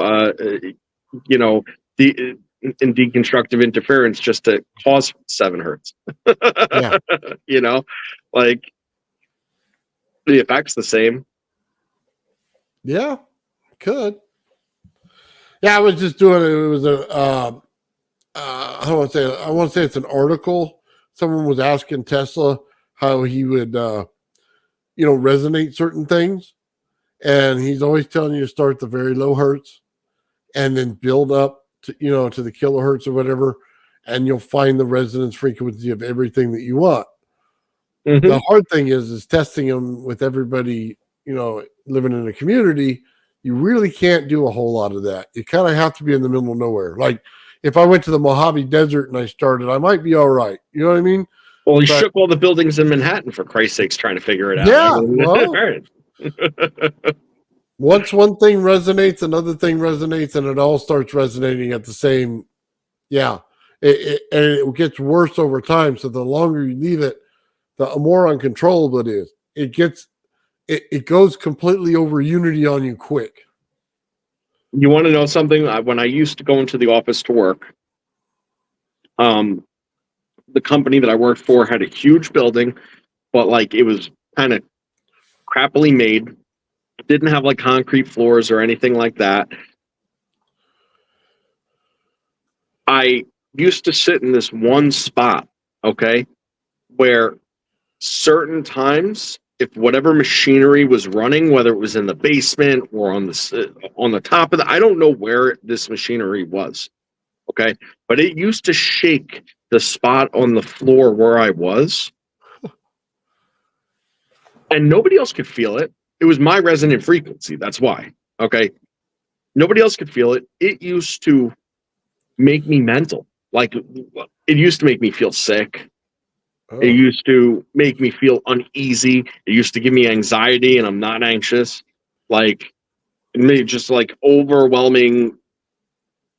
in deconstructive interference just to cause 7 hertz. Yeah. Like the effect's the same. Yeah, could. Yeah, I was just doing it. It was a I want to say it's an article. Someone was asking Tesla how he would resonate certain things, and he's always telling you to start at the very low hertz and then build up to the kilohertz or whatever, and you'll find the resonance frequency of everything that you want. Mm-hmm. The hard thing is testing them with everybody living in a community. You really can't do a whole lot of that. You kind of have to be in the middle of nowhere. Like if I went to the Mojave Desert and I started, I might be all right. You know what I mean? Well, he shook all the buildings in Manhattan, for Christ's sakes, trying to figure it out. Yeah. Well, once one thing resonates, another thing resonates, and it all starts resonating at the same. Yeah. And it gets worse over time. So the longer you leave it, the more uncontrollable it is. It goes completely over unity on you quick. You want to know something? When I used to go into the office to work, the company that I worked for had a huge building, but like it was kind of crappily made. It didn't have like concrete floors or anything like that. I used to sit in this one spot, okay, where certain times, if whatever machinery was running, whether it was in the basement or on the top of I don't know where this machinery was, okay, but it used to shake the spot on the floor where I was, and nobody else could feel it. It was my resonant frequency. That's why, okay, nobody else could feel it. It used to make me mental. Like it used to make me feel sick. Oh. It used to make me feel uneasy. It used to give me anxiety, and I'm not anxious. Like it made just like overwhelming,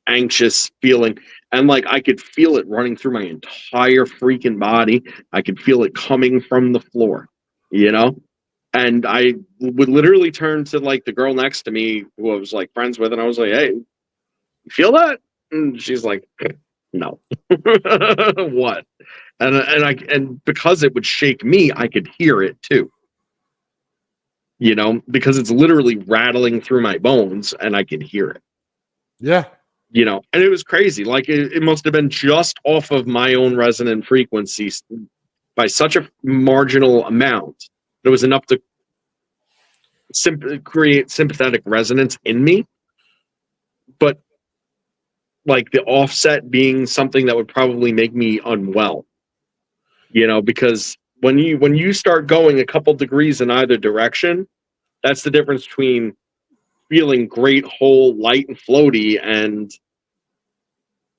anxious feeling. And like I could feel it running through my entire freaking body. I could feel it coming from the floor, And I would literally turn to like the girl next to me who I was like friends with, and I was like, "Hey, you feel that?" And she's like, "No." What? And because it would shake me, I could hear it too. Because it's literally rattling through my bones, and I could hear it. Yeah. And it was crazy. Like it must have been just off of my own resonant frequencies by such a marginal amount. It was enough to create sympathetic resonance in me. But like the offset being something that would probably make me unwell. Because when you start going a couple degrees in either direction, that's the difference between feeling great, whole, light, and floaty, and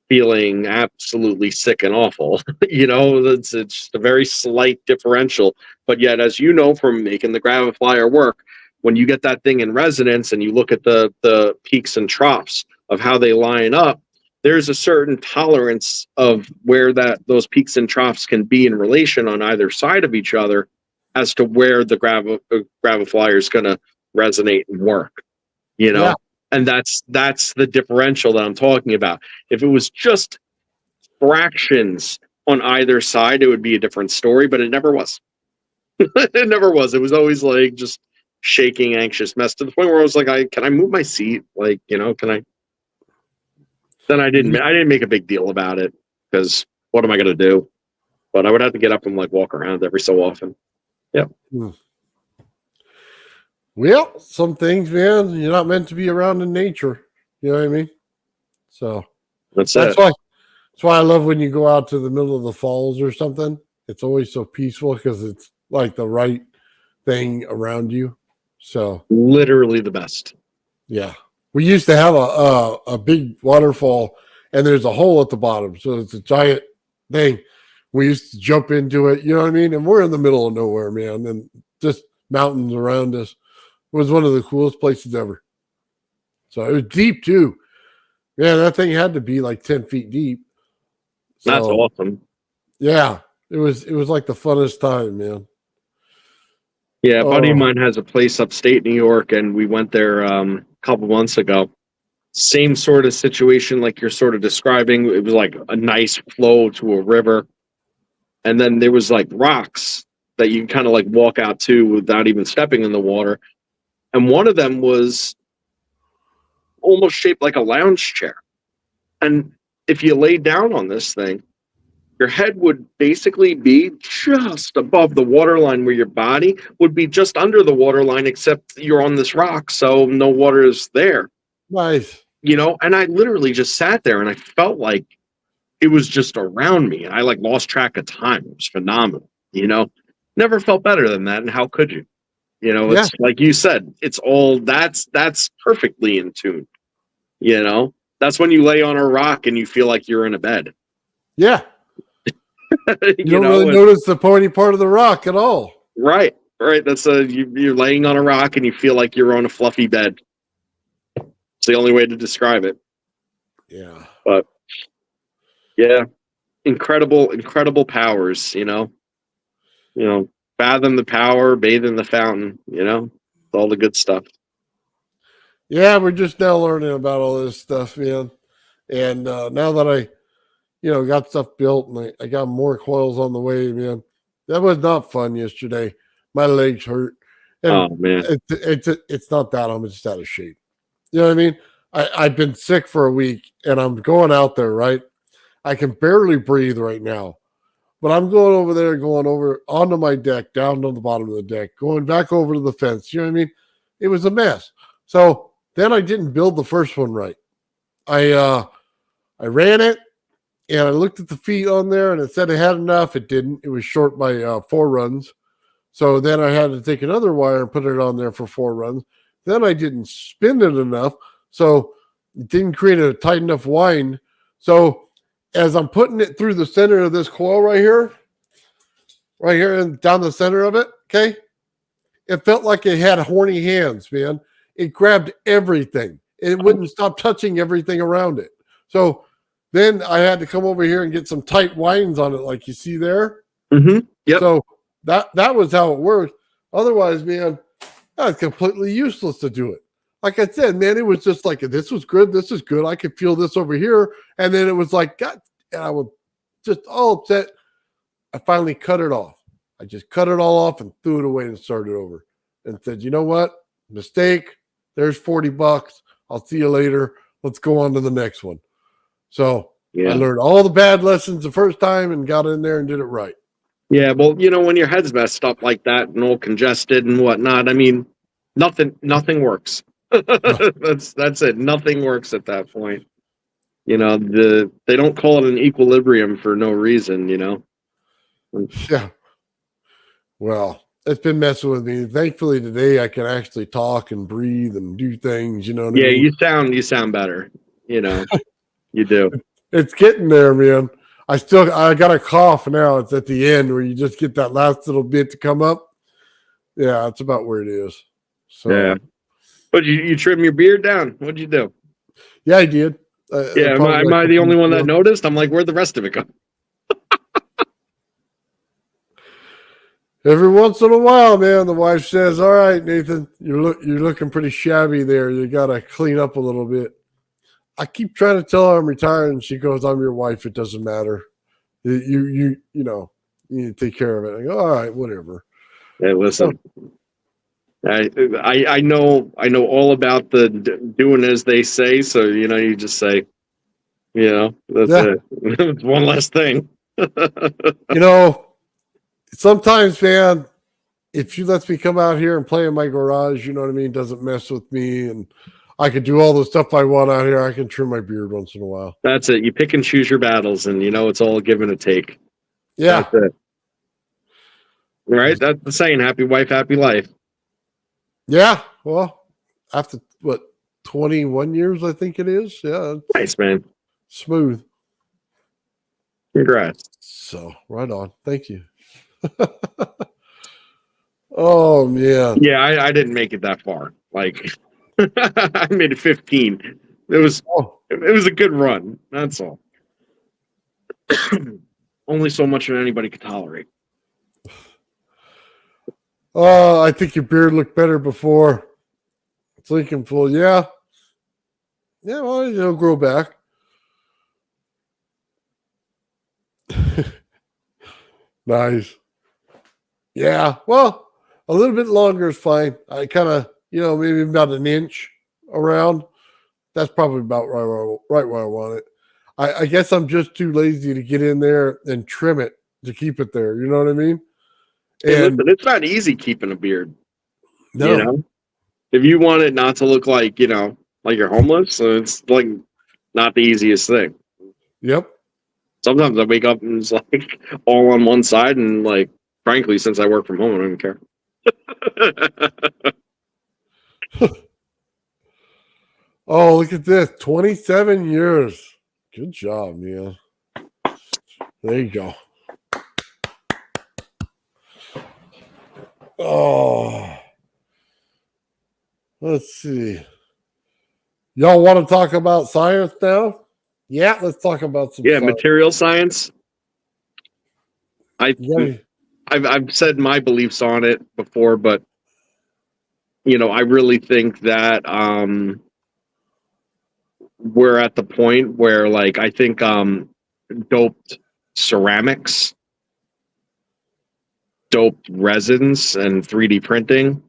feeling absolutely sick and awful. It's just a very slight differential. But yet, as you know from making the Graviflyer work, when you get that thing in resonance and you look at the peaks and troughs of how they line up, there's a certain tolerance of where those peaks and troughs can be in relation on either side of each other as to where the Graviflyer is going to resonate and work. Yeah. And that's the differential that I'm talking about. If it was just fractions on either side, it would be a different story, but it never was. It never was. It was always like just shaking, anxious mess, to the point where I was like, can I move my seat? Like, can I? Then I didn't make a big deal about it, because what am I going to do? But I would have to get up and like walk around every so often. Yep. Well, some things, man, you're not meant to be around in nature. You know what I mean? So that's why I love when you go out to the middle of the falls or something. It's always so peaceful because it's like the right thing around you. So literally the best. Yeah. We used to have a big waterfall, and there's a hole at the bottom. So it's a giant thing. We used to jump into it, you know what I mean? And we're in the middle of nowhere, man. And just mountains around us. It was one of the coolest places ever. So it was deep too. Man, that thing had to be like 10 feet deep. So, that's awesome. Yeah. It was like the funnest time, man. Yeah, a buddy of mine has a place upstate New York, and we went there a couple months ago. Same sort of situation like you're sort of describing. It was like a nice flow to a river, and then there was like rocks that you kind of like walk out to without even stepping in the water. And one of them was almost shaped like a lounge chair. And if you lay down on this thing, your head would basically be just above the waterline, where your body would be just under the waterline, except you're on this rock, so no water is there. Nice. And I literally just sat there, and I felt like it was just around me. I like lost track of time. It was phenomenal. Never felt better than that. And how could you? It's like you said, it's all that's perfectly in tune. That's when you lay on a rock and you feel like you're in a bed. Yeah. You don't really notice the pointy part of the rock at all. Right. That's you're laying on a rock and you feel like you're on a fluffy bed. It's the only way to describe it. Yeah. But yeah, incredible powers. Fathom the power, bathe in the fountain. All the good stuff. Yeah, we're just now learning about all this stuff, man. And now that I got stuff built and I got more coils on the way, man. That was not fun yesterday. My legs hurt. And oh man, it's not that I'm just out of shape. You know what I mean? I've been sick for a week, and I'm going out there, right? I can barely breathe right now, but I'm going over onto my deck, down to the bottom of the deck, going back over to the fence. You know what I mean? It was a mess. So then I didn't build the first one right. I ran it. And I looked at the feet on there, and it said it had enough. It didn't. It was short by 4 runs. So then I had to take another wire and put it on there for 4 runs. Then I didn't spin it enough, so it didn't create a tight enough wind. So as I'm putting it through the center of this coil right here and down the center of it, okay, it felt like it had horny hands, man. It grabbed everything. It wouldn't stop touching everything around it. So then I had to come over here and get some tight winds on it, like you see there. Mm-hmm. Yep. So that was how it worked. Otherwise, man, that was completely useless to do it. Like I said, man, it was just like, this was good. This is good. I could feel this over here. And then it was like, God, and I was just all upset. I finally cut it off. I just cut it all off and threw it away and started over and said, you know what? Mistake. There's $40. I'll see you later. Let's go on to the next one. So I learned all the bad lessons the first time and got in there and did it right. Yeah, well, when your head's messed up like that and all congested and whatnot, I mean, nothing works. That's it. Nothing works at that point. They don't call it an equilibrium for no reason. Yeah. Well, it's been messing with me. Thankfully today I can actually talk and breathe and do things, you know what I Yeah, mean? you sound better. You know, you do. It's getting there, man. I got a cough now. It's at the end where you just get that last little bit to come up. Yeah, that's about where it is. So Yeah. But you trim your beard down. What'd you do? yeah, I did. Yeah, Probably am like I a the only week one that ago. noticed? I'm like, where'd the rest of it go? Every once in a while, man, the wife says, "All right, Nathan, you're looking pretty shabby there. You got to clean up a little bit." I keep trying to tell her I'm retired, and she goes, "I'm your wife. It doesn't matter. You know, you need to take care of it." I go, "All right, whatever." Hey, So listen, I know all about the doing as they say. So you know, you just say, you know, that's yeah, it. It's one less thing. you know, sometimes, man, if she lets me come out here and play in my garage, you know what I mean, doesn't mess with me, and I can do all the stuff I want out here. I can trim my beard once in a while. That's it. You pick and choose your battles, and you know it's all give and a take. Yeah, That's it. Right? That's the saying. Happy wife, happy life. yeah. Well, after what 21 years, I think it is. Yeah, it's Nice, man. smooth. Congrats. So right on. Thank you. Oh man. Yeah, I didn't make it that far. Like I made it 15. Oh, It was a good run. That's all. Only so much that anybody could tolerate. I think your beard looked better before. It's looking full. Yeah. Yeah, well, it'll grow back. Nice. Yeah. Well, a little bit longer is fine. I kind of, maybe about an inch around. That's probably about right where I want it. I guess I'm just too lazy to get in there and trim it to keep it there. You know what I mean? Hey, And listen, it's not easy keeping a beard. You no. know, if you want it not to look like like you're homeless, so it's like not the easiest thing. Yep. Sometimes I wake up and it's like all on one side, and like frankly, since I work from home, I don't even care. Oh, look at this. 27 years. Good job, man. There you go. Oh, let's see. Y'all want to talk about science now? Yeah, let's talk about some Yeah, science. material science. I Yeah. I've said my beliefs on it before, but I really think that we're at the point where like I think doped ceramics, doped resins, and 3D printing,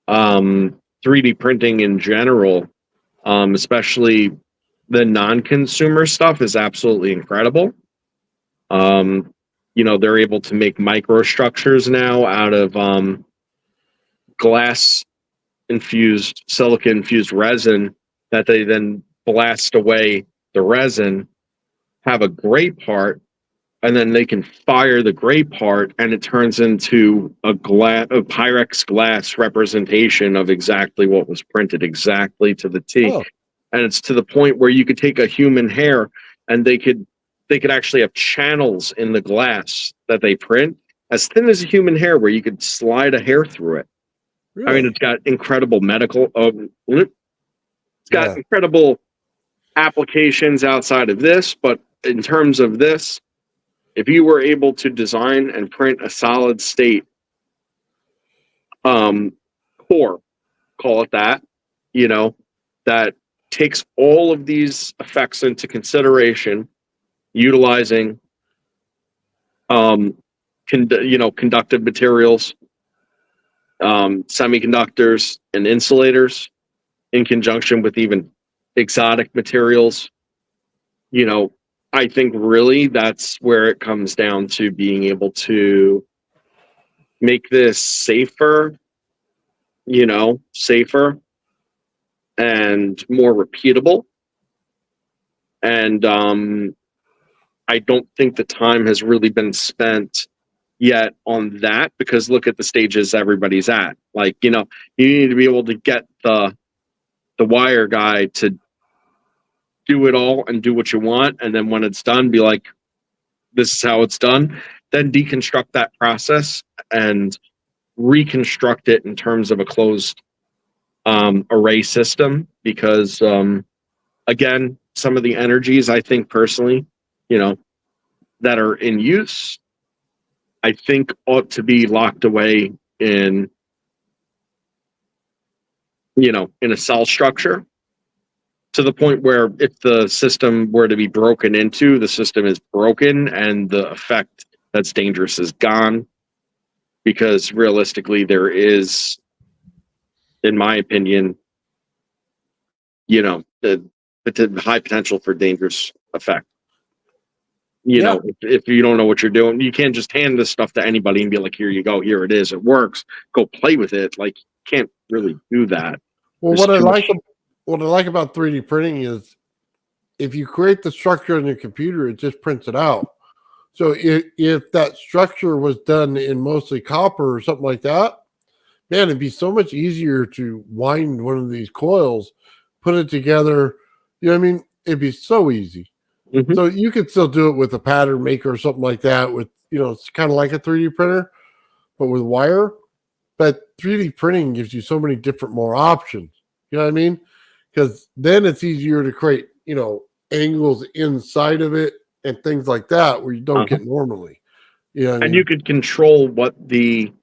3D printing in general, especially the non-consumer stuff, is absolutely incredible. Um, they're able to make microstructures now out of glass infused, silica infused resin that they then blast away the resin, have a gray part, and then they can fire the gray part, and it turns into a Pyrex glass representation of exactly what was printed, exactly to the T. Oh, And it's to the point where you could take a human hair, and they could actually have channels in the glass that they print as thin as a human hair, where you could slide a hair through it. I mean, really? it's got incredible medical. It's got Yeah. incredible applications outside of this, but in terms of this, if you were able to design and print a solid state core, call it that, that takes all of these effects into consideration, utilizing conductive materials, semiconductors, and insulators, in conjunction with even exotic materials, I think really that's where it comes down to being able to make this safer and more repeatable, and I don't think the time has really been spent yet on that, because look at the stages everybody's at. Like, you need to be able to get the wire guy to do it all and do what you want, and then when it's done, be like, this is how it's done. Then deconstruct that process and reconstruct it in terms of a closed array system, because again, some of the energies, I think personally, that are in use, I think ought to be locked away in in a cell structure, to the point where if the system were to be broken into, the system is broken and the effect that's dangerous is gone. Because realistically, there is, in my opinion, the high potential for dangerous effect. If you don't know what you're doing, you can't just hand this stuff to anybody and be like, here you go, here it is, it works, go play with it. Like, you can't really do that. Well, what I like about 3D printing is if you create the structure on your computer, it just prints it out. So if that structure was done in mostly copper or something like that, man, it'd be so much easier to wind one of these coils, put it together. You know what I mean? It'd be so easy. Mm-hmm. So you could still do it with a pattern maker or something like that with, it's kind of like a 3D printer, but with wire. But 3D printing gives you so many different more options. You know what I mean? Because then it's easier to create, angles inside of it and things like that where you don't get normally. And you could control what the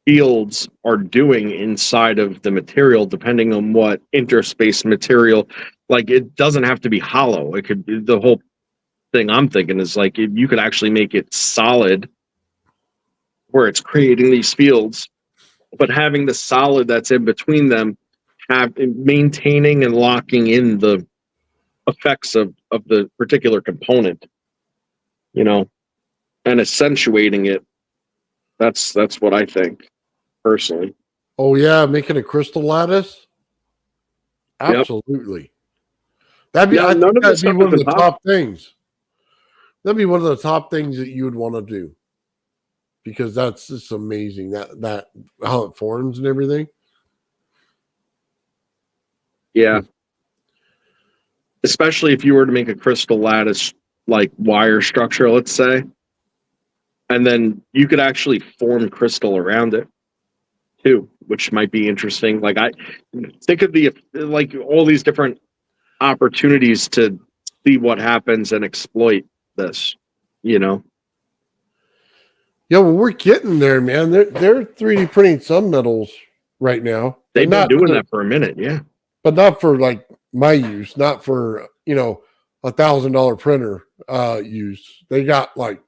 fields are doing inside of the material depending on what interspace material. Like, it doesn't have to be hollow. It could be, the whole thing I'm thinking is like, you could actually make it solid where it's creating these fields, but having the solid that's in between them, maintaining and locking in the effects of the particular component, and accentuating it. That's what I think personally. Oh yeah, making a crystal lattice. Absolutely. Yep. That'd be one of the top things. That'd be one of the top things that you would want to do, because that's just amazing that how it forms and everything. Yeah. Especially if you were to make a crystal lattice like wire structure, let's say, and then you could actually form crystal around it too, which might be interesting. Like, I think of all these different opportunities to see what happens and exploit this, Yeah, well, we're getting there, man. They're 3D printing some metals right now. They've been doing that for a minute, yeah. But not for like my use, not for $1,000 printer use. They got like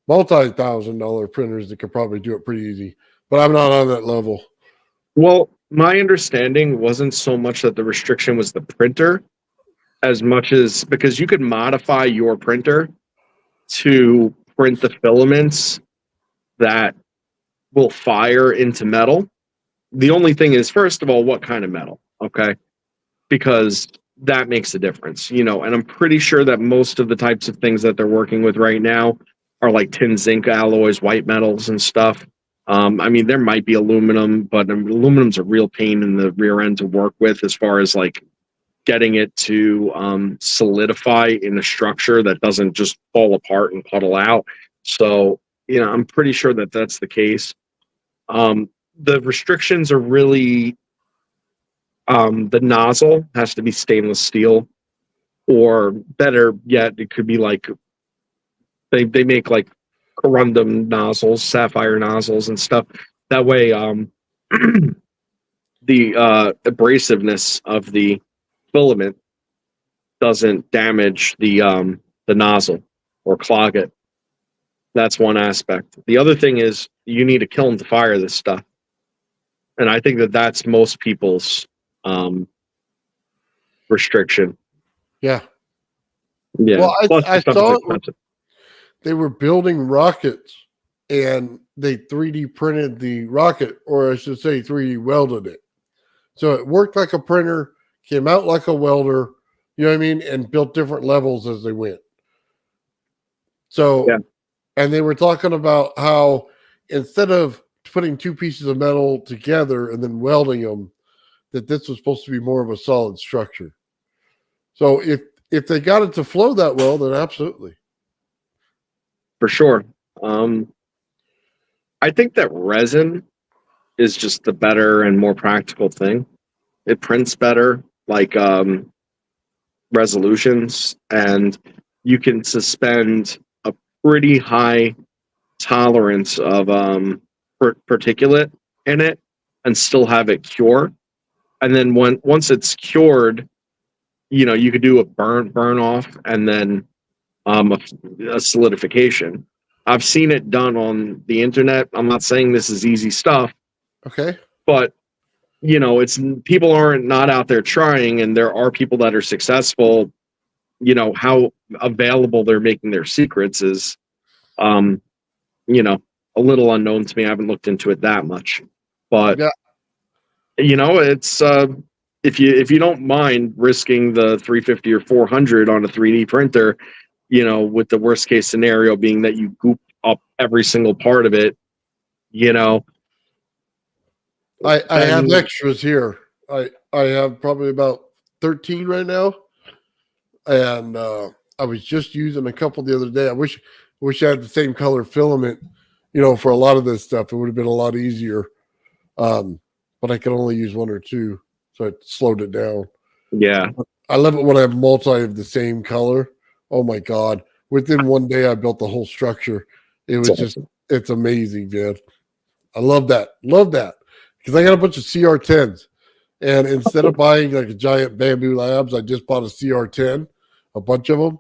multi-$1,000 printers that could probably do it pretty easy. But I'm not on that level. Well, my understanding wasn't so much that the restriction was the printer, as much as because you could modify your printer to print the filaments that will fire into metal. The only thing is, first of all, what kind of metal? Okay. Because that makes a difference, and I'm pretty sure that most of the types of things that they're working with right now are like tin zinc alloys, white metals and stuff. There might be aluminum, but aluminum's a real pain in the rear end to work with as far as like getting it to solidify in a structure that doesn't just fall apart and puddle out. So, I'm pretty sure that that's the case. The restrictions are really, the nozzle has to be stainless steel, or better yet, it could be like they make like corundum nozzles, sapphire nozzles and stuff. That way, the abrasiveness of the filament doesn't damage the nozzle or clog it. That's one aspect. The other thing is you need a kiln to fire this stuff, and I think that that's most people's restriction. Yeah. Well, I saw they were building rockets and they 3D printed the rocket, or I should say 3D welded it. So it worked like a printer, came out like a welder, you know what I mean, and built different levels as they went. So, Yeah. and they were talking about how instead of putting two pieces of metal together and then welding them, that this was supposed to be more of a solid structure. So if they got it to flow that well, then absolutely. For sure. I think that resin is just the better and more practical thing. It prints better, like resolutions, and you can suspend a pretty high tolerance of particulate in it and still have it cure. And then once it's cured, you could do a burn off and then a solidification. I've seen it done on the internet. I'm not saying this is easy stuff, Okay. but it's people aren't not out there trying, and there are people that are successful. How available they're making their secrets is um a little unknown to me. I haven't looked into it that much, but Yeah. it's if you don't mind risking the 350 or 400 on a 3D printer, with the worst case scenario being that you goop up every single part of it, I have and extras here. I have probably about 13 right now. And I was just using a couple the other day. I wish I had the same color filament, for a lot of this stuff. It would have been a lot easier. But I could only use one or two, so it slowed it down. yeah, I love it when I have multi of the same color. Oh my god! Within one day, I built the whole structure. It was just, it's amazing, man. I love that. Love that because I got a bunch of CR10s, and instead of buying like a giant Bamboo Labs, I just bought a CR10, a bunch of them,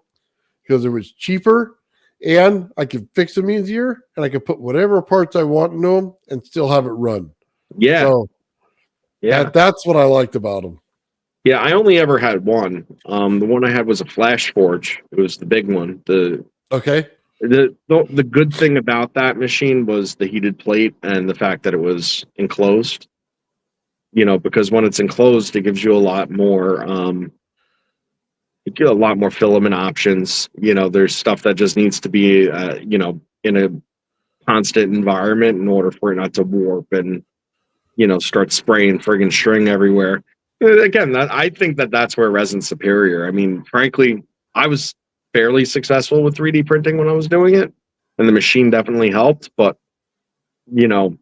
because it was cheaper, and I could fix them easier, and I could put whatever parts I want into them and still have it run. yeah, So yeah. that's what I liked about them. Yeah, I only ever had one. The one I had was a Flash Forge. It was the big one. Okay. The good thing about that machine was the heated plate and the fact that it was enclosed. Because when it's enclosed, it gives you a lot more filament options. There's stuff that just needs to be in a constant environment in order for it not to warp and start spraying friggin' string everywhere. Again, I think that's where resin's superior. I mean, frankly, I was fairly successful with 3D printing when I was doing it, and the machine definitely helped. But you know,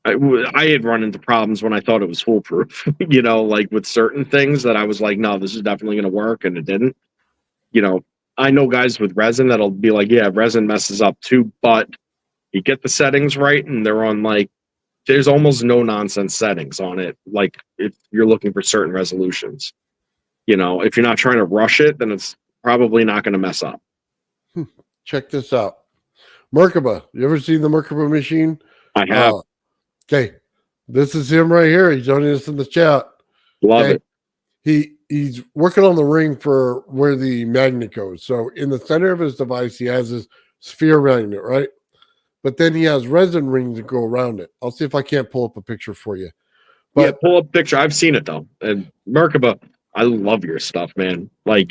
I had run into problems when I thought it was foolproof. Like with certain things that I was like, no, this is definitely going to work, and it didn't. I know guys with resin that'll be like, yeah, resin messes up too, but you get the settings right, and they're on like there's almost no nonsense settings on it. Like if you're looking for certain resolutions, if you're not trying to rush it, then it's probably not going to mess up. Check this out. Merkaba. You ever seen the Merkaba machine? I have. Okay. This is him right here. He's joining us in the chat. Love it. He's working on the ring for where the magnet goes. So in the center of his device, he has his sphere magnet, right? But then he has resin rings that go around it. I'll see if I can't pull up a picture for you. But yeah, pull up a picture. I've seen it though. And Merkaba, I love your stuff, man. Like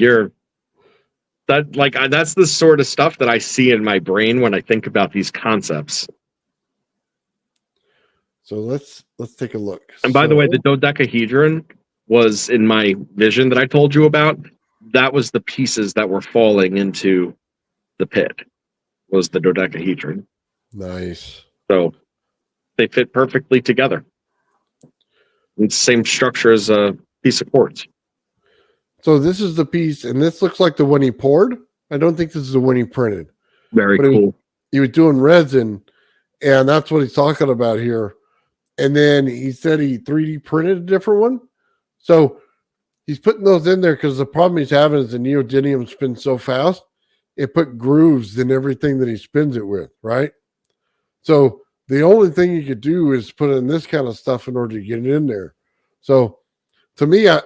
that's the sort of stuff that I see in my brain when I think about these concepts. So let's take a look. And by the way, the dodecahedron was in my vision that I told you about. That was the pieces that were falling into the pit. Was the dodecahedron. Nice. So they fit perfectly together. It's the same structure as a piece of quartz. So this is the piece, and this looks like the one he poured. I don't think this is the one he printed. Very cool. He was doing resin, and that's what he's talking about here. And then he said he 3D printed a different one. So he's putting those in there because the problem he's having is the neodymium spins so fast, it put grooves in everything that he spins it with, right? So the only thing you could do is put in this kind of stuff in order to get it in there. So to me, I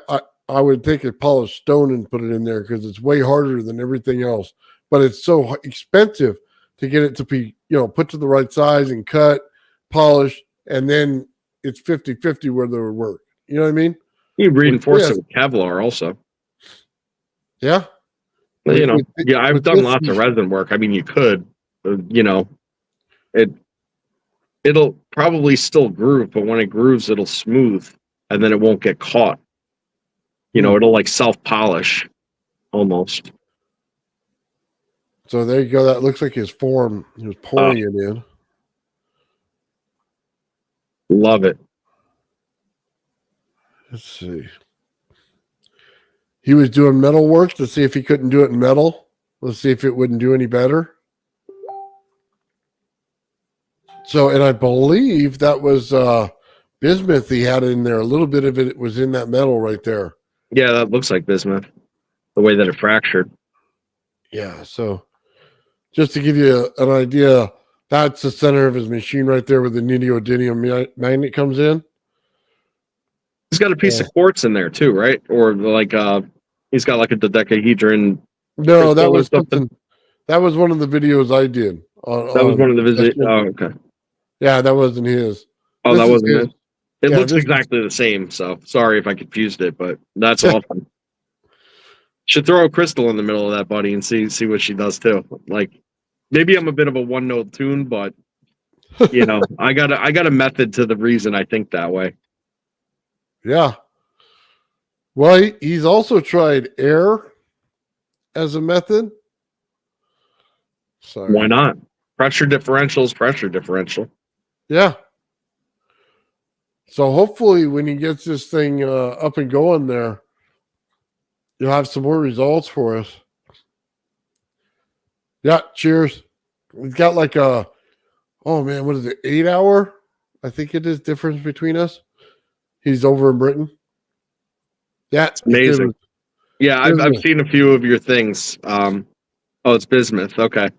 would take a polished stone and put it in there because it's way harder than everything else. But it's so expensive to get it to be, put to the right size and cut, polished, and then it's 50-50 whether it would work. You know what I mean? You reinforce it with Kevlar also. Yeah. You know, With- yeah, I've with done this lots of machine- resin work. I mean, you could, you know, it'll probably still groove, but when it grooves, it'll smooth, and then it won't get caught. You know, it'll like self polish almost. So there you go. That looks like his form. He was pouring it in. Love it. Let's see. He was doing metal work to see if he couldn't do it in metal. Let's see if it wouldn't do any better. So, and I believe that was bismuth he had in there. A little bit of it was in that metal right there. Yeah, that looks like bismuth. The way that it fractured. Yeah. So, just to give you an idea, that's the center of his machine right there where the neodymium magnet comes in. He's got a piece of quartz in there too, right? Or like he's got like a dodecahedron. No, that crystal or was something. something. That was one of the videos I did. That was one of the visit. Oh, okay. Yeah, that wasn't his. Oh, This that is wasn't his. it. It Yeah, looks this is- exactly the same. So sorry if I confused it, but that's awesome. Should throw a crystal in the middle of that, buddy, and see what she does too. Like maybe I'm a bit of a one note tune, but you know, I got a method to the reason I think that way. Yeah. Well, he's also tried air as a method. Sorry. Why not? Pressure differential is pressure differential. Yeah. So hopefully when he gets this thing up and going there, you'll have some more results for us. Yeah, cheers. We've got like a, oh man, what is it, 8 hour? I think it is difference between us. He's over in Britain. Yeah, It's amazing. Yeah, I've Bismuth. seen a few of your things. Oh, it's bismuth. Okay.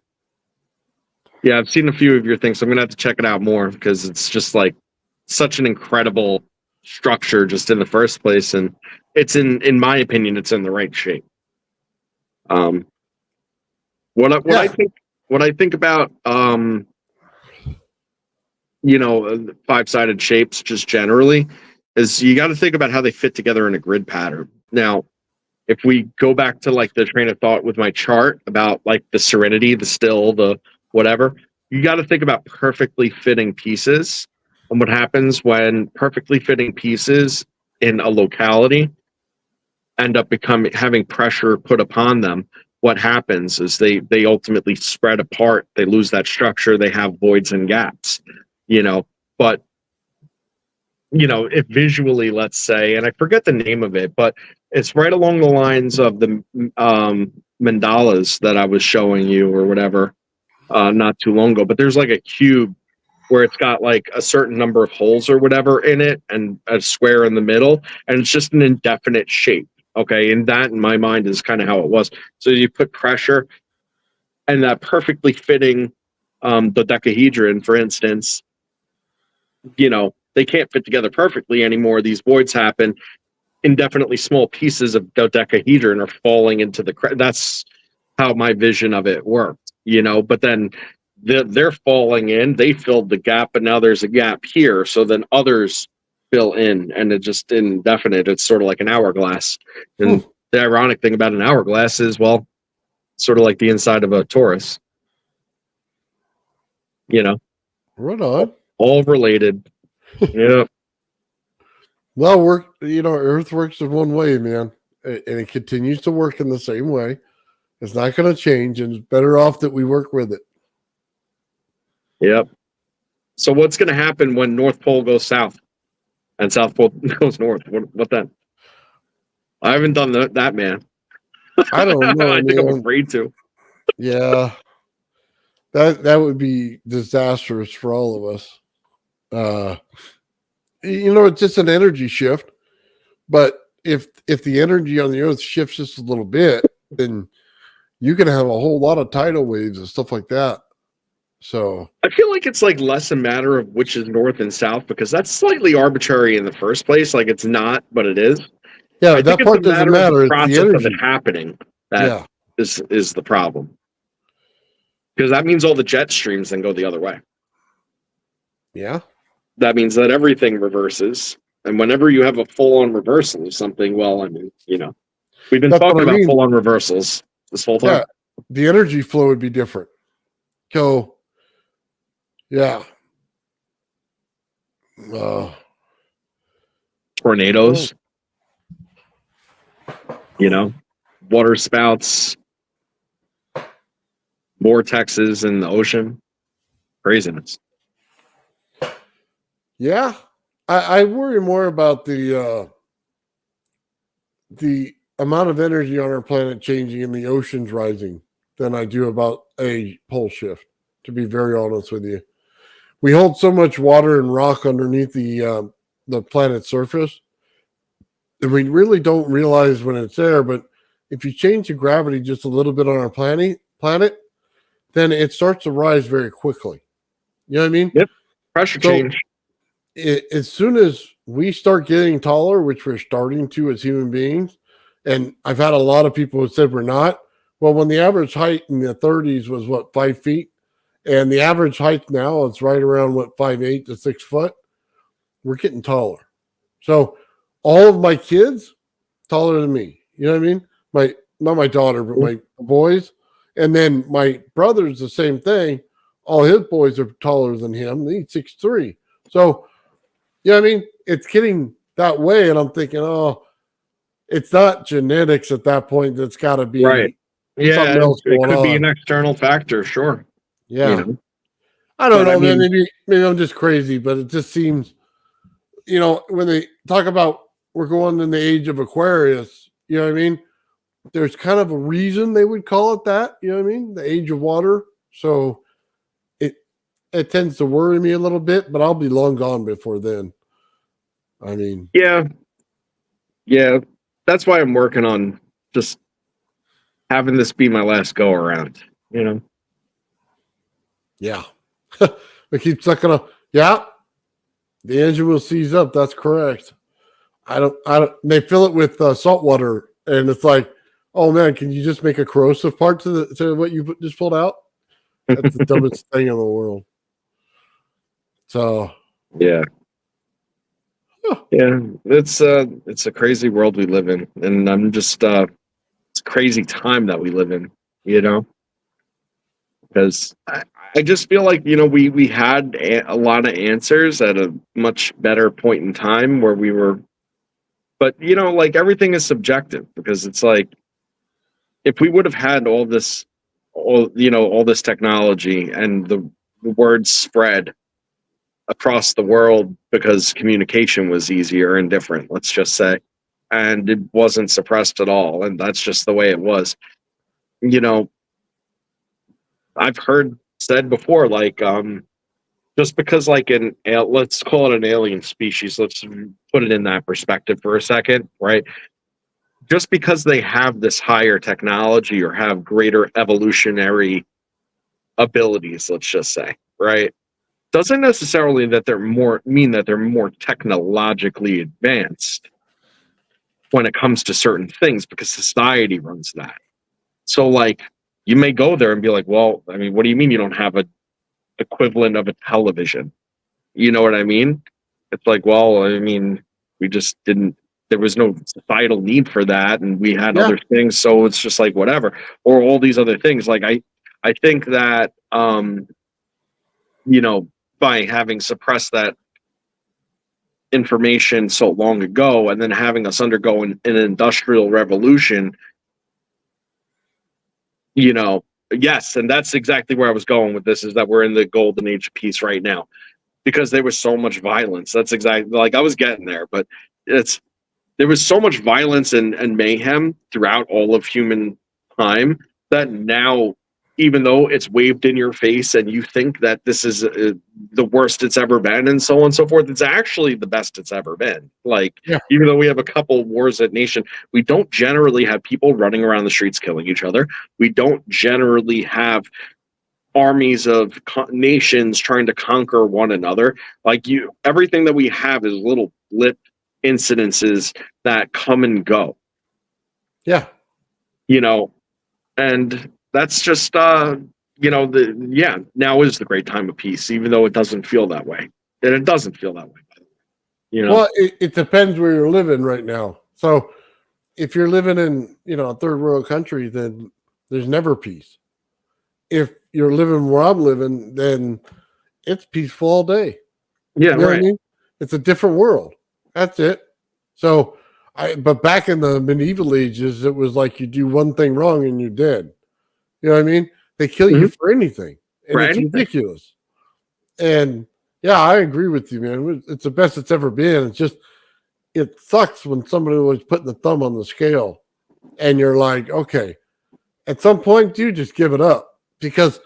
Yeah, I've seen a few of your things. So I'm gonna have to check it out more because it's just like such an incredible structure just in the first place, and it's in my opinion, it's in the right shape. What I think about you know, five-sided shapes just generally is you got to think about how they fit together in a grid pattern. Now, if we go back to like the train of thought with my chart about like the serenity, the still, the whatever, you got to think about perfectly fitting pieces and what happens when perfectly fitting pieces in a locality end up having pressure put upon them. What happens is they ultimately spread apart. They lose that structure. They have voids and gaps, you know. But you know, if visually, let's say, and I forget the name of it, but it's right along the lines of the mandalas that I was showing you or whatever not too long ago. But there's like a cube where it's got like a certain number of holes or whatever in it and a square in the middle, and it's just an indefinite shape. Okay, and that in my mind is kind of how it was. So you put pressure and that perfectly fitting dodecahedron, for instance, you know, they can't fit together perfectly anymore. These voids happen. Indefinitely small pieces of dodecahedron are falling into the that's how my vision of it worked, you know. But then they're falling in, they filled the gap, but now there's a gap here, so then others fill in, and it's just indefinite. It's sort of like an hourglass. And the ironic thing about an hourglass is, well, sort of like the inside of a Taurus, you know. Right on. All related. Yeah. Well, Earth works in one way, man, and it continues to work in the same way. It's not going to change, and it's better off that we work with it. Yep. So what's going to happen when North Pole goes south and South Pole goes north? What then? I haven't done that, man. I don't know. I think man. I'm afraid to. Yeah, that would be disastrous for all of us. It's just an energy shift. But if the energy on the Earth shifts just a little bit, then you can have a whole lot of tidal waves and stuff like that. So I feel like it's like less a matter of which is north and south, because that's slightly arbitrary in the first place. Like it's not, but it is. yeah, I that think part it's a doesn't matter matter. of the It's the process of energy. it happening that Yeah. is the problem. Because that means all the jet streams then go the other way. Yeah. That means that everything reverses. And whenever you have a full-on reversal of something, well, I mean, you know, we've been That's what talking I about mean. full-on reversals this whole time. Yeah, the energy flow would be different. So, yeah. Tornadoes, you know, water spouts, vortexes in the ocean, craziness. Yeah, I worry more about the amount of energy on our planet changing and the oceans rising than I do about a pole shift, to be very honest with you. We hold so much water and rock underneath the planet's surface, and we really don't realize when it's there. But if you change the gravity just a little bit on our planet, then it starts to rise very quickly. You know what I mean? Yep. Pressure change. As soon as we start getting taller, which we're starting to as human beings, and I've had a lot of people who said we're not. Well, when the average height in the 30s was 5 feet, and the average height now is right around 5'8" to 6 foot, we're getting taller. So all of my kids taller than me. You know what I mean? Not my daughter, but my boys, and then my brother's the same thing. All his boys are taller than him. He's 6'3". So, you know what I mean? It's getting that way, and I'm thinking, oh, it's not genetics at that point. That's got to be Right. Yeah, something else it going could be on. an external factor, sure. Yeah. You know? I don't But, know, I man. mean- Maybe I'm just crazy, but it just seems, when they talk about we're going in the age of Aquarius, you know what I mean? There's kind of a reason they would call it that, you know what I mean? The age of water. So it tends to worry me a little bit, but I'll be long gone before then. I mean, Yeah. That's why I'm working on just having this be my last go around, you know? yeah. We keep sucking up. Yeah. The engine will seize up. That's correct. I don't, they fill it with salt water, and it's like, oh man, can you just make a corrosive part to what you just pulled out? That's the dumbest thing in the world. So, Yeah. Yeah. It's a crazy world we live in. And I'm just it's a crazy time that we live in, you know? Because I just feel like, we had a lot of answers at a much better point in time where we were, but like everything is subjective, because it's like, if we would have had all this technology, and the word spread across the world because communication was easier and different, let's just say, and it wasn't suppressed at all, and that's just the way it was. you know I've heard said before, like, just because, like, let's call it an alien species, let's put it in that perspective for a second, right? Just because they have this higher technology or have greater evolutionary abilities, let's just say, right, doesn't necessarily mean that they're more technologically advanced when it comes to certain things, because society runs that. So, like, you may go there and be like, well, I mean, what do you mean you don't have a equivalent of a television? You know what I mean? It's like, well, I mean, we just didn't, there was no societal need for that, and we had other things, so it's just like whatever. Or all these other things. Like, I think that by having suppressed that information so long ago, and then having us undergo an industrial revolution, yes, and that's exactly where I was going with this, is that we're in the golden age of peace right now, because there was so much violence. That's exactly, like, I was getting there, but there was so much violence and mayhem throughout all of human time, that now, even though it's waved in your face and you think that this is the worst it's ever been and so on and so forth, it's actually the best it's ever been. Like, even though we have a couple wars at nation, we don't generally have people running around the streets killing each other. We don't generally have armies of nations trying to conquer one another. Like, everything that we have is little blip incidences that come and go. yeah. And that's just now is the great time of peace, even though it doesn't feel that way. And it doesn't feel that way, by the way. Well, it depends where you're living right now. So if you're living in, a third world country, then There's never peace. If you're living where I'm living, then it's peaceful all day. Yeah, You know what I right. mean? It's a different world. That's it. So but back in the medieval ages, it was like you do one thing wrong and you're dead. You know what I mean? They kill you Mhm. for anything. And For it's anything. ridiculous. And yeah, I agree with you, man. It's the best it's ever been. It's just, it sucks when somebody was putting the thumb on the scale and you're like, okay, at some point, dude, just give it up, because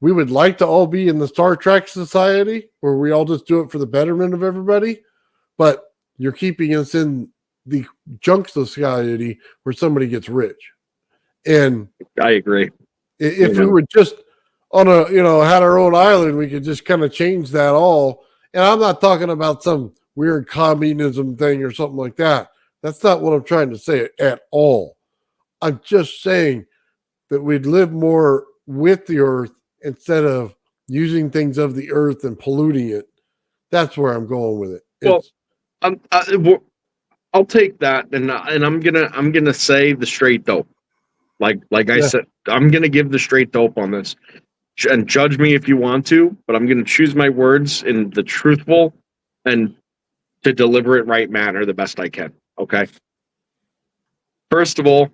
we would like to all be in the Star Trek society where we all just do it for the betterment of everybody, but you're keeping us in the junk society where somebody gets rich. And I agree. if we were just on a, had our own island, we could just kind of change that all. And I'm not talking about some weird communism thing or something like that. That's not what I'm trying to say at all. I'm just saying that we'd live more with the earth instead of using things of the earth and polluting it. That's where I'm going with it. Well, I'll take that, and I'm gonna say the straight dope. Like I said, I'm gonna give the straight dope on this, and judge me if you want to, but I'm gonna choose my words in the truthful and to deliver it right manner the best I can. Okay. First of all,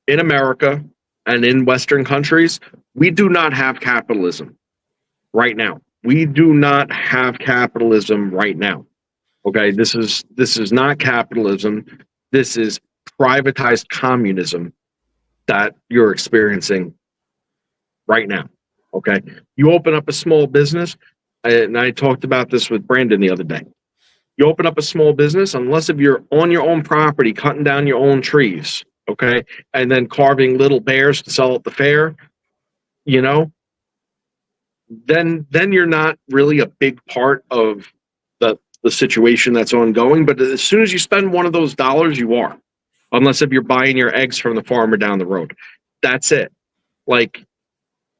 in America and in Western countries, we do not have capitalism right now. We do not have capitalism right now. Okay, this is not capitalism. This is privatized communism that you're experiencing right now. Okay, you open up a small business, and I talked about this with Brandon the other day. You open up a small business, unless if you're on your own property, cutting down your own trees, okay, and then carving little bears to sell at the fair, you know, then you're not really a big part of the situation that's ongoing. But as soon as you spend one of those dollars, you are, unless if you're buying your eggs from the farmer down the road. That's it. Like,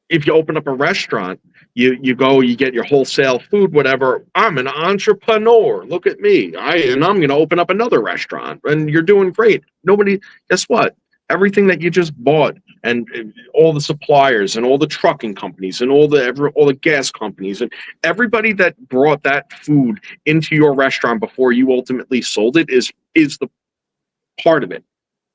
if you open up a restaurant, you go, you get your wholesale food, whatever. I'm an entrepreneur. Look at me. I'm going to open up another restaurant, and you're doing great. Nobody, guess what? Everything that you just bought, and all the suppliers, and all the trucking companies, and all the gas companies, and everybody that brought that food into your restaurant before you ultimately sold it is the part of it.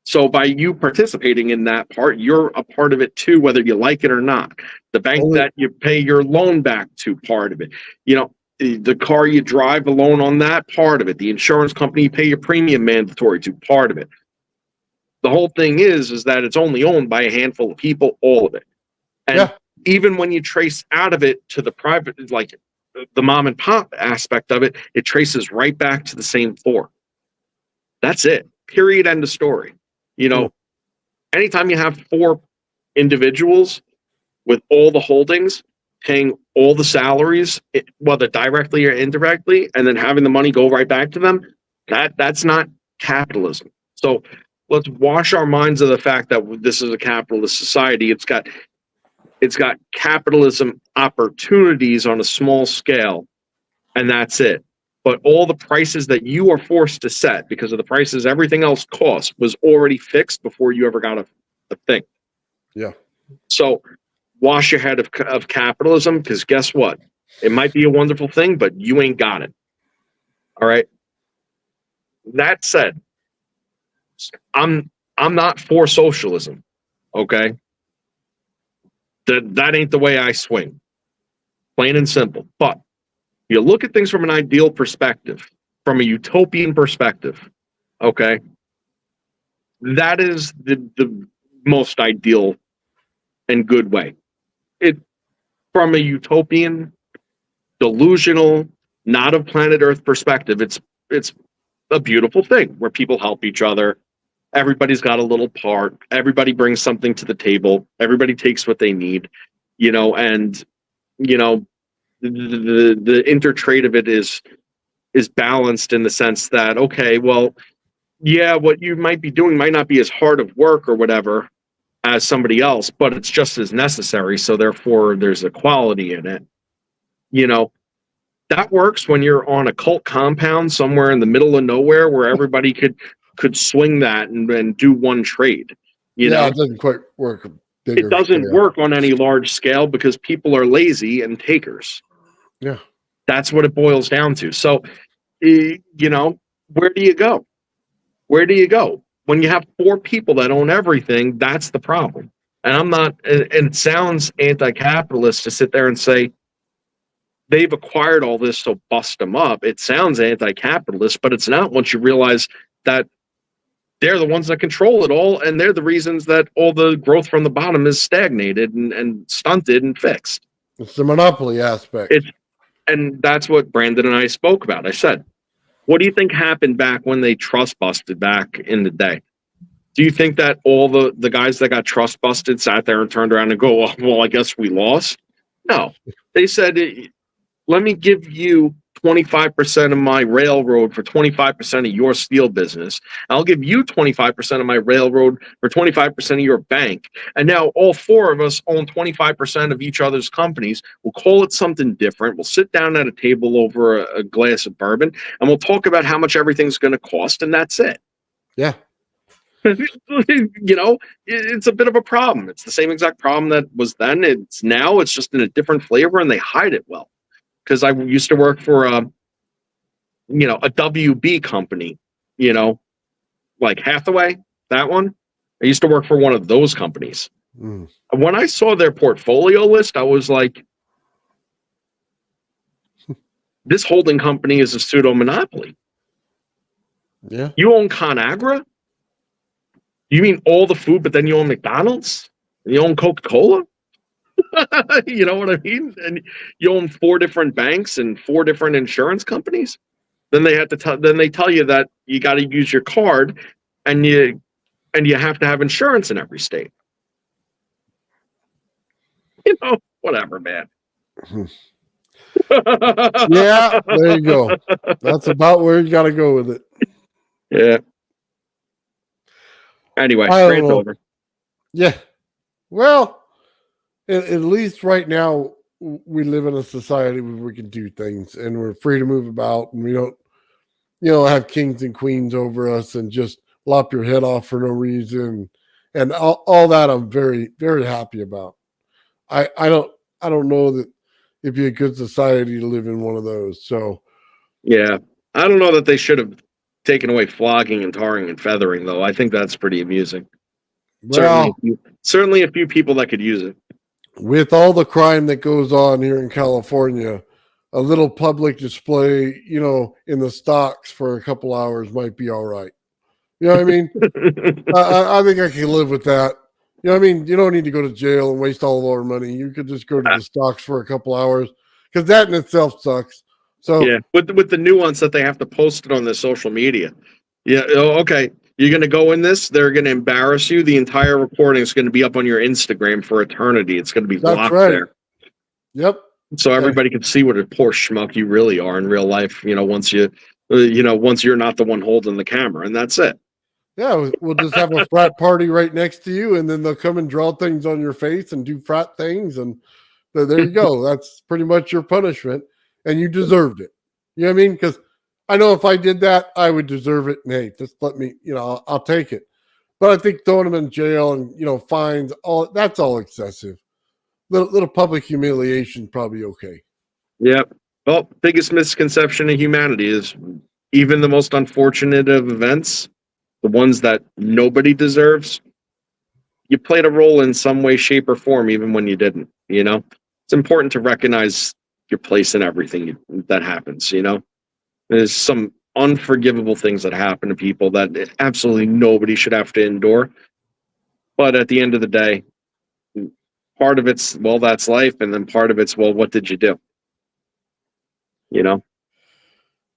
So by you participating in that part, you're a part of it too, whether you like it or not. The bank that you pay your loan back to, part of it. The car you drive, a loan on that, part of it. The insurance company you pay your premium mandatory to, part of it. The whole thing is that it's only owned by a handful of people, all of it. And even when you trace out of it to the private, like the mom and pop aspect of it, it traces right back to the same four. That's it. Period. End of story. Anytime you have four individuals with all the holdings, paying all the salaries, whether directly or indirectly, and then having the money go right back to them, that's not capitalism. So let's wash our minds of the fact that this is a capitalist society. It's got capitalism opportunities on a small scale, and that's it. But all the prices that you are forced to set because of the prices everything else costs was already fixed before you ever got a thing. Yeah. So wash your head of capitalism, because guess what? It might be a wonderful thing, but you ain't got it. All right. That said, I'm not for socialism. Okay. That ain't the way I swing. Plain and simple. But you look at things from an ideal perspective, from a utopian perspective, okay? That is the most ideal and good way. From a utopian, delusional, not of planet Earth perspective, it's a beautiful thing where people help each other. Everybody's got a little part. Everybody brings something to the table. Everybody takes what they need, and the intertrade of it is balanced in the sense that, okay, well, yeah, what you might be doing might not be as hard of work or whatever as somebody else, but it's just as necessary. So therefore there's equality in it. That works when you're on a cult compound somewhere in the middle of nowhere where everybody could swing that and do one trade. It doesn't quite work bigger It doesn't scale. work on any large scale because people are lazy and takers. Yeah. That's what it boils down to. So, where do you go? Where do you go? When you have four people that own everything, that's the problem. And I'm not, and it sounds anti capitalist to sit there and say they've acquired all this, so bust them up. It sounds anti capitalist, but it's not once you realize that they're the ones that control it all, and they're the reasons that all the growth from the bottom is stagnated and stunted and fixed. It's the monopoly aspect. And that's what Brandon and I spoke about. I said, what do you think happened back when they trust busted back in the day? Do you think that all the guys that got trust busted sat there and turned around and go, well, I guess we lost? No. They said, let me give you 25% of my railroad for 25% of your steel business. I'll give you 25% of my railroad for 25% of your bank. And now all four of us own 25% of each other's companies. We'll call it something different. We'll sit down at a table over a glass of bourbon, and we'll talk about how much everything's going to cost, and that's it. Yeah. It's a bit of a problem. It's the same exact problem that was then. It's now. It's just in a different flavor, and they hide it well. Because I used to work for a WB company, like Hathaway, that one. I used to work for one of those companies. Mm. When I saw their portfolio list, I was like, this holding company is a pseudo monopoly. Yeah. You own ConAgra? You mean all the food, but then you own McDonald's? And you own Coca-Cola? You know what I mean? And you own four different banks and four different insurance companies. Then they tell you that you got to use your card, and you have to have insurance in every state. Whatever, man. Yeah, there you go. That's about where you got to go with it. Yeah. Anyway, rant over. Yeah. Well, at least right now we live in a society where we can do things and we're free to move about, and we don't, have kings and queens over us and just lop your head off for no reason. And all that I'm very, very happy about. I don't know that it'd be a good society to live in one of those. So yeah, I don't know that they should have taken away flogging and tarring and feathering, though. I think that's pretty amusing. Well, certainly a few people that could use it. With all the crime that goes on here in California, a little public display, in the stocks for a couple hours might be all right. You know what I mean? I think I can live with that. You know what I mean? You don't need to go to jail and waste all of our money. You could just go to the stocks for a couple hours, because that in itself sucks. So yeah, with the nuance that they have to post it on their social media. Yeah, okay. You're going to go in this. They're going to embarrass you. The entire recording is going to be up on your Instagram for eternity. It's going to be blocked there. Yep. So everybody can see what a poor schmuck you really are in real life. Once you're not the one holding the camera, and that's it. Yeah, we'll just have a frat party right next to you, and then they'll come and draw things on your face and do frat things, and there you go. That's pretty much your punishment, and you deserved it. You know what I mean? Because I know if I did that, I would deserve it. And hey, just let me, I'll take it. But I think throwing them in jail and, fines, that's all excessive. Little public humiliation, probably okay. Yeah. Well, biggest misconception of humanity is even the most unfortunate of events, the ones that nobody deserves, you played a role in some way, shape, or form, even when you didn't. It's important to recognize your place in everything that happens. There's some unforgivable things that happen to people that absolutely nobody should have to endure. But at the end of the day, part of it's, well, that's life. And then part of it's, well, what did you do?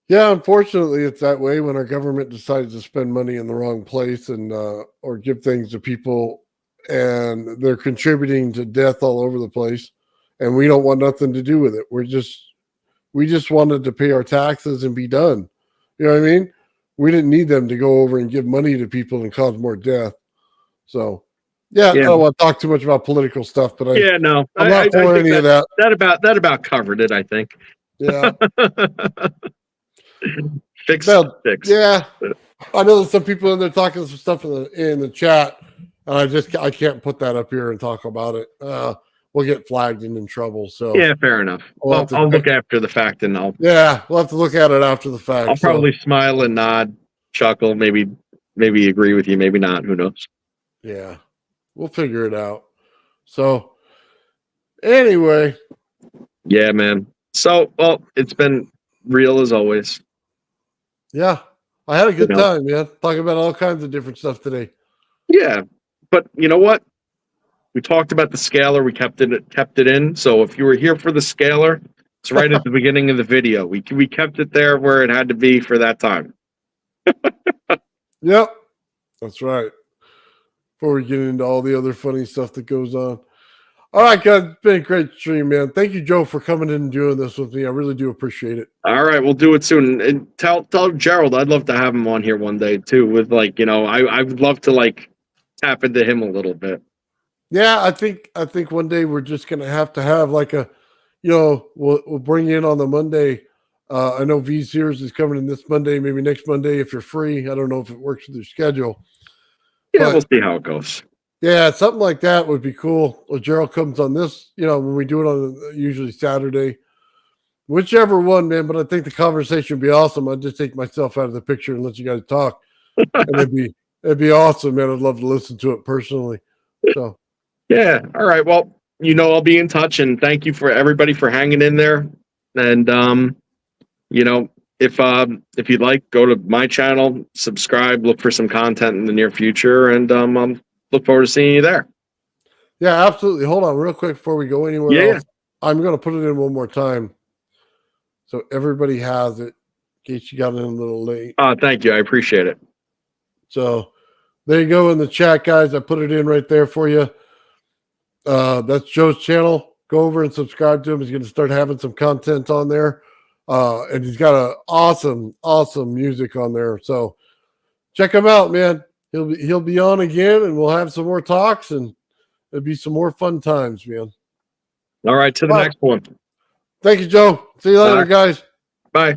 Yeah, unfortunately, it's that way when our government decides to spend money in the wrong place and or give things to people, and they're contributing to death all over the place, and we don't want nothing to do with it. We just wanted to pay our taxes and be done. You know what I mean? We didn't need them to go over and give money to people and cause more death. So, yeah. I don't want to talk too much about political stuff, but I'm not for any of that. That about covered it, I think. Yeah. Fix. Yeah. I know there's some people in there talking some stuff in the chat, And I can't put that up here and talk about it. We'll get flagged and in trouble. So Yeah, fair enough. Well, I'll look after the fact, and we'll have to look at it after the fact. I'll probably smile and nod, chuckle, maybe agree with you, maybe not. Who knows? Yeah, we'll figure it out. So anyway, yeah, man. So, well, it's been real as always. Yeah, I had a good time, man. Talking about all kinds of different stuff today. Yeah, but you know what? We talked about the scaler. We kept it in. So if you were here for the scaler, it's right at the beginning of the video. We kept it there where it had to be for that time. Yep, that's right. Before we get into all the other funny stuff that goes on. All right, guys, it's been a great stream, man. Thank you, Joe, for coming in and doing this with me. I really do appreciate it. All right, we'll do it soon. And tell Gerald I'd love to have him on here one day too. With I would love to tap into him a little bit. Yeah, I think one day we're just gonna have like a, we'll bring you in on the Monday. I know V Sears is coming in this Monday, maybe next Monday if you're free. I don't know if it works with your schedule. Yeah, we'll see how it goes. Yeah, something like that would be cool. Or Gerald comes on this, when we do it on usually Saturday. Whichever one, man. But I think the conversation would be awesome. I'd just take myself out of the picture and let you guys talk. And it'd be awesome, man. I'd love to listen to it personally. So yeah. All right. Well, I'll be in touch, and thank you for everybody for hanging in there. And if you'd like, go to my channel, subscribe, look for some content in the near future, and look forward to seeing you there. Yeah, absolutely. Hold on real quick before we go anywhere else. I'm going to put it in one more time so everybody has it in case you got in a little late. Thank you. I appreciate it. So there you go in the chat, guys. I put it in right there for you. That's Joe's channel. Go over and subscribe to him. He's going to start having some content on there. And he's got an awesome music on there. So check him out, man. He'll be on again, and we'll have some more talks, and it'll be some more fun times, man. All right, to the next one. Thank you, Joe. See you later, guys. Bye.